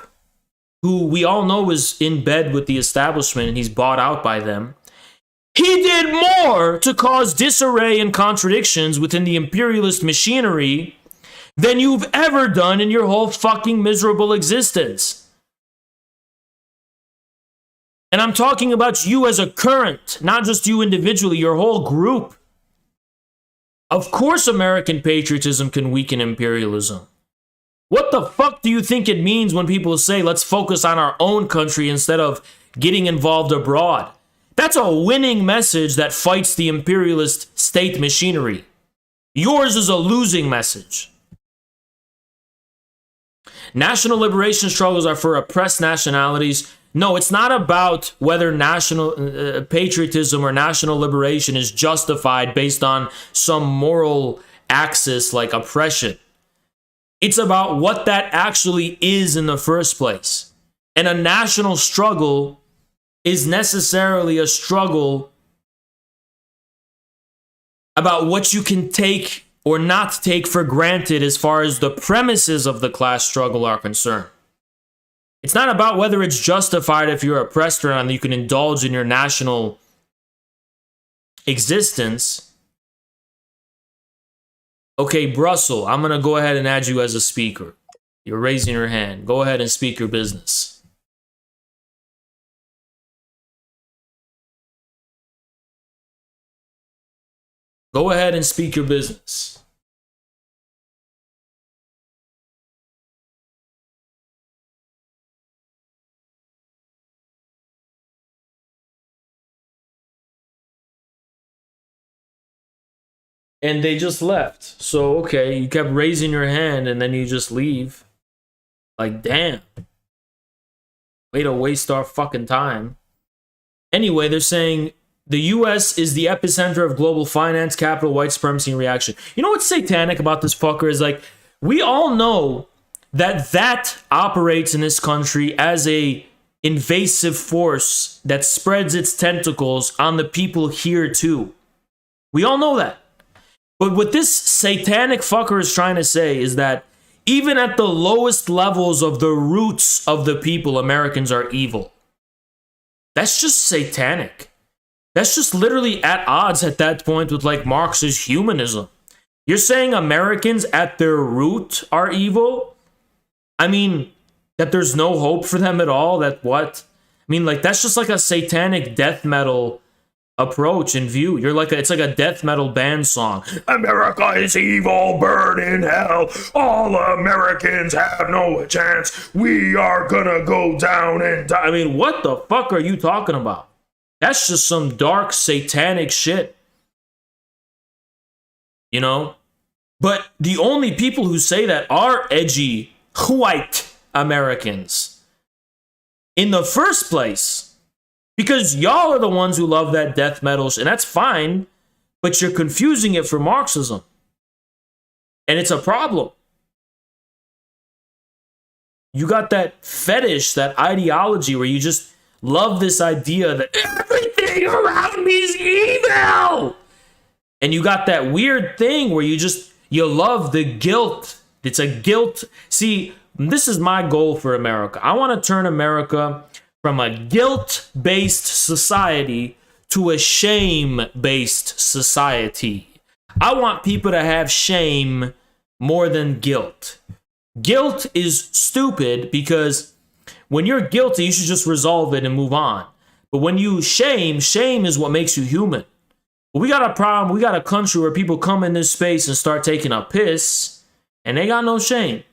who we all know is in bed with the establishment and he's bought out by them, he did more to cause disarray and contradictions within the imperialist machinery than you've ever done in your whole fucking miserable existence. And I'm talking about you as a current, not just you individually, your whole group. Of course American patriotism can weaken imperialism. What the fuck do you think it means when people say, let's focus on our own country instead of getting involved abroad? That's a winning message that fights the imperialist state machinery. Yours is a losing message. National liberation struggles are for oppressed nationalities. No, it's not about whether national patriotism or national liberation is justified based on some moral axis like oppression. It's about what that actually is in the first place. And a national struggle is necessarily a struggle about what you can take or not take for granted as far as the premises of the class struggle are concerned. It's not about whether it's justified if you're oppressed or not, and you can indulge in your national existence. Okay, Brussels, I'm going to go ahead and add you as a speaker. You're raising your hand. Go ahead and speak your business. Go ahead and speak your business. And they just left. So, okay, you kept raising your hand and then you just leave. Like, damn. Way to waste our fucking time. Anyway, they're saying the US is the epicenter of global finance, capital, white supremacy, and reaction. You know what's satanic about this fucker is, like, we all know that operates in this country as a invasive force that spreads its tentacles on the people here too. We all know that. But what this satanic fucker is trying to say is that even at the lowest levels of the roots of the people, Americans are evil. That's just satanic. That's just literally at odds at that point with like Marx's humanism. You're saying Americans at their root are evil? I mean, that there's no hope for them at all? That what? I mean, like, that's just like a satanic death metal approach and view. You're like it's like a death metal band song. America is evil, burn in hell. All Americans have no chance. We are gonna go down and die. I mean, what the fuck are you talking about? That's just some dark satanic shit. You know? But the only people who say that are edgy white Americans in the first place, because y'all are the ones who love that death metal, and that's fine, but you're confusing it for Marxism. And it's a problem. You got that fetish, that ideology where you just love this idea that everything around me is evil. And you got that weird thing where you love the guilt. It's a guilt. See, this is my goal for America. I want to turn America from a guilt-based society to a shame-based society. I want people to have shame more than guilt. Guilt is stupid because when you're guilty, you should just resolve it and move on. But when you shame is what makes you human. But we got a problem. We got a country where people come in this space and start taking a piss, and they got no shame.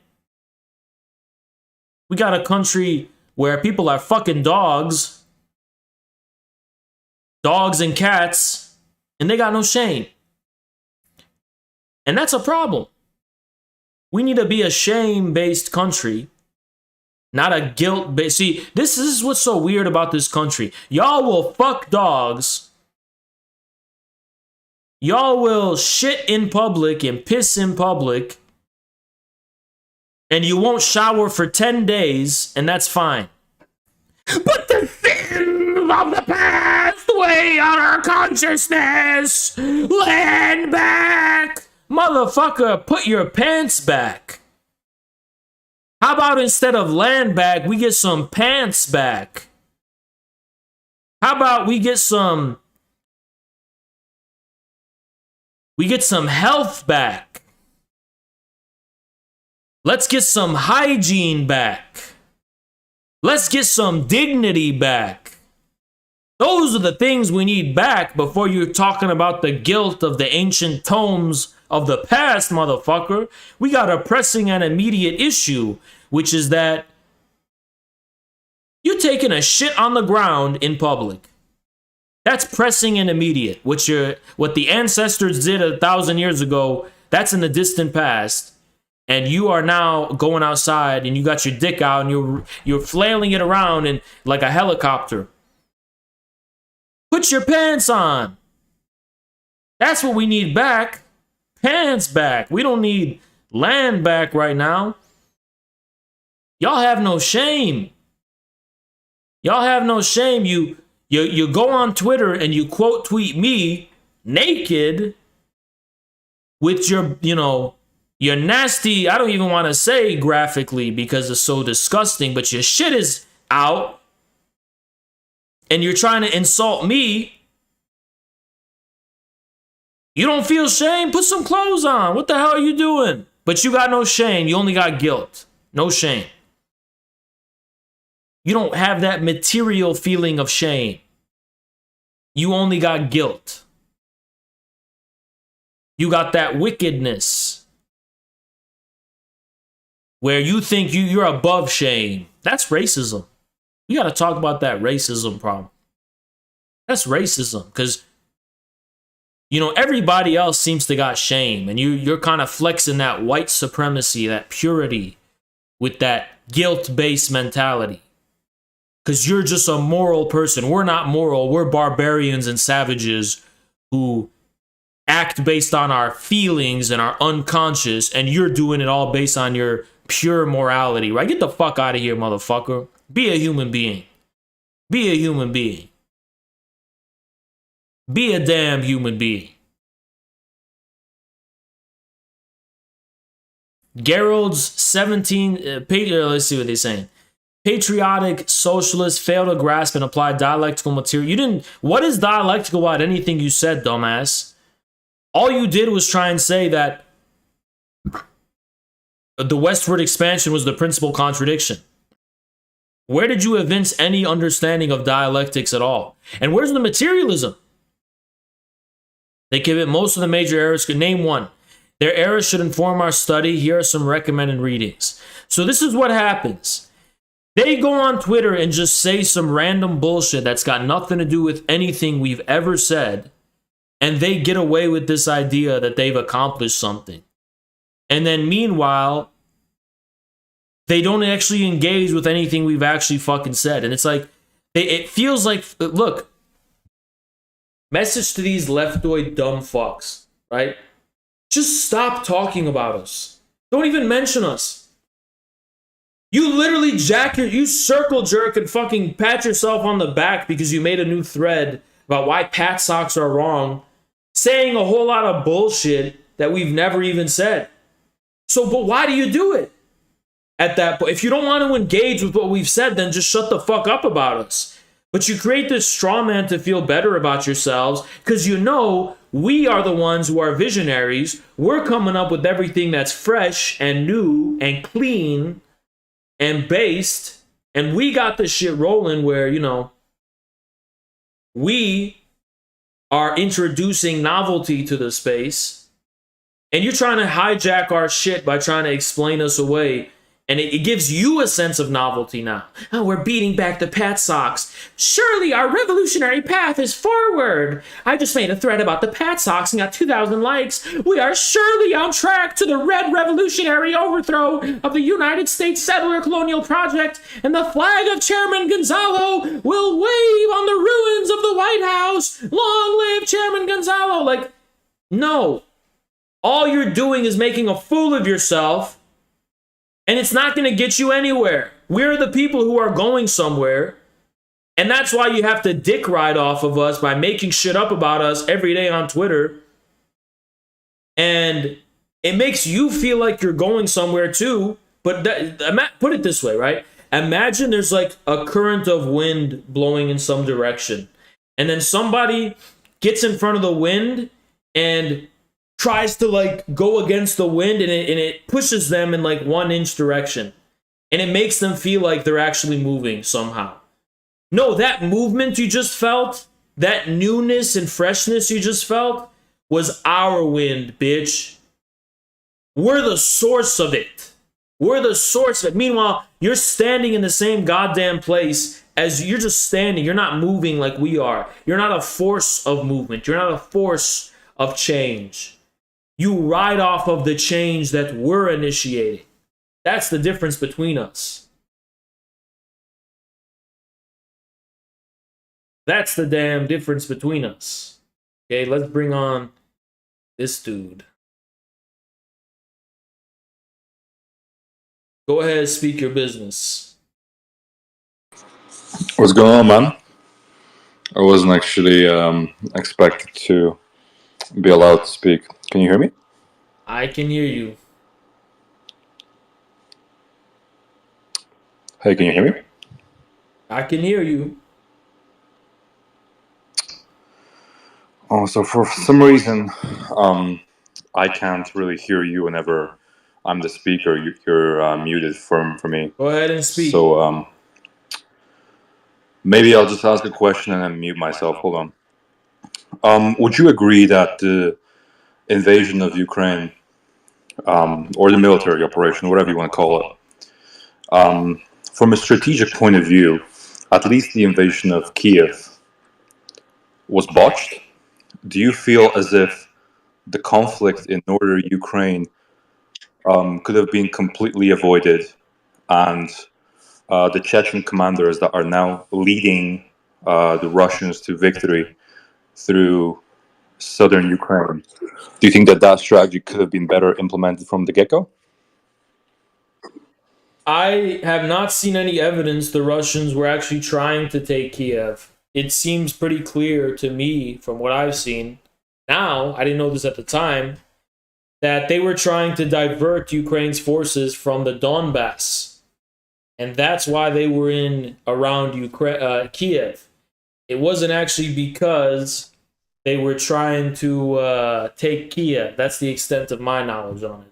We got a country where people are fucking dogs and cats, and they got no shame. And that's a problem. We need to be a shame-based country, not a guilt-based. See, this is what's so weird about this country. Y'all will fuck dogs. Y'all will shit in public and piss in public. And you won't shower for 10 days, and that's fine. But the sins of the past weigh on our consciousness. Land back. Motherfucker, put your pants back. How about instead of land back, we get some pants back? How about we get some health back? Let's get some hygiene back. Let's get some dignity back. Those are the things we need back before you're talking about the guilt of the ancient tomes of the past, motherfucker. We got a pressing and immediate issue, which is that you're taking a shit on the ground in public. That's pressing and immediate. What the ancestors did 1,000 years ago, that's in the distant past. And you are now going outside and you got your dick out and you're flailing it around in like a helicopter. Put your pants on. That's what we need back. Pants back. We don't need land back right now. Y'all have no shame. Y'all have no shame. You go on Twitter and you quote tweet me naked with your, your nasty, I don't even want to say graphically because it's so disgusting, but your shit is out. And you're trying to insult me. You don't feel shame? Put some clothes on. What the hell are you doing? But you got no shame. You only got guilt. No shame. You don't have that material feeling of shame. You only got guilt. You got that wickedness where you think you're above shame. That's racism. We got to talk about that racism problem. That's racism because everybody else seems to got shame, and you're kind of flexing that white supremacy, that purity, with that guilt-based mentality. Because you're just a moral person. We're not moral. We're barbarians and savages who act based on our feelings and our unconscious, and you're doing it all based on your pure morality, right? Get the fuck out of here, motherfucker. Be a human being. Be a human being. Be a damn human being. Gerald's 17, let's see what they're saying. Patriotic socialists fail to grasp and apply dialectical material. What is dialectical about anything you said, dumbass? All you did was try and say that the westward expansion was the principal contradiction. Where did you evince any understanding of dialectics at all? And where's the materialism? They give it most of the major errors. Name one. Their errors should inform our study. Here are some recommended readings. So this is what happens. They go on Twitter and just say some random bullshit that's got nothing to do with anything we've ever said. And they get away with this idea that they've accomplished something. And then meanwhile, they don't actually engage with anything we've actually fucking said. And it's like, it feels like, look, message to these leftoid dumb fucks, right? Just stop talking about us. Don't even mention us. You literally you circle jerk and fucking pat yourself on the back because you made a new thread about why pat socks are wrong, saying a whole lot of bullshit that we've never even said. So, but why do you do it? At that point, if you don't want to engage with what we've said, then just shut the fuck up about us. But you create this straw man to feel better about yourselves because you know we are the ones who are visionaries. We're coming up with everything that's fresh and new and clean and based. And we got this shit rolling where, you know, we are introducing novelty to the space. And you're trying to hijack our shit by trying to explain us away. And it gives you a sense of novelty now. Oh, we're beating back the Pat Sox. Surely our revolutionary path is forward. I just made a thread about the Pat Sox and got 2,000 likes. We are surely on track to the red revolutionary overthrow of the United States Settler-colonial project, and the flag of Chairman Gonzalo will wave on the ruins of the White House. Long live Chairman Gonzalo. Like, no. All you're doing is making a fool of yourself. And it's not going to get you anywhere. We're the people who are going somewhere. And that's why you have to dick ride off of us by making shit up about us every day on Twitter. And it makes you feel like you're going somewhere too. But put it this way, right? Imagine there's like a current of wind blowing in some direction. And then somebody gets in front of the wind and tries to like go against the wind, and it pushes them in like 1 inch direction, and it makes them feel like they're actually moving somehow. No, that movement you just felt, that newness and freshness you just felt, was our wind, bitch. We're the source of it. We're the source of it. Meanwhile, you're standing in the same goddamn place as you're just standing. You're not moving like we are. You're not a force of movement. You're not a force of change. You ride off of the change that we're initiating. That's the difference between us. That's the damn difference between us. Okay, let's bring on this dude. Go ahead, speak your business. What's going on, man? I wasn't actually expected to be allowed to speak. Can you hear me? I can hear you. Hey, can you hear me? I can hear you. Oh, so for some reason, I can't really hear you whenever I'm the speaker. You're muted for me. Go ahead and speak. So maybe I'll just ask a question and then mute myself. Hold on. Would you agree that the invasion of Ukraine, or the military operation, whatever you want to call it, from a strategic point of view, at least the invasion of Kiev was botched? Do you feel as if the conflict in northern Ukraine could have been completely avoided, and the Chechen commanders that are now leading the Russians to victory through southern Ukraine, do you think that strategy could have been better implemented from the get-go? I have not seen any evidence the Russians were actually trying to take Kiev. It seems pretty clear to me from what I've seen now, I didn't know this at the time, that they were trying to divert Ukraine's forces from the Donbass. And that's why they were in around Kiev. It wasn't actually because they were trying to take Kiev. That's the extent of my knowledge on it.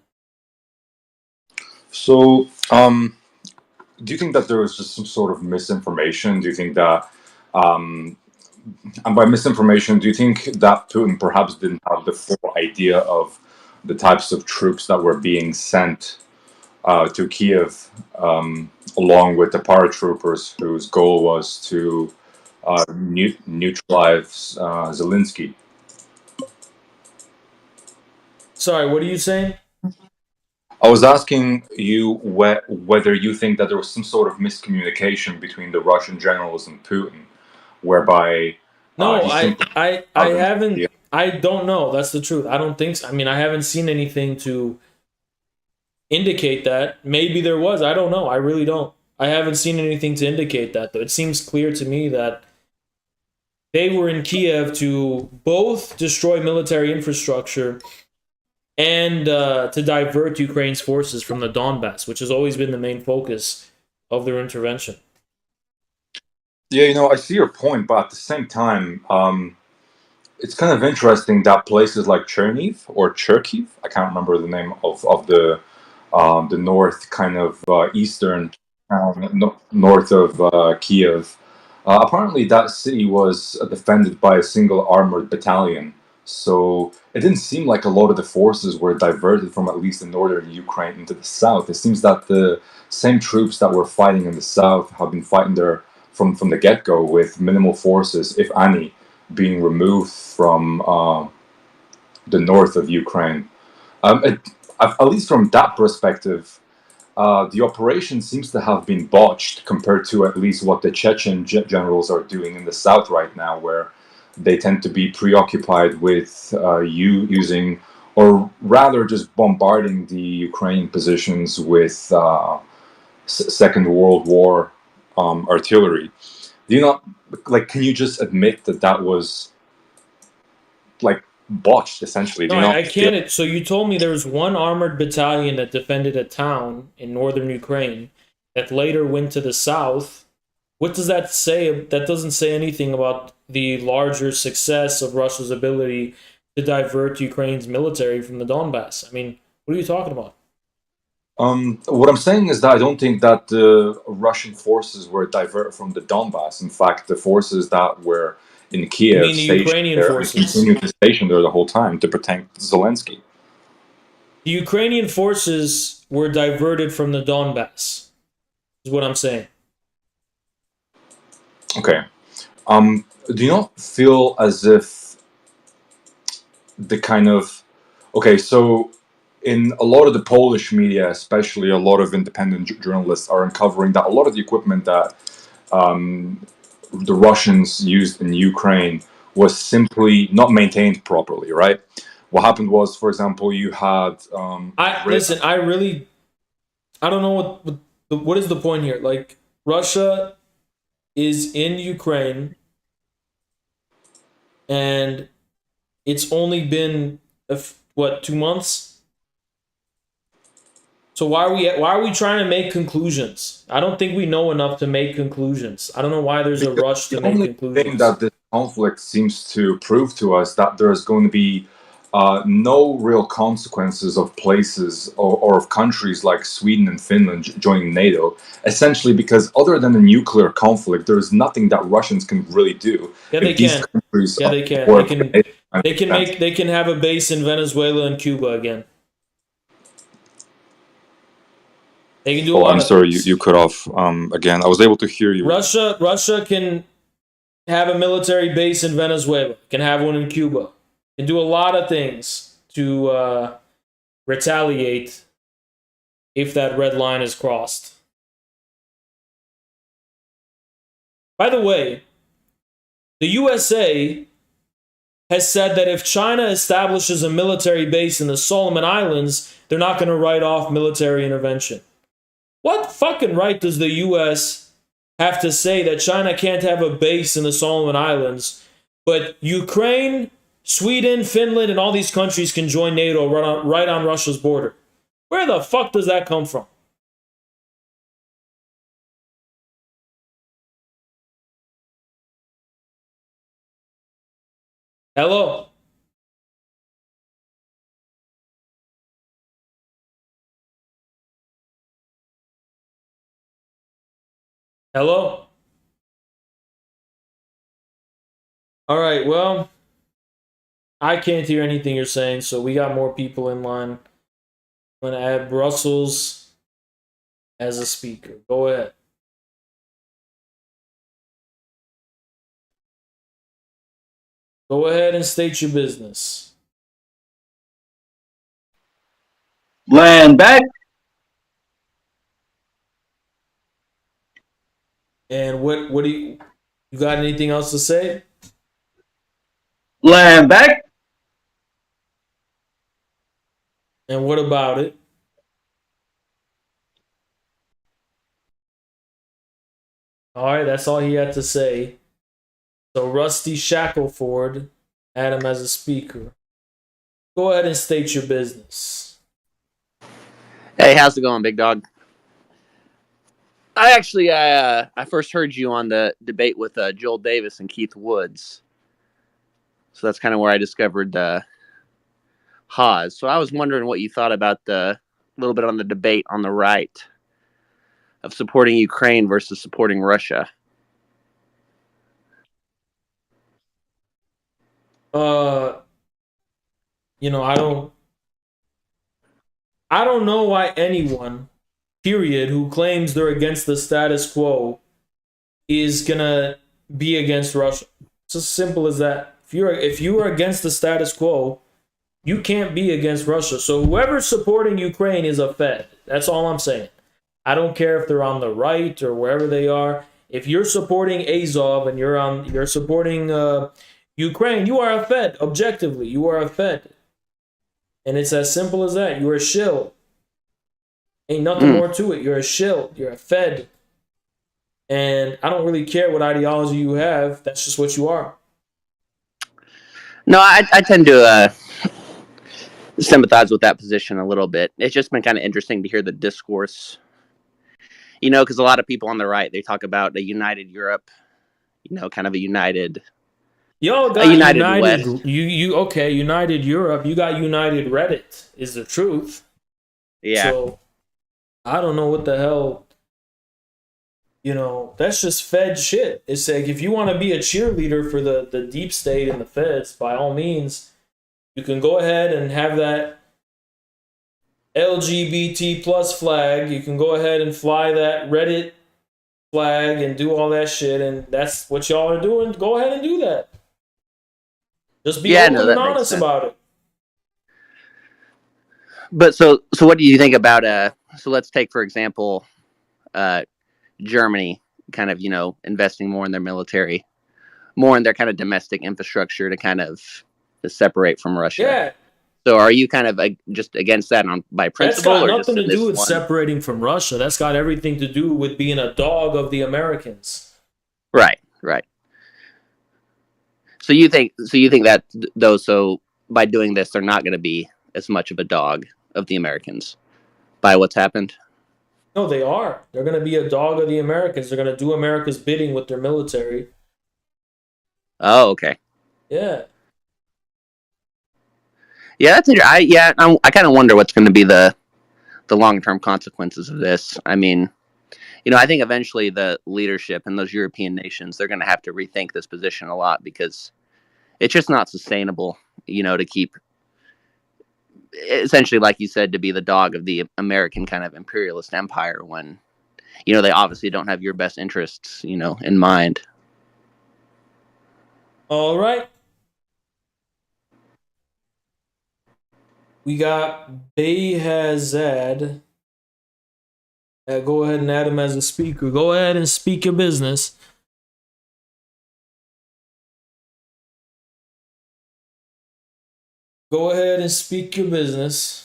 So, do you think that there was just some sort of misinformation? Do you think that, and by misinformation, do you think that Putin perhaps didn't have the full idea of the types of troops that were being sent to Kiev, along with the paratroopers whose goal was to neutralize Zelensky? Sorry, what are you saying? I was asking you whether you think that there was some sort of miscommunication between the Russian generals and Putin, whereby No, he simply I haven't. I don't know. That's the truth. I don't think so. I mean, I haven't seen anything to indicate that. Maybe there was. I don't know. I really don't. I haven't seen anything to indicate that, though. It seems clear to me that they were in Kiev to both destroy military infrastructure and to divert Ukraine's forces from the Donbass, which has always been the main focus of their intervention. Yeah, I see your point, but at the same time, it's kind of interesting that places like Cherniv or Cherkiv, I can't remember the name of the north kind of eastern town north of Kiev. Apparently, that city was defended by a single armored battalion. So it didn't seem like a lot of the forces were diverted from at least the northern Ukraine into the south. It seems that the same troops that were fighting in the south have been fighting there from the get-go with minimal forces, if any, being removed from the north of Ukraine. At least from that perspective, the operation seems to have been botched compared to at least what the Chechen generals are doing in the south right now, where they tend to be preoccupied with using, or rather just bombarding the Ukrainian positions with Second World War artillery. Do you not, like, can you just admit that that was, like, botched, essentially? Do No, you not I feel can't. So you told me there was one armored battalion that defended a town in northern Ukraine that later went to the south. What does that say? That doesn't say anything about the larger success of Russia's ability to divert Ukraine's military from the Donbass. I mean, what are you talking about? What I'm saying is that I don't think that the Russian forces were diverted from the Donbass. In fact, the forces that were in You Kiev mean the stationed Ukrainian there and forces? continued to station there the whole time to protect Zelensky. The Ukrainian forces were diverted from the Donbass, is what I'm saying. Okay. Do you not feel as if the kind of okay, so in a lot of the Polish media, especially a lot of independent journalists are uncovering that a lot of the equipment that the Russians used in Ukraine was simply not maintained properly, right? What happened was, for example, you had Listen. I don't know what is the point here. Like, Russia is in Ukraine, and it's only been what, 2 months. So why are we trying to make conclusions? I don't think we know enough to make conclusions. I don't know why there's a because rush to the make only thing conclusions. that this conflict seems to prove to us that there is going to be no real consequences of places or of countries like Sweden and Finland joining NATO, essentially because other than a nuclear conflict, there is nothing that Russians can really do. Yeah, they If these can. countries Yeah, they can. support the NATO, They can have a base in Venezuela and Cuba again. They can do a Oh, lot I'm of sorry, things. you cut off again. I was able to hear you. Russia can have a military base in Venezuela. Can have one in Cuba. Can do a lot of things to retaliate if that red line is crossed. By the way, the USA has said that if China establishes a military base in the Solomon Islands, they're not going to write off military intervention. What fucking right does the US have to say that China can't have a base in the Solomon Islands, but Ukraine, Sweden, Finland, and all these countries can join NATO right on Russia's border? Where the fuck does that come from? Hello? Hello? All right, well, I can't hear anything you're saying, so we got more people in line. I'm going to add Brussels as a speaker. Go ahead. Go ahead and state your business. Land back. And what do you got anything else to say? Land back. And what about it? All right, that's all he had to say. So Rusty Shackleford had him as a speaker. Go ahead and state your business. Hey, how's it going, big dog? I first heard you on the debate with Joel Davis and Keith Woods. So that's kind of where I discovered Haas. So I was wondering what you thought about the little bit on the debate on the right of supporting Ukraine versus supporting Russia. You know, I don't know why anyone, period, who claims they're against the status quo is gonna be against Russia. It's as simple as that. If you are against the status quo, you can't be against Russia. So whoever's supporting Ukraine is a Fed. That's all I'm saying. I don't care if they're on the right or wherever they are. If you're supporting Azov and you're supporting Ukraine, you are a Fed. Objectively, you are a Fed. And it's as simple as that. You're a shill. Ain't nothing more to it. You're a shill. You're a Fed. And I don't really care what ideology you have. That's just what you are. No, I tend to sympathize with that position a little bit. It's just been kind of interesting to hear the discourse. You know, because a lot of people on the right, they talk about a united Europe, you know, kind of a united... Y'all got united West. United Europe. You got united Reddit, is the truth. Yeah. So, I don't know what the hell... You know, that's just Fed shit. It's like, if you want to be a cheerleader for the deep state and the Feds, by all means, you can go ahead and have that LGBT plus flag. You can go ahead and fly that Reddit flag and do all that shit, and that's what y'all are doing. Go ahead and do that. Just be open and honest about it. But so what do you think about so let's take, for example, Germany kind of, you know, investing more in their military, more in their kind of domestic infrastructure to kind of separate from Russia. Yeah. So are you kind of just against that by principle? That's got nothing to do with separating from Russia. That's got everything to do with being a dog of the Americans. Right. So you think that though, so by doing this, they're not going to be as much of a dog of the Americans by what's happened? No, they are. They're going to be a dog of the Americans. They're going to do America's bidding with their military. Oh, okay. Yeah. Yeah, that's interesting. I kind of wonder what's going to be the long-term consequences of this. I mean, you know, I think eventually the leadership in those European nations, they're going to have to rethink this position a lot, because it's just not sustainable, you know, to keep essentially, like you said, to be the dog of the American kind of imperialist empire when, you know, they obviously don't have your best interests, you know, in mind. All right. We got Bayhazad. Go ahead and add him as a speaker. Go ahead and speak your business. Go ahead and speak your business.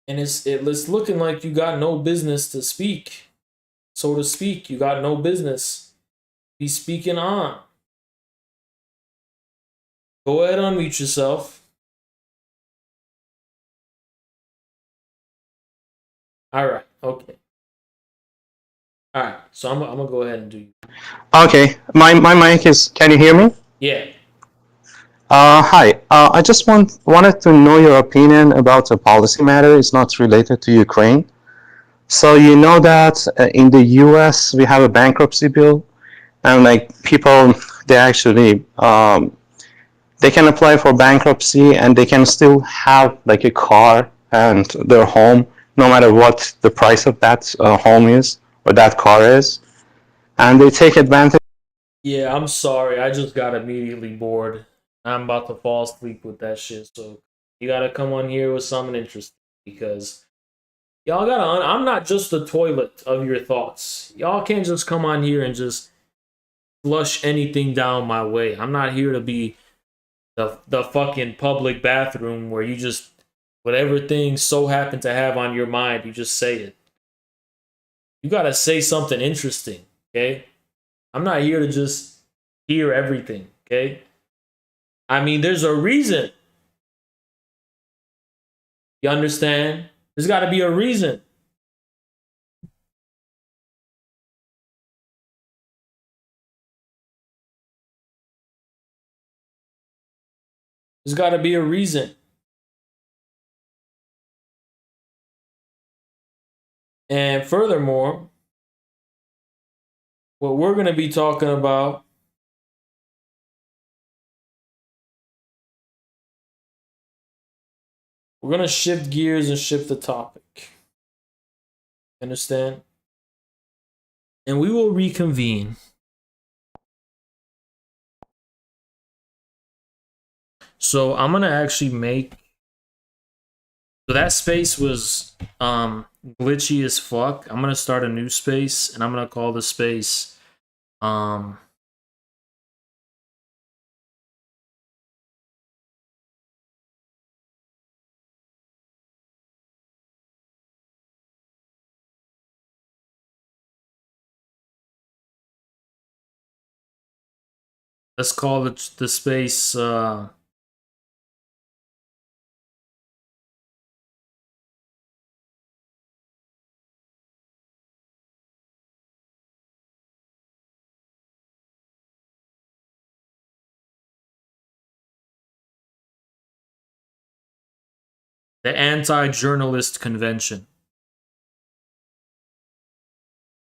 And it's looking like you got no business to speak, so to speak. You got no business. Be speaking on. Go ahead, unmute yourself. All right. Okay. All right. So I'm gonna go ahead and do you. Okay. My mic is. Can you hear me? Yeah. Hi. I just wanted to know your opinion about a policy matter. It's not related to Ukraine. So you know that in the U.S. we have a bankruptcy bill, and like people, they actually they can apply for bankruptcy and they can still have like a car and their home, no matter what the price of that home is or that car is. and they take advantage. Yeah, I'm sorry. I just got immediately bored. I'm about to fall asleep with that shit. So you gotta come on here with something interesting because y'all gotta. I'm not just the toilet of your thoughts. Y'all can't just come on here and just flush anything down my way. I'm not here to be the fucking public bathroom where you just whatever thing so happen to have on your mind, you just say it. You gotta say something interesting, okay? I'm not here to just hear everything, okay? I mean, there's a reason. You understand? There's got to be a reason. There's got to be a reason. And furthermore, what we're going to be talking about we're going to shift gears and shift the topic. Understand? And we will reconvene. So I'm going to actually make so that space was glitchy as fuck. I'm going to start a new space and I'm going to call the space let's call it the space the anti-journalist convention.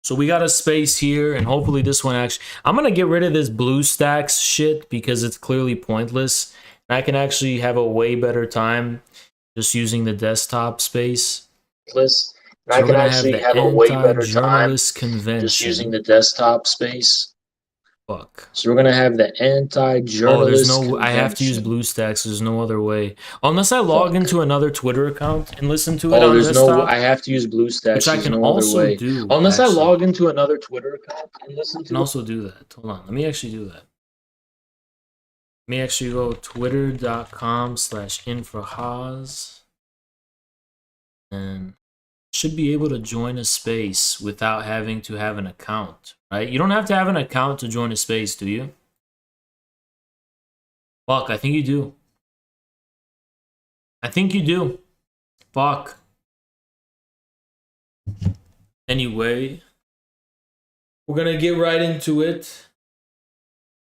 So we got a space here, and hopefully this one actually... I'm going to get rid of this BlueStacks shit because it's clearly pointless. And I can actually have a way better time just using the desktop space. So I can actually have a way better time convention. just using the desktop space. Fuck. So we're gonna have the anti-journalist convention. I have to use BlueStacks. There's no other way. Unless I log into another Twitter account and listen to it on desktop. I have to use BlueStacks. Which I can also do. Unless I log into another Twitter account and listen to it. I can also do that. Hold on. Let me actually do that. Let me actually go twitter.com/infrahaz. And should be able to join a space without having to have an account, right? You don't have to have an account to join a space, do you? Fuck, I think you do. I think you do. Fuck. Anyway, we're gonna get right into it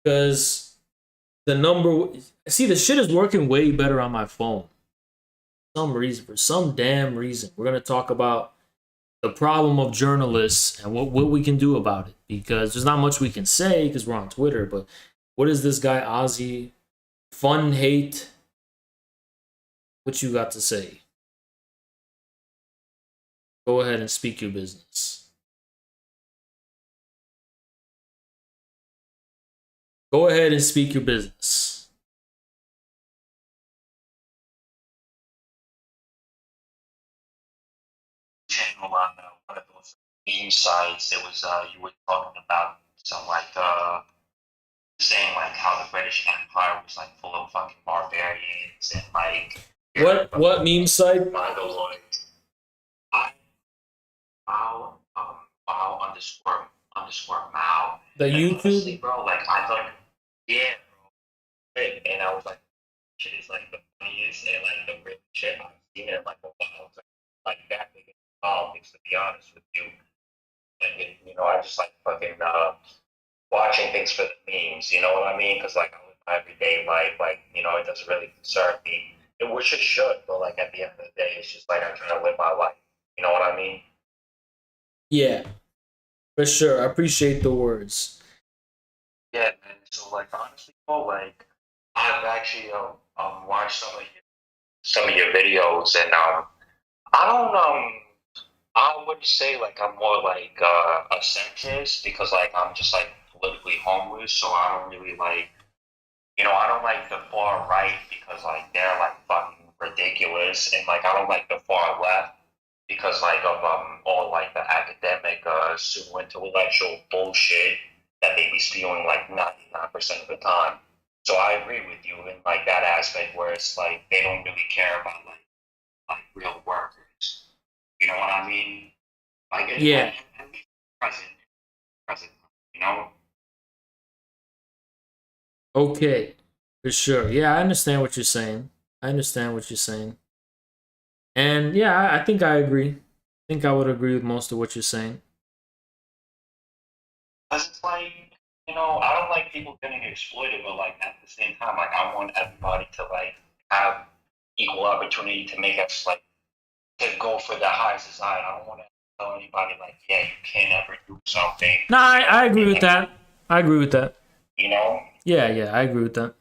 because the number... See, the shit is working way better on my phone. For some damn reason. We're gonna talk about the problem of journalists and what we can do about it, because there's not much we can say because we're on Twitter, but what is this guy Ozzy Fun Hate? What you got to say? Go ahead and speak your business. Go ahead and speak your business. Channel on one of those meme sites. It was you were talking about some saying like how the British Empire was like full of fucking barbarians and like what meme site? Mongoloid. Wow underscore Mao. The YouTube? Honestly, bro, like I thought, yeah, bro. And I was like, shit is like the funniest and like the real shit I've seen in like a while. Like that big in politics, to be honest with you. And I just like fucking watching things for the memes. You know what I mean? Because like I live my everyday life, like it doesn't really concern me. Which it should, but like at the end of the day, it's just like I'm trying to live my life. You know what I mean? Yeah, for sure. I appreciate the words. Yeah, man. So like honestly, bro, like I've actually watched some of your videos, and I I would say like I'm more like a centrist because like I'm just like politically homeless, so I don't really like, I don't like the far right because like they're like fucking ridiculous, and like I don't like the far left because like of all like the academic super intellectual bullshit that they be spewing like 99% of the time. So I agree with you in like that aspect where it's like they don't really care about like real workers. You know what I mean? Like Yeah. present, present. You know? Okay. For sure. Yeah, I understand what you're saying. I understand what you're saying. And yeah, I think I agree. I think I would agree with most of what you're saying. Cause it's like, I don't like people getting exploited, but like at the same time, like I want everybody to like have equal opportunity to make us like to go for the high society. I don't want to tell anybody like, yeah, you can't ever do something. No, I agree with that. I agree with that. You know? Yeah, I agree with that.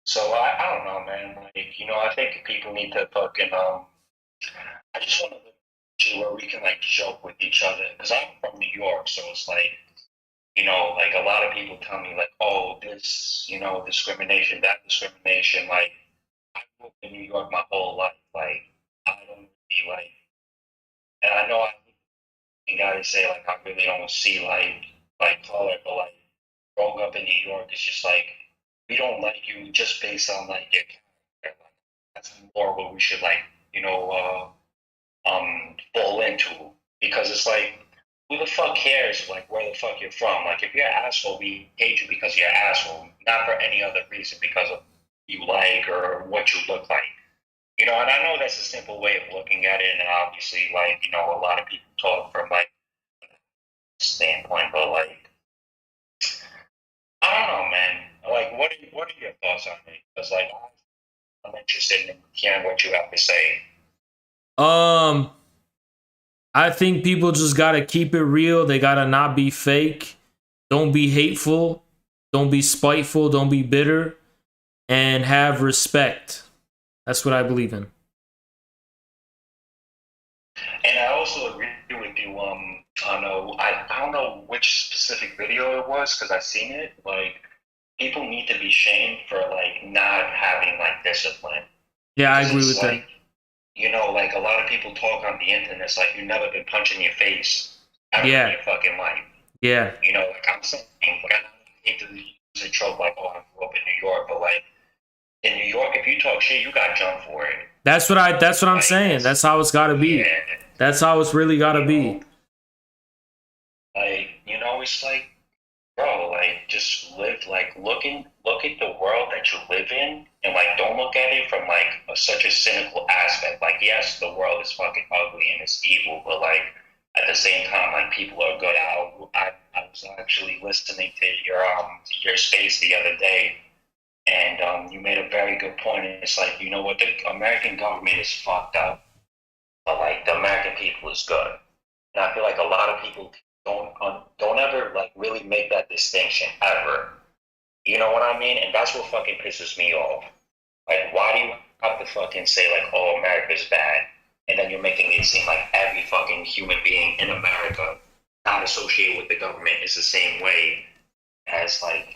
So I don't know, man. Like, I think people need to fucking I just want to live to where we can like joke with each other. Because I'm from New York, so it's like, like a lot of people tell me like, oh, this, discrimination, that discrimination. Like, I grew up in New York my whole life. Like, I don't really like, and I know I gotta say like I really don't see like color, but like growing up in New York, it's just like we don't like you just based on like your character. Like, that's more what we should like, fall into because it's like who the fuck cares like where the fuck you're from? Like if you're an asshole, we hate you because you're an asshole, not for any other reason because of you like or what you look like. And I know that's a simple way of looking at it, and obviously, like, a lot of people talk from like standpoint, but like, I don't know, man. Like, what are your thoughts on it? Because like, I'm interested in hearing what you have to say. I think people just gotta keep it real. They gotta not be fake. Don't be hateful. Don't be spiteful. Don't be bitter. And have respect. That's what I believe in. And I also agree with you. I don't know which specific video it was because I seen it. Like, people need to be shamed for like not having like discipline. Yeah, I agree with that. Like a lot of people talk on the internet. It's like you've never been punched in your face ever in your fucking life. Yeah. Like I'm saying, like I hate to use a trope like, oh, I grew up in New York, but like in New York, if you talk shit, you got jumped for it. That's what I'm saying. That's how it's gotta be. Yeah. That's how it's really gotta be. Like, it's like, bro, like just live like look at the world that you live in and like don't look at it from like such a cynical aspect. Like yes, the world is fucking ugly and it's evil, but like at the same time, like people are good. I was actually listening to your space the other day, and you made a very good point. It's like what, the American government is fucked up, but like the American people is good. And I feel like a lot of people don't ever like really make that distinction ever. You know what I mean? And that's what fucking pisses me off. Like, why do you have to fucking say like, "Oh, America's bad," and then you're making it seem like every fucking human being in America not associated with the government is the same way as like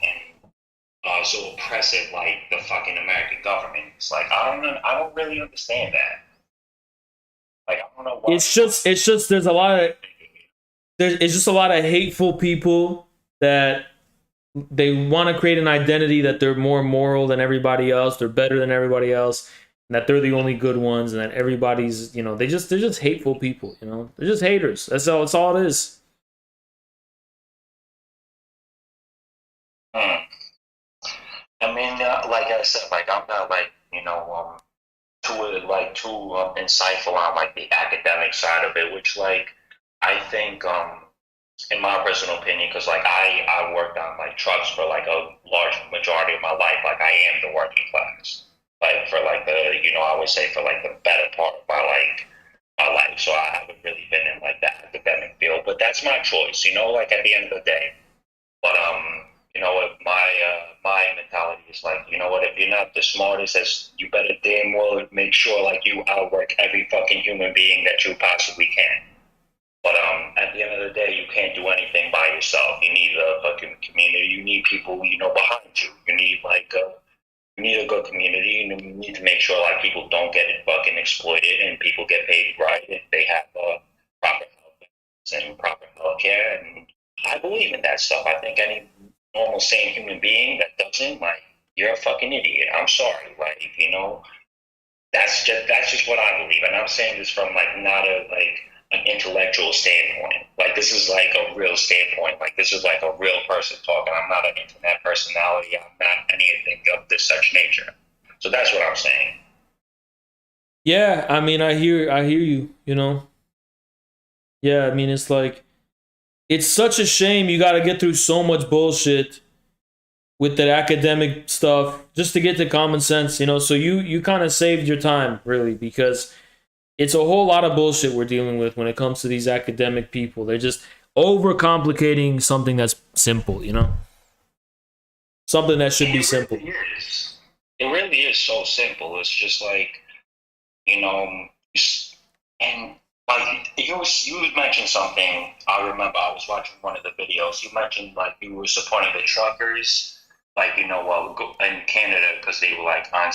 so oppressive like the fucking American government. It's like I don't really understand that. Like I don't know why. It's just there's a lot of it's just a lot of hateful people that they want to create an identity that they're more moral than everybody else, they're better than everybody else, and that they're the only good ones, and that everybody's, they're just hateful people, they're just haters. That's all it is. I mean, like I said, like I'm not like too insightful on like the academic side of it, which like I think in my personal opinion, because like I worked on like trucks for like a large majority of my life. Like I am the working class, like for like the I would say for like the better part of my life. So I haven't really been in like the academic field, but that's my choice. Like at the end of the day. But with my my mentality is like, you know what, if you're not the smartest, you better damn well make sure like you outwork every fucking human being that you possibly can. But at the end of the day, you can't do anything by yourself. You need a fucking community. You need people, you know, behind you. You need you need a good community, and you need to make sure like people don't get fucking exploited and people get paid right if they have proper health and proper health care. And I believe in that stuff. I think any normal, sane human being that doesn't, like, you're a fucking idiot. I'm sorry. Like, you know, that's just what I believe. And I'm saying this from like not an intellectual standpoint. Like, this is like a real standpoint. Like, this is like a real person talking. I'm not an internet personality. I'm not anything of this such nature. So that's what I'm saying. Yeah, I mean, I hear you, you know. Yeah, I mean, it's like, it's such a shame you got to get through so much bullshit with that academic stuff just to get to common sense, you know. So you kind of saved your time, really, because it's a whole lot of bullshit we're dealing with when it comes to these academic people. They're just overcomplicating something that's simple, you know? Something that should be simple. It really is so simple. It's just like, you know, and like you mentioned something. I remember I was watching one of the videos. You mentioned like you were supporting the truckers, like, you know, in Canada, because they were like on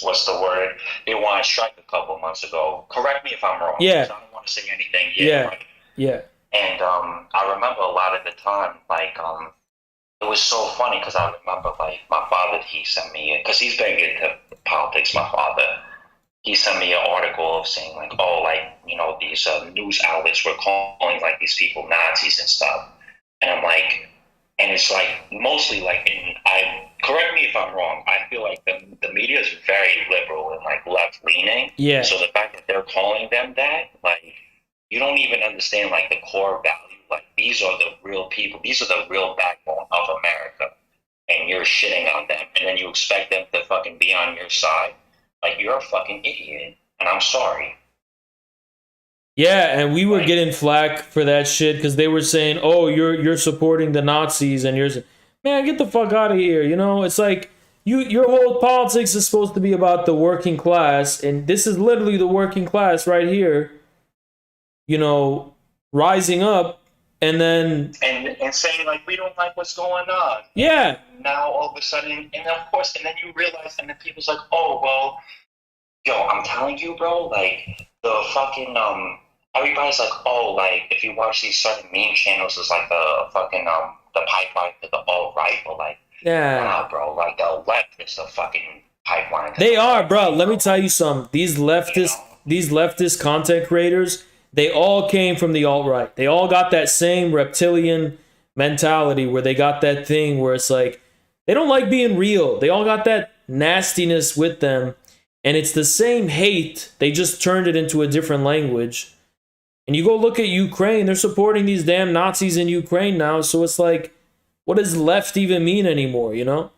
what's the word? They wanted to strike a couple months ago. Correct me if I'm wrong. Yeah. I don't want to say anything yet. Yeah. Right? Yeah. And I remember a lot of the time, like, it was so funny because I remember, like, my father, he sent me, because he's big into politics, my father. He sent me an article of saying, like, oh, like, you know, these news outlets were calling, like, these people Nazis and stuff. And I'm like, and it's like, mostly, like, correct me if I'm wrong, I feel like the media is very liberal and, like, left-leaning. Yeah. So the fact that they're calling them that, like, you don't even understand, like, the core value. Like, these are the real people. These are the real backbone of America. And you're shitting on them. And then you expect them to fucking be on your side. Like, you're a fucking idiot. And I'm sorry. Yeah, and we were getting flack for that shit because they were saying, oh, you're supporting the Nazis, and you're saying, man, get the fuck out of here. You know, it's like, your whole politics is supposed to be about the working class, and this is literally the working class right here, you know, rising up, and then and saying, like, we don't like what's going on. Yeah. And now all of a sudden, and of course, and then you realize, and then people's like, oh, well, yo, I'm telling you, bro, like, the fucking everybody's like, oh, like, if you watch these certain meme channels, it's like the fucking the pipeline to the alt-right, but like, yeah, nah, bro, like, the left is the fucking pipeline. They are, bro. Let me tell you something. These leftist content creators, they all came from the alt-right. They all got that same reptilian mentality where they got that thing where it's like, they don't like being real. They all got that nastiness with them. And it's the same hate. They just turned it into a different language. And you go look at Ukraine, they're supporting these damn Nazis in Ukraine now. So it's like, what does left even mean anymore, you know?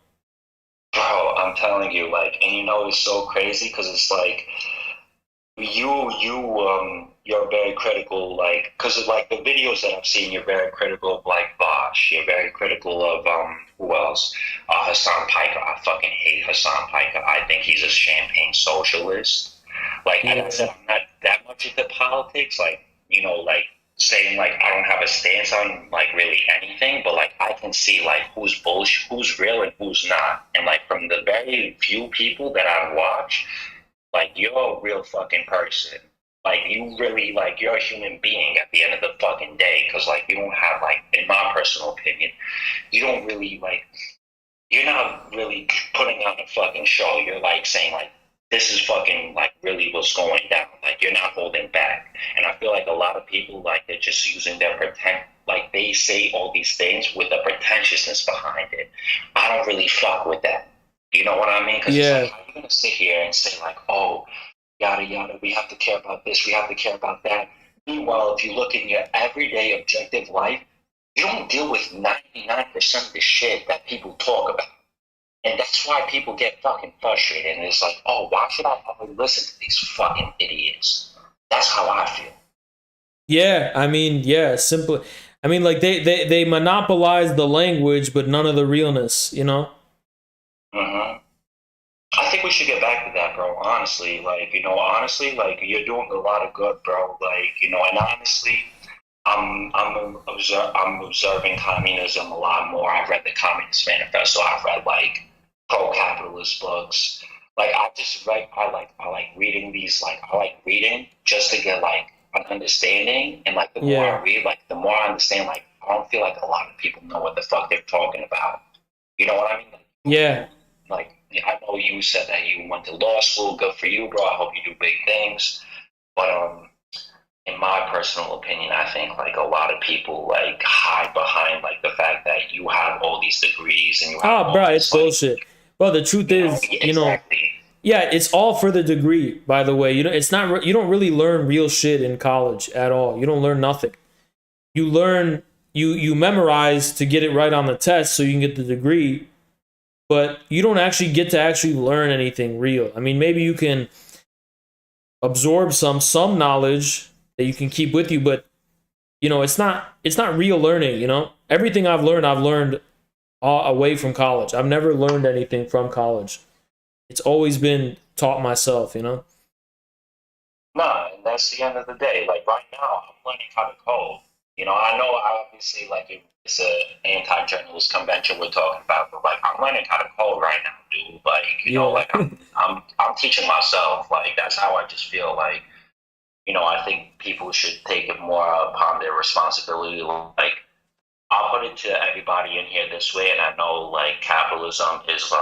Bro, I'm telling you, like, and you know, it's so crazy because it's like, you're very critical, like, because of, like, the videos that I've seen, you're very critical of, like, Bosch. You're very critical of, who else? Hassan Piker. I fucking hate Hassan Piker. I think he's a champagne socialist. Like, Yeah. I said, I'm not that much into politics, like, you know, like, saying, like, I don't have a stance on, like, really anything, but, like, I can see, like, who's bullshit, who's real and who's not. And, like, from the very few people that I've watched, like, you're a real fucking person. Like, you really, like, you're a human being at the end of the fucking day. Because, like, you don't have, like, in my personal opinion, you don't really, like, you're not really putting on a fucking show. You're, like, saying, like, this is fucking, like, really what's going down. Like, you're not holding back. And I feel like a lot of people, like, they're just using their like, they say all these things with a pretentiousness behind it. I don't really fuck with that. You know what I mean? Because Yeah. it's like, how are you going to sit here and say, like, oh, yada, yada, we have to care about this, we have to care about that. Meanwhile, if you look in your everyday objective life, you don't deal with 99% of the shit that people talk about. And that's why people get fucking frustrated. And it's like, oh, why should I ever listen to these fucking idiots? That's how I feel. Yeah, I mean, yeah, simply. I mean, like, they monopolize the language, but none of the realness, you know? honestly, like, like, you're doing a lot of good, bro. Like, and honestly, I'm observing communism a lot more. I've read the Communist Manifesto. I've read like pro-capitalist books. Like I like reading these. Like I like reading just to get like an understanding. And like the more I read, like the more I understand. Like I don't feel like a lot of people know what the fuck they're talking about. You know what I mean? Yeah. Like I know you said that you went to law school. Good for you, bro. I hope you do big things. But in my personal opinion, I think like a lot of people like hide behind like the fact that you have all these degrees and you have all bro, these, it's bullshit. Well, the truth is, exactly. Yeah, it's all for the degree. By the way, it's not. You don't really learn real shit in college at all. You don't learn nothing. You learn. You memorize to get it right on the test so you can get the degree, but you don't actually get to actually learn anything real. I mean, maybe you can absorb some knowledge that you can keep with you, but it's not real learning. Everything I've learned away from college. I've never learned anything from college. It's always been taught myself. Nah, and that's the end of the day. Like right now, I'm learning how to code. I know obviously like it's a anti-journalist convention we're talking about, but like I'm learning how to code right now, dude. Like like I'm teaching myself. Like that's how I just feel like. I think people should take it more upon their responsibility. Like I'll put it to everybody in here this way, and I know like capitalism is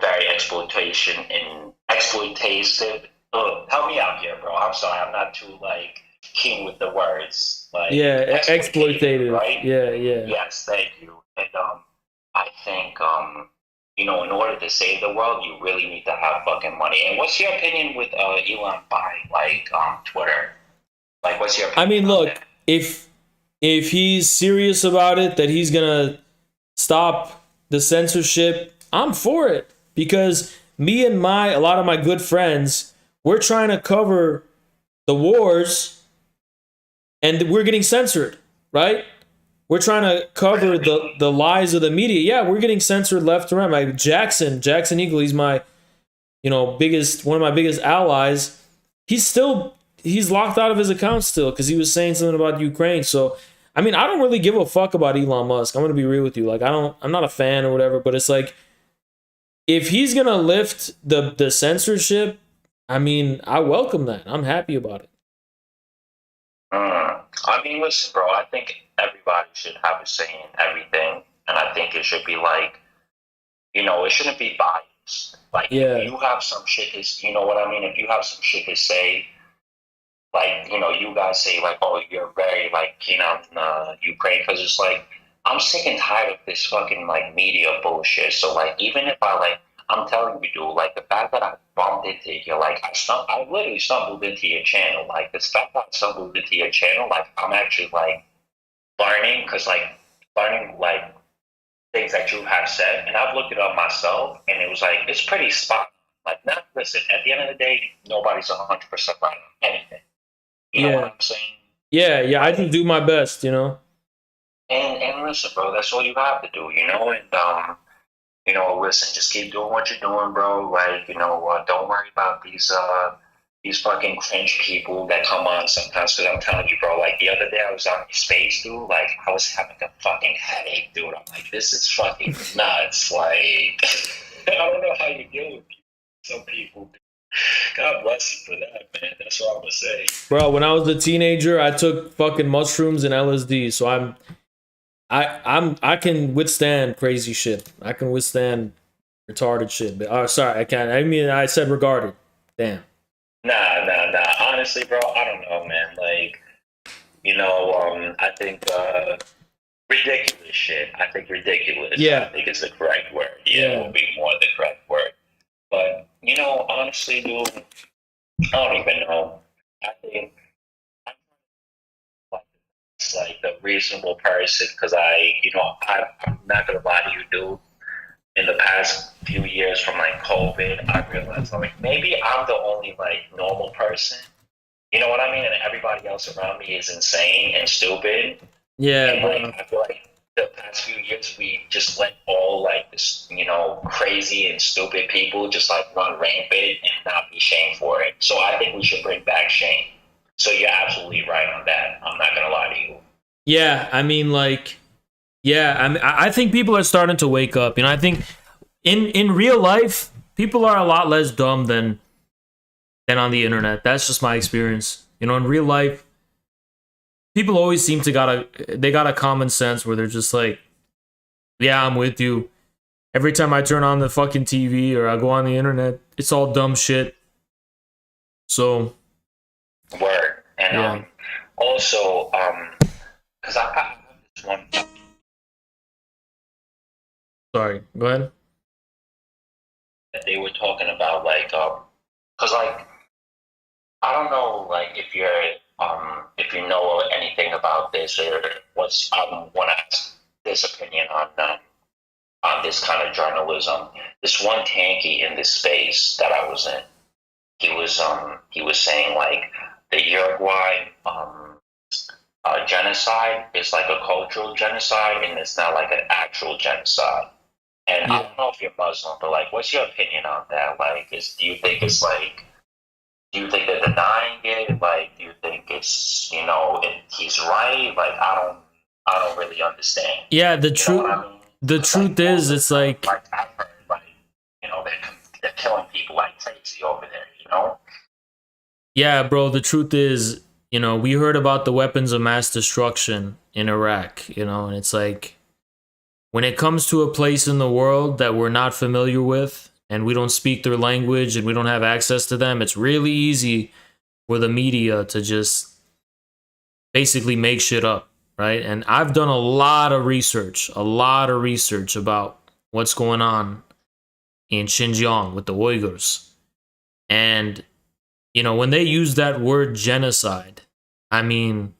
very exploitation and exploitative. Help me out here, bro. I'm sorry, I'm not too like keen with the words. Like exploitative, right? Yeah. Yes, thank you. And I think in order to save the world, you really need to have fucking money. And what's your opinion with Elon buying like Twitter? Like, what's your opinion? I mean, look, if he's serious about it, that he's gonna stop the censorship, I'm for it, because me and a lot of my good friends, we're trying to cover the wars and we're getting censored, right? We're trying to cover the lies of the media. Yeah, we're getting censored left and right. Like Jackson Eagle, he's my one of my biggest allies. He's locked out of his account still because he was saying something about Ukraine. So I mean, I don't really give a fuck about Elon Musk. I'm gonna be real with you. Like I'm not a fan or whatever, but it's like if he's gonna lift the censorship, I mean, I welcome that. I'm happy about it. I mean, listen, bro. I think everybody should have a say in everything, and I think it should be like, it shouldn't be biased. Like, if you have some shit to, you know what I mean? If you have some shit to say, like, you guys say like, oh, you're very like keen on Ukraine, because it's like I'm sick and tired of this fucking like media bullshit. So like, even if I'm telling you, dude, like the fact that I bumped into you, like I literally stumbled into your channel. Like the fact that I stumbled into your channel, like I'm actually like learning like things that you have said, and I've looked it up myself, and it was like it's pretty spot on. Like, not listen. At the end of the day, nobody's 100% right on anything. You know what I'm saying? Yeah. I can do my best. And listen, bro, that's all you have to do. And listen, just keep doing what you're doing, bro. Like, don't worry about these fucking cringe people that come on sometimes. Because I'm telling you, bro, like the other day I was on your space, dude. Like I was having a fucking headache, dude. I'm like, this is fucking nuts. Like, I don't know how you deal with some people. God bless you for that, man. That's what I'm gonna say. Bro, when I was a teenager, I took fucking mushrooms and LSD, so I can withstand crazy shit. I can withstand retarded shit. But sorry, I can't. I mean, I said regarded. Damn. Nah. Honestly, bro, I don't know, man. Like, I think ridiculous shit. I think ridiculous. Yeah. I think it's the correct word. It will be more the correct word. But honestly, dude, I don't even know. I think it's like the reasonable person, because I'm not gonna lie to you, dude. In the past few years from like COVID, I realized like maybe I'm the only like normal person. You know what I mean? And everybody else around me is insane and stupid. Yeah, and, like, I feel like the past few years we just let all like this, crazy and stupid people just like run rampant and not be shamed for it. So I think we should bring back shame. So you're absolutely right on that. I'm not gonna lie to you. Yeah, I mean, like, yeah, I think people are starting to wake up. I think in real life, people are a lot less dumb than on the internet. That's just my experience. In real life, people always seem to got a common sense where they're just like, yeah, I'm with you. Every time I turn on the fucking TV or I go on the internet, it's all dumb shit. So, word. And yeah. Also, because I have this one. Sorry, go ahead. That they were talking about, like, because like I don't know, like if you know anything about this or what's I want to ask this opinion on this kind of journalism. This one tanky in this space that I was in, he was saying like the Uruguay genocide is like a cultural genocide and it's not like an actual genocide. And I don't know if you're Muslim, but like, what's your opinion on that? Like, do you think it's like, do you think they're denying it? Like, do you think it's, he's right? Like, I don't really understand. Yeah, the truth. I mean? The truth is, it's like I've heard, like, they're killing people like crazy over there. Yeah, bro, the truth is, we heard about the weapons of mass destruction in Iraq, and it's like, when it comes to a place in the world that we're not familiar with, and we don't speak their language, and we don't have access to them, it's really easy for the media to just basically make shit up, right? And I've done a lot of research about what's going on in Xinjiang with the Uyghurs. And when they use that word genocide, I mean,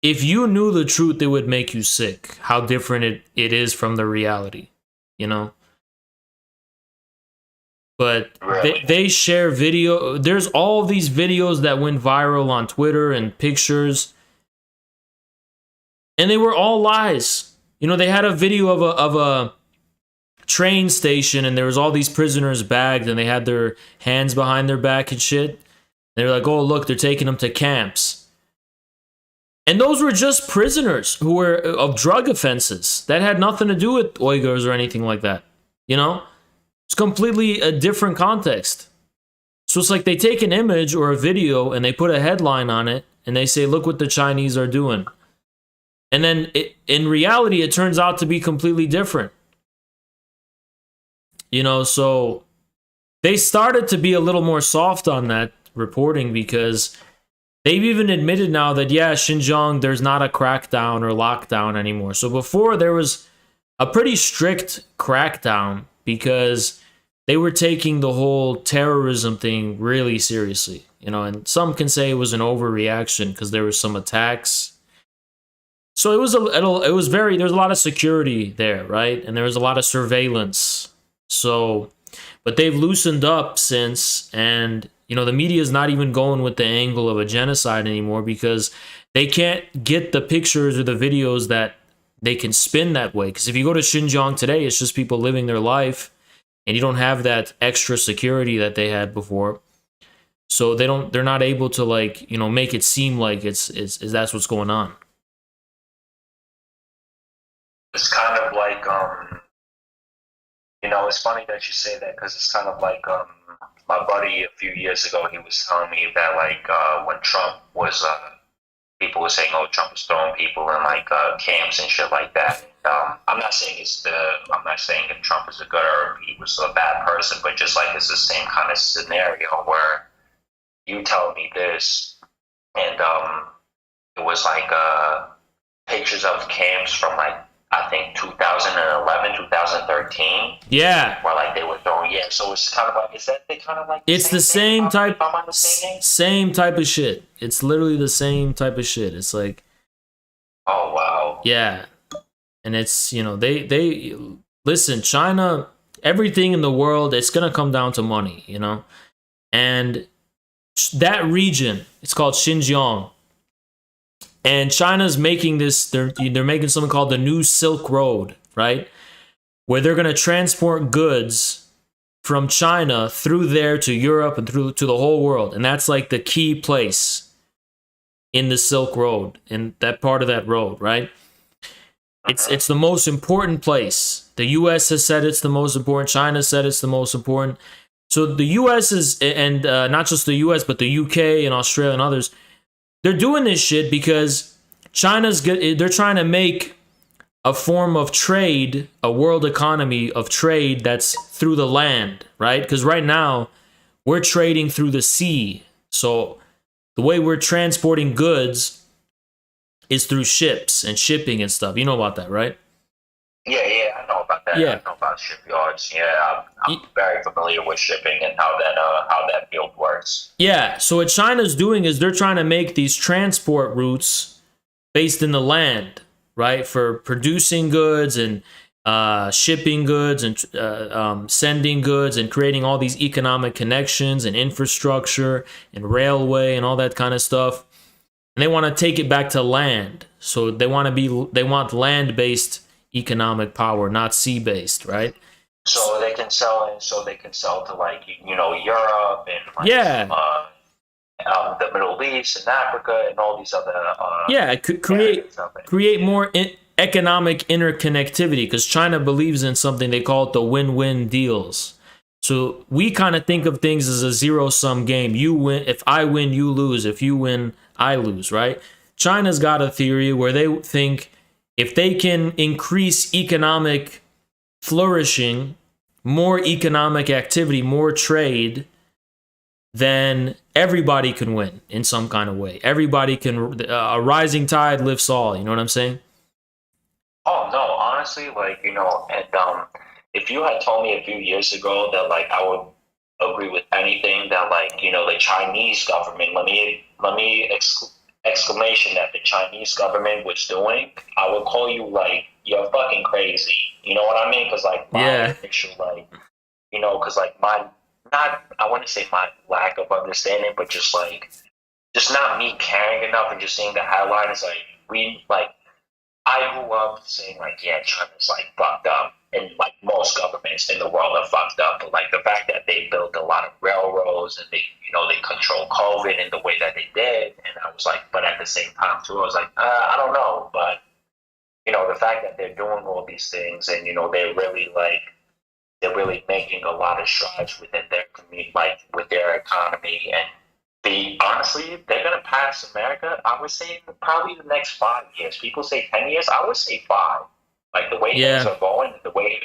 if you knew the truth, it would make you sick how different it is from the reality, But they share video. There's all these videos that went viral on Twitter and pictures. And they were all lies. They had a video of a train station and there was all these prisoners bagged and they had their hands behind their back and shit. And they're like, oh, look, they're taking them to camps. And those were just prisoners who were of drug offenses. That had nothing to do with Uyghurs or anything like that. It's completely a different context. So it's like they take an image or a video and they put a headline on it and they say, look what the Chinese are doing. And then in reality, it turns out to be completely different. So they started to be a little more soft on that reporting because they've even admitted now that, yeah, Xinjiang, there's not a crackdown or lockdown anymore. So before there was a pretty strict crackdown because they were taking the whole terrorism thing really seriously, and some can say it was an overreaction because there was some attacks. So there's a lot of security there, right? And there was a lot of surveillance. So, but they've loosened up since, and the media is not even going with the angle of a genocide anymore because they can't get the pictures or the videos that they can spin that way. Because if you go to Xinjiang today, it's just people living their life, and you don't have that extra security that they had before. So they're not able to make it seem like it's that's what's going on. It's kind of like it's funny that you say that because it's kind of like my buddy a few years ago, he was telling me that when Trump was people were saying, oh, Trump was throwing people in camps and shit like that. I'm not saying if Trump is a good or he was a bad person, but just like it's the same kind of scenario where you tell me this, and it was pictures of camps from I think 2011, 2013. Yeah. Where they were throwing, yeah. So it's kind of is that they kind of It's the same type of shit. It's literally the same type of shit. It's like, oh wow. Yeah. And it's, they listen, China, everything in the world, it's going to come down to money, And that region, it's called Xinjiang. And China's making this, they're making something called the New Silk Road, right? Where they're going to transport goods from China through there to Europe and through to the whole world. And that's like the key place in the Silk Road, in that part of that road, right? It's the most important place. The US has said it's the most important. China said it's the most important. So the US is, and not just the US, but the UK and Australia and others, they're doing this shit because they're trying to make a form of trade, a world economy of trade that's through the land, right? Because right now, we're trading through the sea. So the way we're transporting goods is through ships and shipping and stuff. You know about that, right? Yeah, I know about that. Yeah. I know about shipyards. Yeah, I'm very familiar with shipping and how that field works. Yeah, so what China's doing is they're trying to make these transport routes based in the land, right? For producing goods and shipping goods and sending goods and creating all these economic connections and infrastructure and railway and all that kind of stuff. And they want to take it back to land. So they want land-based economic power, not sea-based, right? So they can sell to like Europe and like the Middle East and Africa and all these other it could create more economic interconnectivity, because China believes in something they call it the win-win deals. So we kind of think of things as a zero-sum game. You win, if I win, you lose. If you win, I lose, right? China's got a theory where they think if they can increase economic flourishing, more economic activity, more trade, then everybody can win in some kind of way. Everybody can, a rising tide lifts all. You know what I'm saying? Oh no, honestly, like and if you had told me a few years ago that like I would agree with anything that like the Chinese government, let me exclamation that the Chinese government was doing, I would call you like you're fucking crazy. You know what I mean? Because like my initial because like I wouldn't say my lack of understanding, but just not me caring enough and just seeing the headlines I grew up saying like, yeah, China's like fucked up, and like most governments in the world are fucked up. But like the fact that they built a lot of railroads and they control COVID in the way that they did, and I was like, but at the same time too, I was like, I don't know, but the fact that they're doing all these things and they're really making a lot of strides within their community, like with their economy, and honestly, they're gonna pass America. I would say probably the next 5 years. People say 10 years. I would say 5. Like the way things are going, the way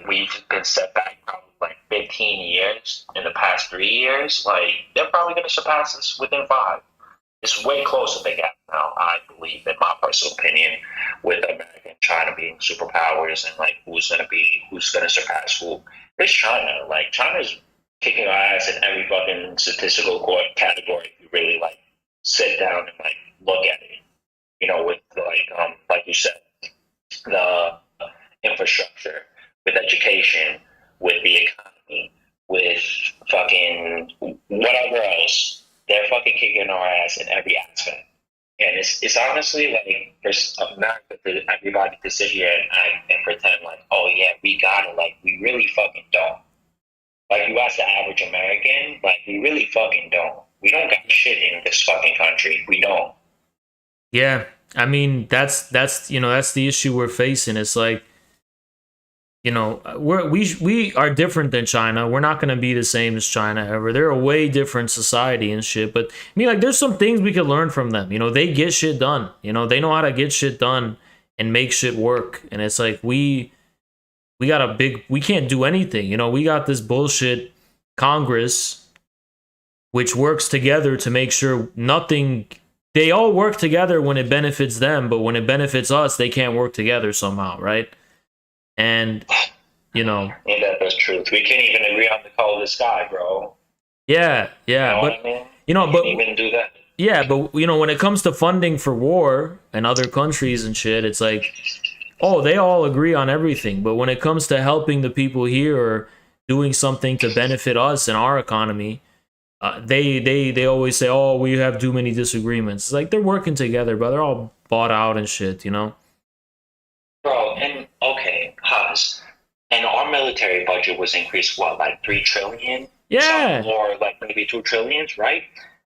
we've been set back probably like 15 years in the past 3 years. Like they're probably gonna surpass us within 5. It's way closer they gap now, I believe, in my personal opinion, with America and China being superpowers and like who's gonna surpass who. It's China. Like China's kicking our ass in every fucking statistical category if you really like sit down and like look at it. With like you said, the infrastructure, with education, with the economy, with fucking whatever else. They're fucking kicking our ass in every aspect. And it's honestly like for America to everybody to sit here and act and pretend like, oh yeah, we got it. Like we really fucking don't. Like you ask the average American, like we really fucking don't. We don't got shit in this fucking country. We don't. Yeah, I mean that's the issue we're facing. It's like we are different than China. We're not going to be the same as China ever. They're a way different society and shit. But I mean, like, there's some things we could learn from them. They get shit done. They know how to get shit done and make shit work. And it's like we can't do anything. We got this bullshit Congress, which works together to make sure nothing. They all work together when it benefits them, but when it benefits us, they can't work together somehow, right? And that's truth. We can't even agree on the color of the sky, bro. Yeah, but I mean? But even do that. Yeah, but when it comes to funding for war and other countries and shit, it's like, oh, they all agree on everything. But when it comes to helping the people here or doing something to benefit us and our economy, they always say, oh, we have too many disagreements. It's like they're working together, but they're all bought out and shit, you know? Bro, and okay, Haas, and our military budget was increased, what, like 3 trillion? Yeah. Or like maybe 2 trillion, right?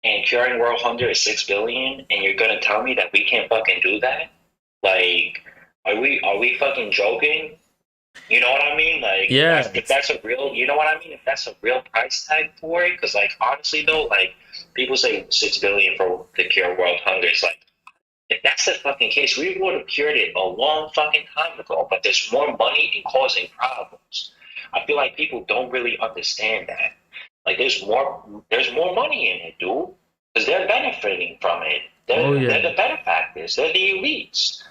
And curing world hunger is 6 billion, and you're gonna tell me that we can't fucking do that? Like, are we fucking joking? You know what I mean? Like, Yeah. if that's a real, you know what I mean? If that's a real price tag for it, because like honestly though, like people say 6 billion for the cure world hunger. It's like, if that's the fucking case, we would have cured it a long fucking time ago. But there's more money in causing problems. I feel like people don't really understand that. Like there's more money in it, dude, because they're benefiting from it. They're the benefactors. They're the elites.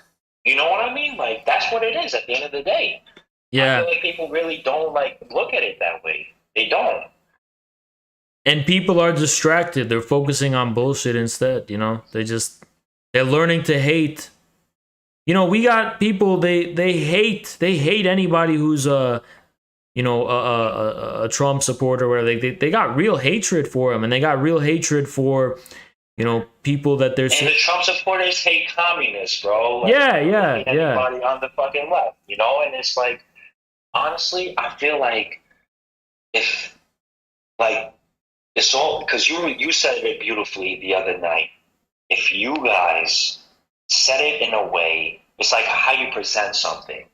You know what I mean? Like that's what it is at the end of the day. Yeah. I feel like people really don't like look at it that way. They don't. And people are distracted. They're focusing on bullshit instead, you know? They're learning to hate. You know, we got people, they hate anybody who's a Trump supporter, where they got real hatred for him, and they got real hatred for, you know, people that they're. And the Trump supporters hate communists, bro. Like, Yeah. anybody on the fucking left, you know, and it's like, honestly, I feel like if, like, it's all because you said it beautifully the other night. If you guys said it in a way, it's like how you present something,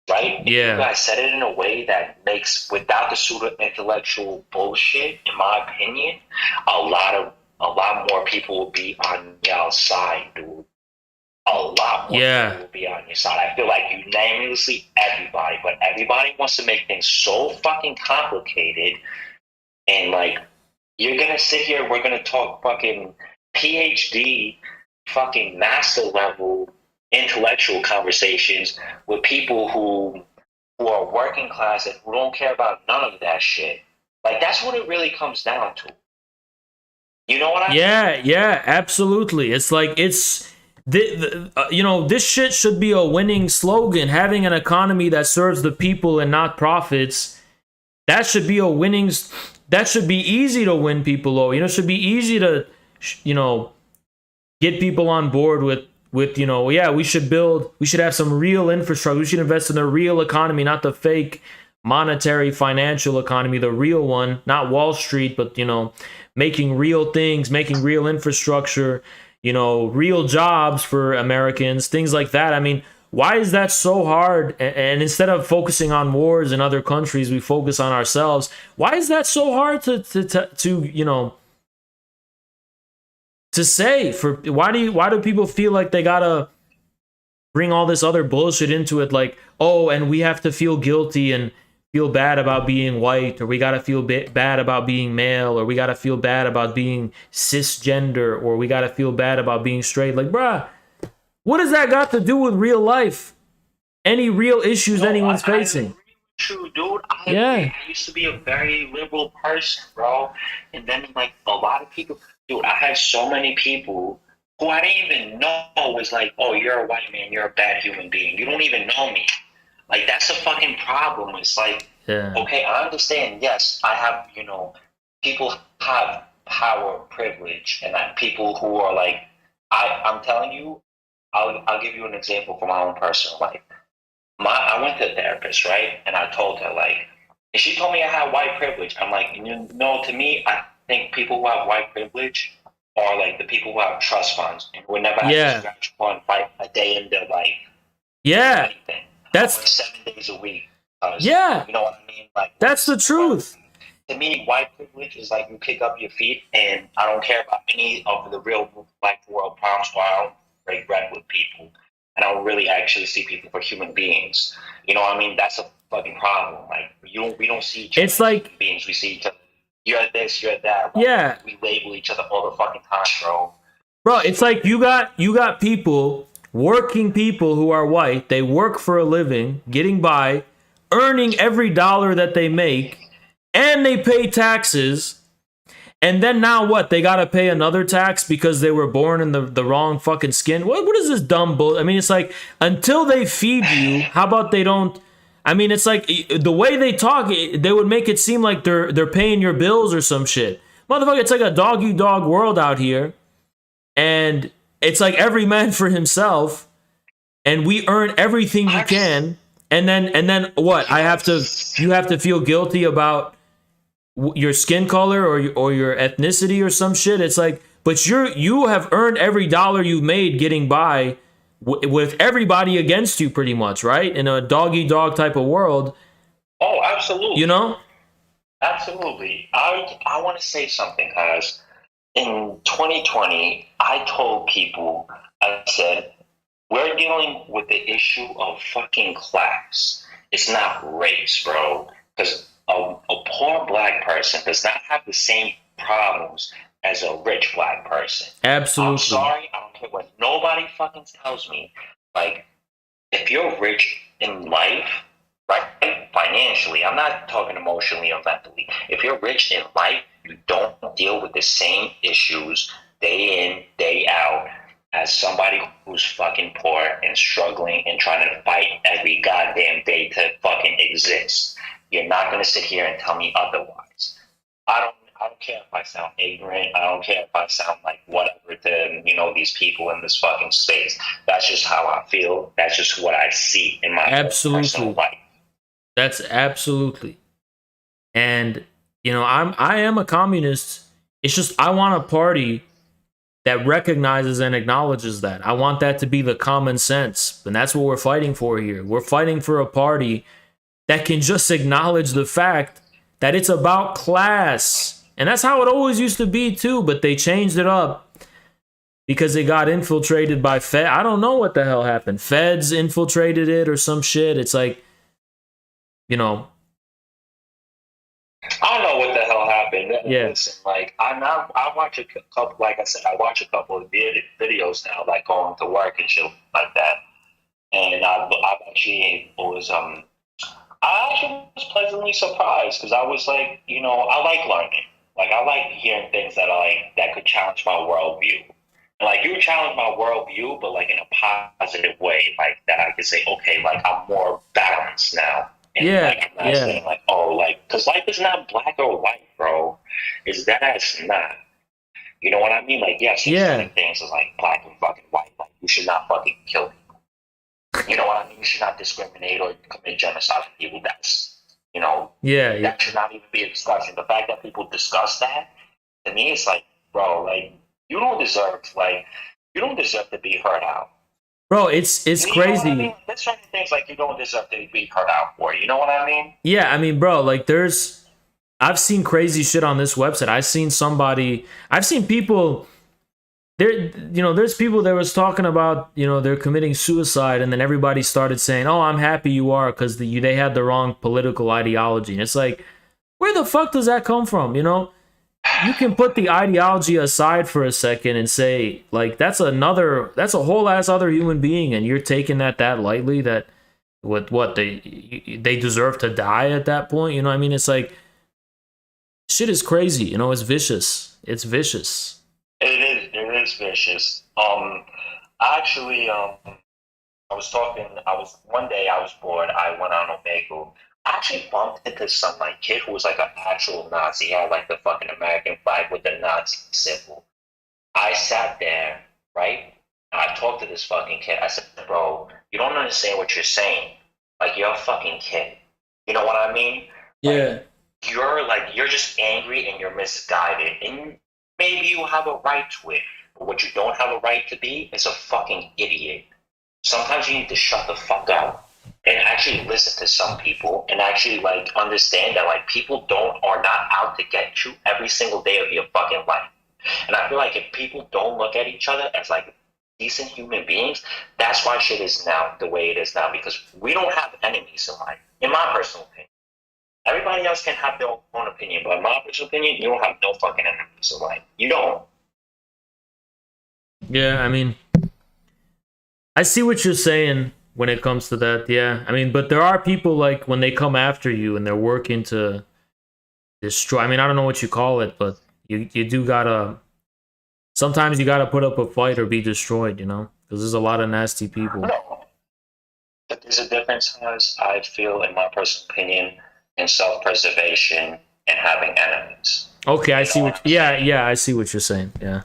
right? If you guys said it in a way that makes, without the pseudo intellectual bullshit, in my opinion, a lot more people will be on y'all's side, dude. A lot more people will be on your side. I feel like unanimously everybody, but everybody wants to make things so fucking complicated, and like you're gonna sit here, we're gonna talk fucking PhD, fucking master level intellectual conversations with people who are working class and who don't care about none of that shit. Like that's what it really comes down to. You know what I mean? Yeah, absolutely. It's like you know, this shit should be a winning slogan. Having an economy that serves the people and not profits, that should be a winning. That should be easy to win people over. You know, it should be easy to, you know, get people on board with, you know, yeah, we should have some real infrastructure. We should invest in the real economy, not the fake monetary financial economy, the real one, not Wall Street, but, you know, making real things, making real infrastructure, you know, real jobs for Americans, things like that. I mean, why is that so hard? And instead of focusing on wars in other countries, we focus on ourselves. Why is that so hard to you know, to say? For why do people feel like they gotta bring all this other bullshit into it? Like, oh, and we have to feel guilty and feel bad about being white, or we gotta feel bad about being male, or we gotta feel bad about being cisgender, or we gotta feel bad about being straight. Like, bruh, what does that got to do with real life? Any real issues anyone's facing? True, dude. I used to be a very liberal person, bro. And then, like, a lot of people, dude, I had so many people who I didn't even know was like, oh, you're a white man, you're a bad human being. You don't even know me. Like, that's a fucking problem. It's like, okay, I understand, yes, I have, you know, people have power, privilege, and people who are like, I'm telling you, I'll give you an example from my own personal life. I went to a therapist, right? And I told her, like, and she told me I had white privilege. I'm like, you know, to me, I think people who have white privilege are like the people who have trust funds and who never have to scratch one fight a day in their life. Yeah. Anything. That's 7 days a week. You know what I mean? Like, that's the truth. To me, white privilege is like you kick up your feet and I don't care about any of the real life world problems, or I don't break bread with people. And I don't really actually see people for human beings. You know what I mean? That's a fucking problem. Like we don't see each other as human beings. We see each other. You're this, you're that. Like, we label each other all the fucking time, bro. Bro, it's like you got people, working people who are white. They work for a living, getting by, earning every dollar that they make, and they pay taxes. And then now what? They got to pay another tax because they were born in the wrong fucking skin? What is this dumb bull? I mean, it's like, until they feed you, how about they don't? I mean, it's like, the way they talk, they would make it seem like they're paying your bills or some shit. Motherfucker, it's like a dog-eat-dog world out here. And it's like every man for himself. And we earn everything you can. And then what? You have to feel guilty about your skin color or your ethnicity or some shit. It's like, but you have earned every dollar you made getting by with everybody against you, pretty much, right? In a dog-eat-dog type of world. Oh, absolutely. You know? Absolutely. I want to say something, guys. In 2020, I told people, I said, we're dealing with the issue of fucking class. It's not race, bro. Because a poor black person does not have the same problems as a rich black person. Absolutely. I'm sorry, I don't care what nobody fucking tells me. Like, if you're rich in life, right, financially, I'm not talking emotionally or mentally. If you're rich in life, you don't deal with the same issues day in, day out as somebody who's fucking poor and struggling and trying to fight every goddamn day to fucking exist. You're not going to sit here and tell me otherwise. I don't care if I sound ignorant. I don't care if I sound like whatever to, these people in this fucking space. That's just how I feel. That's just what I see in my personal life. That's absolutely. And, I am a communist. It's just I want a party that recognizes and acknowledges that. I want that to be the common sense. And that's what we're fighting for here. We're fighting for a party that can just acknowledge the fact that it's about class. And that's how it always used to be too, but they changed it up because it got infiltrated by Fed. I don't know what the hell happened. Feds infiltrated it or some shit. It's like, I don't know what the hell happened. Yeah. Listen, like I watch a couple. Like I said, I watch a couple of videos now, like going to work and shit like that. And I actually was pleasantly surprised because I was like, I like learning. Like I like hearing things that could challenge my worldview. And like you challenge my worldview, but like in a positive way, like that I could say, okay, like I'm more balanced now. And saying like, oh, like, because life is not black or white, bro. It's not. You know what I mean? Like, yes, certain things is like black and fucking white. Like, you should not fucking kill people. You know what I mean? You should not discriminate or commit genocide on people. That's, that should not even be a discussion. The fact that people discuss that, to me, it's like, bro, like, you don't deserve to be heard out. Bro, it's crazy. I mean? There's certain things like you don't deserve to be heard out for. You know what I mean? Yeah, I mean, bro, like I've seen crazy shit on this website. I've seen people there's people that was talking about, they're committing suicide, and then everybody started saying, "Oh, I'm happy you are," because they had the wrong political ideology. And it's like, where the fuck does that come from? You can put the ideology aside for a second and say, like, that's a whole ass other human being, and you're taking that lightly, that what they deserve to die at that point. You know what I mean? It's like, shit is crazy. It's vicious. It's vicious. It is vicious. One day I was bored. I went on Omegle. I actually bumped into some kid who was like an actual Nazi. He had like the fucking American flag with the Nazi symbol. I sat there, right? And I talked to this fucking kid. I said, bro, you don't understand what you're saying. Like, you're a fucking kid. You know what I mean? Yeah. You're just angry and you're misguided. And maybe you have a right to it. But what you don't have a right to be is a fucking idiot. Sometimes you need to shut the fuck up and actually listen to some people and actually understand that people are not out to get you every single day of your fucking life. And I feel like if people don't look at each other as decent human beings, that's why shit is now the way it is now, because we don't have enemies in life, in my personal opinion. Everybody else can have their own opinion, but in my personal opinion, you don't have no fucking enemies in life. You don't. Yeah, I mean, I see what you're saying when it comes to that. Yeah, I mean, but there are people when they come after you and they're working to destroy. I mean, I don't know what you call it, but you do gotta. Sometimes you gotta put up a fight or be destroyed, because there's a lot of nasty people. No, but there's a difference, as I feel, in my personal opinion, in self-preservation and having enemies. Okay, I see what. Yeah, I see what you're saying. Yeah.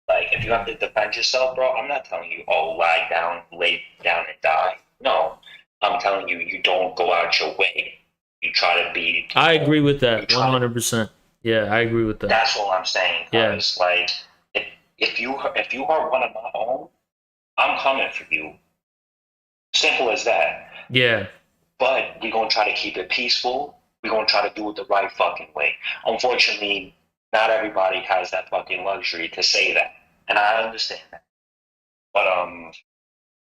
Like, if you have to defend yourself, bro, I'm not telling you, oh, lay down and die. No, I'm telling you, you don't go out your way. You try to be. I agree with that 100%. Yeah, I agree with that. That's all I'm saying. Yeah. It's like, if you are one of my own, I'm coming for you. Simple as that. Yeah. But we're gonna try to keep it peaceful. We're gonna try to do it the right fucking way. Unfortunately, not everybody has that fucking luxury to say that, and I understand that. But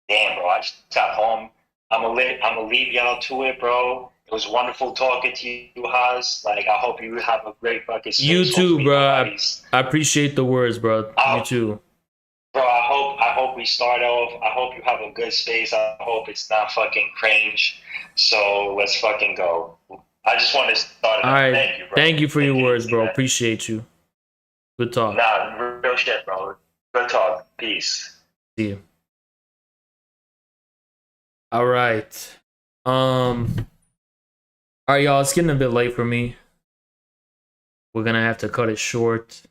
damn, bro, I just got home. I'm gonna leave y'all to it, bro. It was wonderful talking to you, Haas. Like, I hope you have a great fucking space. You too, Hopefully bro. nobody's- I appreciate the words, bro. You too. Bro, I hope we start off. I hope you have a good space. I hope it's not fucking cringe. So let's fucking go. I just want to start it All off. right. Thank you, bro. Thank you for your words, bro. Appreciate you. Good talk. Nah, real shit, bro. Good talk. Peace. See you. All right. All right, y'all. It's getting a bit late for me. We're gonna have to cut it short.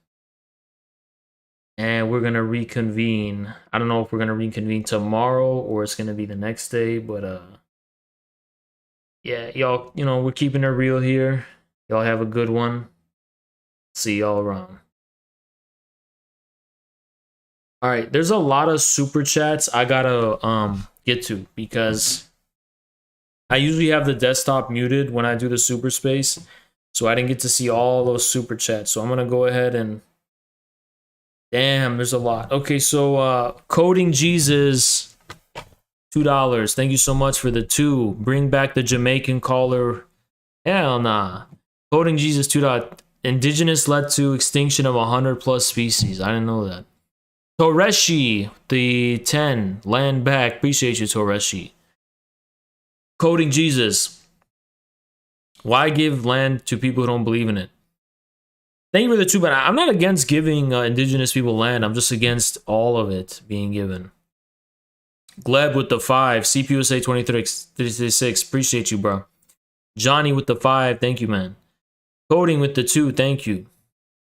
And we're gonna reconvene. I don't know if we're gonna reconvene tomorrow or it's gonna be the next day, but yeah, y'all, you know, we're keeping it real here. Y'all have a good one. See y'all around. All right, there's a lot of super chats I gotta get to because I usually have the desktop muted when I do the super space, so I didn't get to see all those super chats. So I'm gonna go ahead and damn, there's a lot. Okay, so Coding Jesus, $2. Thank you so much for the 2. Bring back the Jamaican caller. Hell nah. Coding Jesus, $2. Indigenous led to extinction of 100+ species. I didn't know that. Toreshi, the 10. Land back. Appreciate you, Toreshi. Coding Jesus. Why give land to people who don't believe in it? Thank you for the 2, but I'm not against giving indigenous people land. I'm just against all of it being given. Gleb with the 5. CPUSA 2336. Appreciate you, bro. Johnny with the 5. Thank you, man. Coding with the 2. Thank you.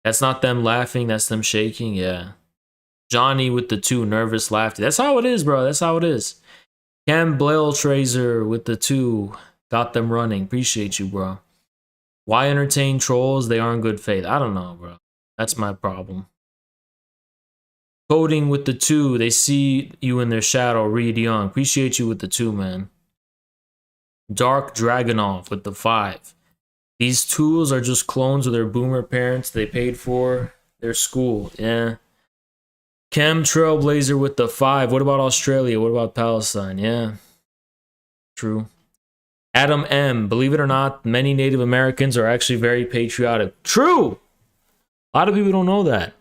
That's not them laughing. That's them shaking. Yeah. Johnny with the 2. Nervous laughter. That's how it is, bro. That's how it is. Cam Blail Tracer with the 2. Got them running. Appreciate you, bro. Why entertain trolls? They are in good faith. I don't know, bro. That's my problem. Coding with the 2. They see you in their shadow. Reed Young. Appreciate you with the 2, man. Dark Dragonov with the 5. These tools are just clones of their boomer parents. They paid for their school. Yeah. Chem Trailblazer with the 5. What about Australia? What about Palestine? Yeah. True. Adam M. Believe it or not, many Native Americans are actually very patriotic. True! A lot of people don't know that.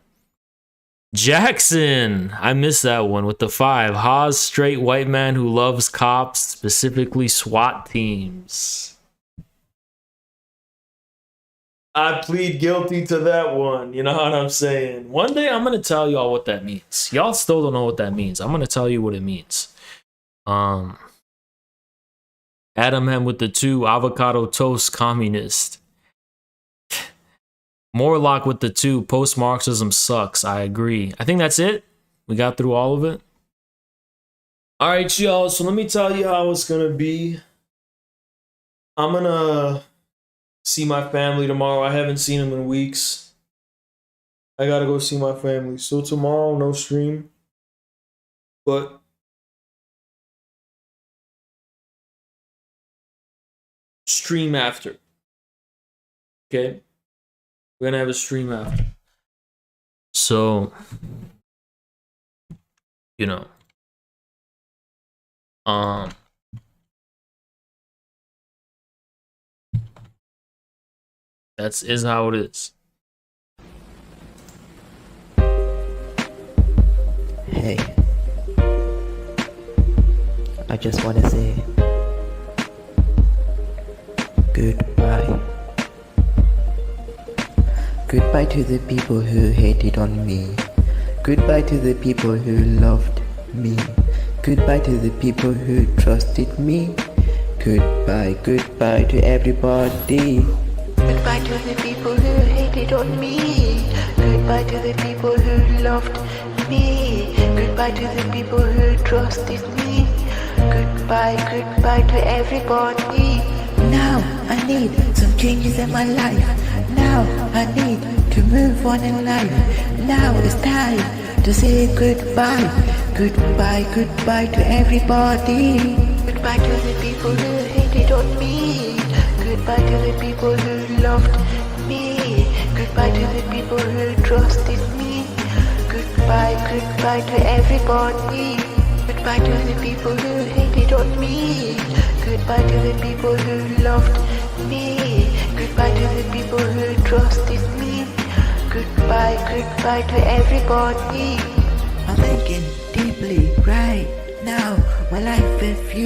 Jackson. I missed that one with the 5. Haas, straight white man who loves cops, specifically SWAT teams. I plead guilty to that one. You know what I'm saying? One day I'm going to tell y'all what that means. Y'all still don't know what that means. I'm going to tell you what it means. Adam M with the 2. Avocado toast communist. Morlock with the 2. Post-Marxism sucks. I agree. I think that's it. We got through all of it. All right, y'all. So let me tell you how it's going to be. I'm going to see my family tomorrow. I haven't seen them in weeks. I got to go see my family. So tomorrow, no stream. But stream after. Okay? We're gonna have a stream after. So, you know. That's is how it is. Hey. I just wanna say goodbye. Goodbye to the people who hated on me. Goodbye to the people who loved me. Goodbye to the people who trusted me. Goodbye, goodbye to everybody. Goodbye to the people who hated hated on me. Goodbye to the people who loved me. Goodbye to the people who trusted me. Goodbye, goodbye to everybody. Now I need some changes in my life. Now I need to move on in life. Now it's time to say goodbye. Goodbye, goodbye to everybody. Goodbye to the people who hated on me. Goodbye to the people who loved me. Goodbye to the people who trusted me. Goodbye, goodbye to everybody. Goodbye to the people who hated on me. Goodbye to the people who loved me. Goodbye to the people who trusted me. Goodbye, goodbye to everybody. I'm thinking deeply right now. My life with you.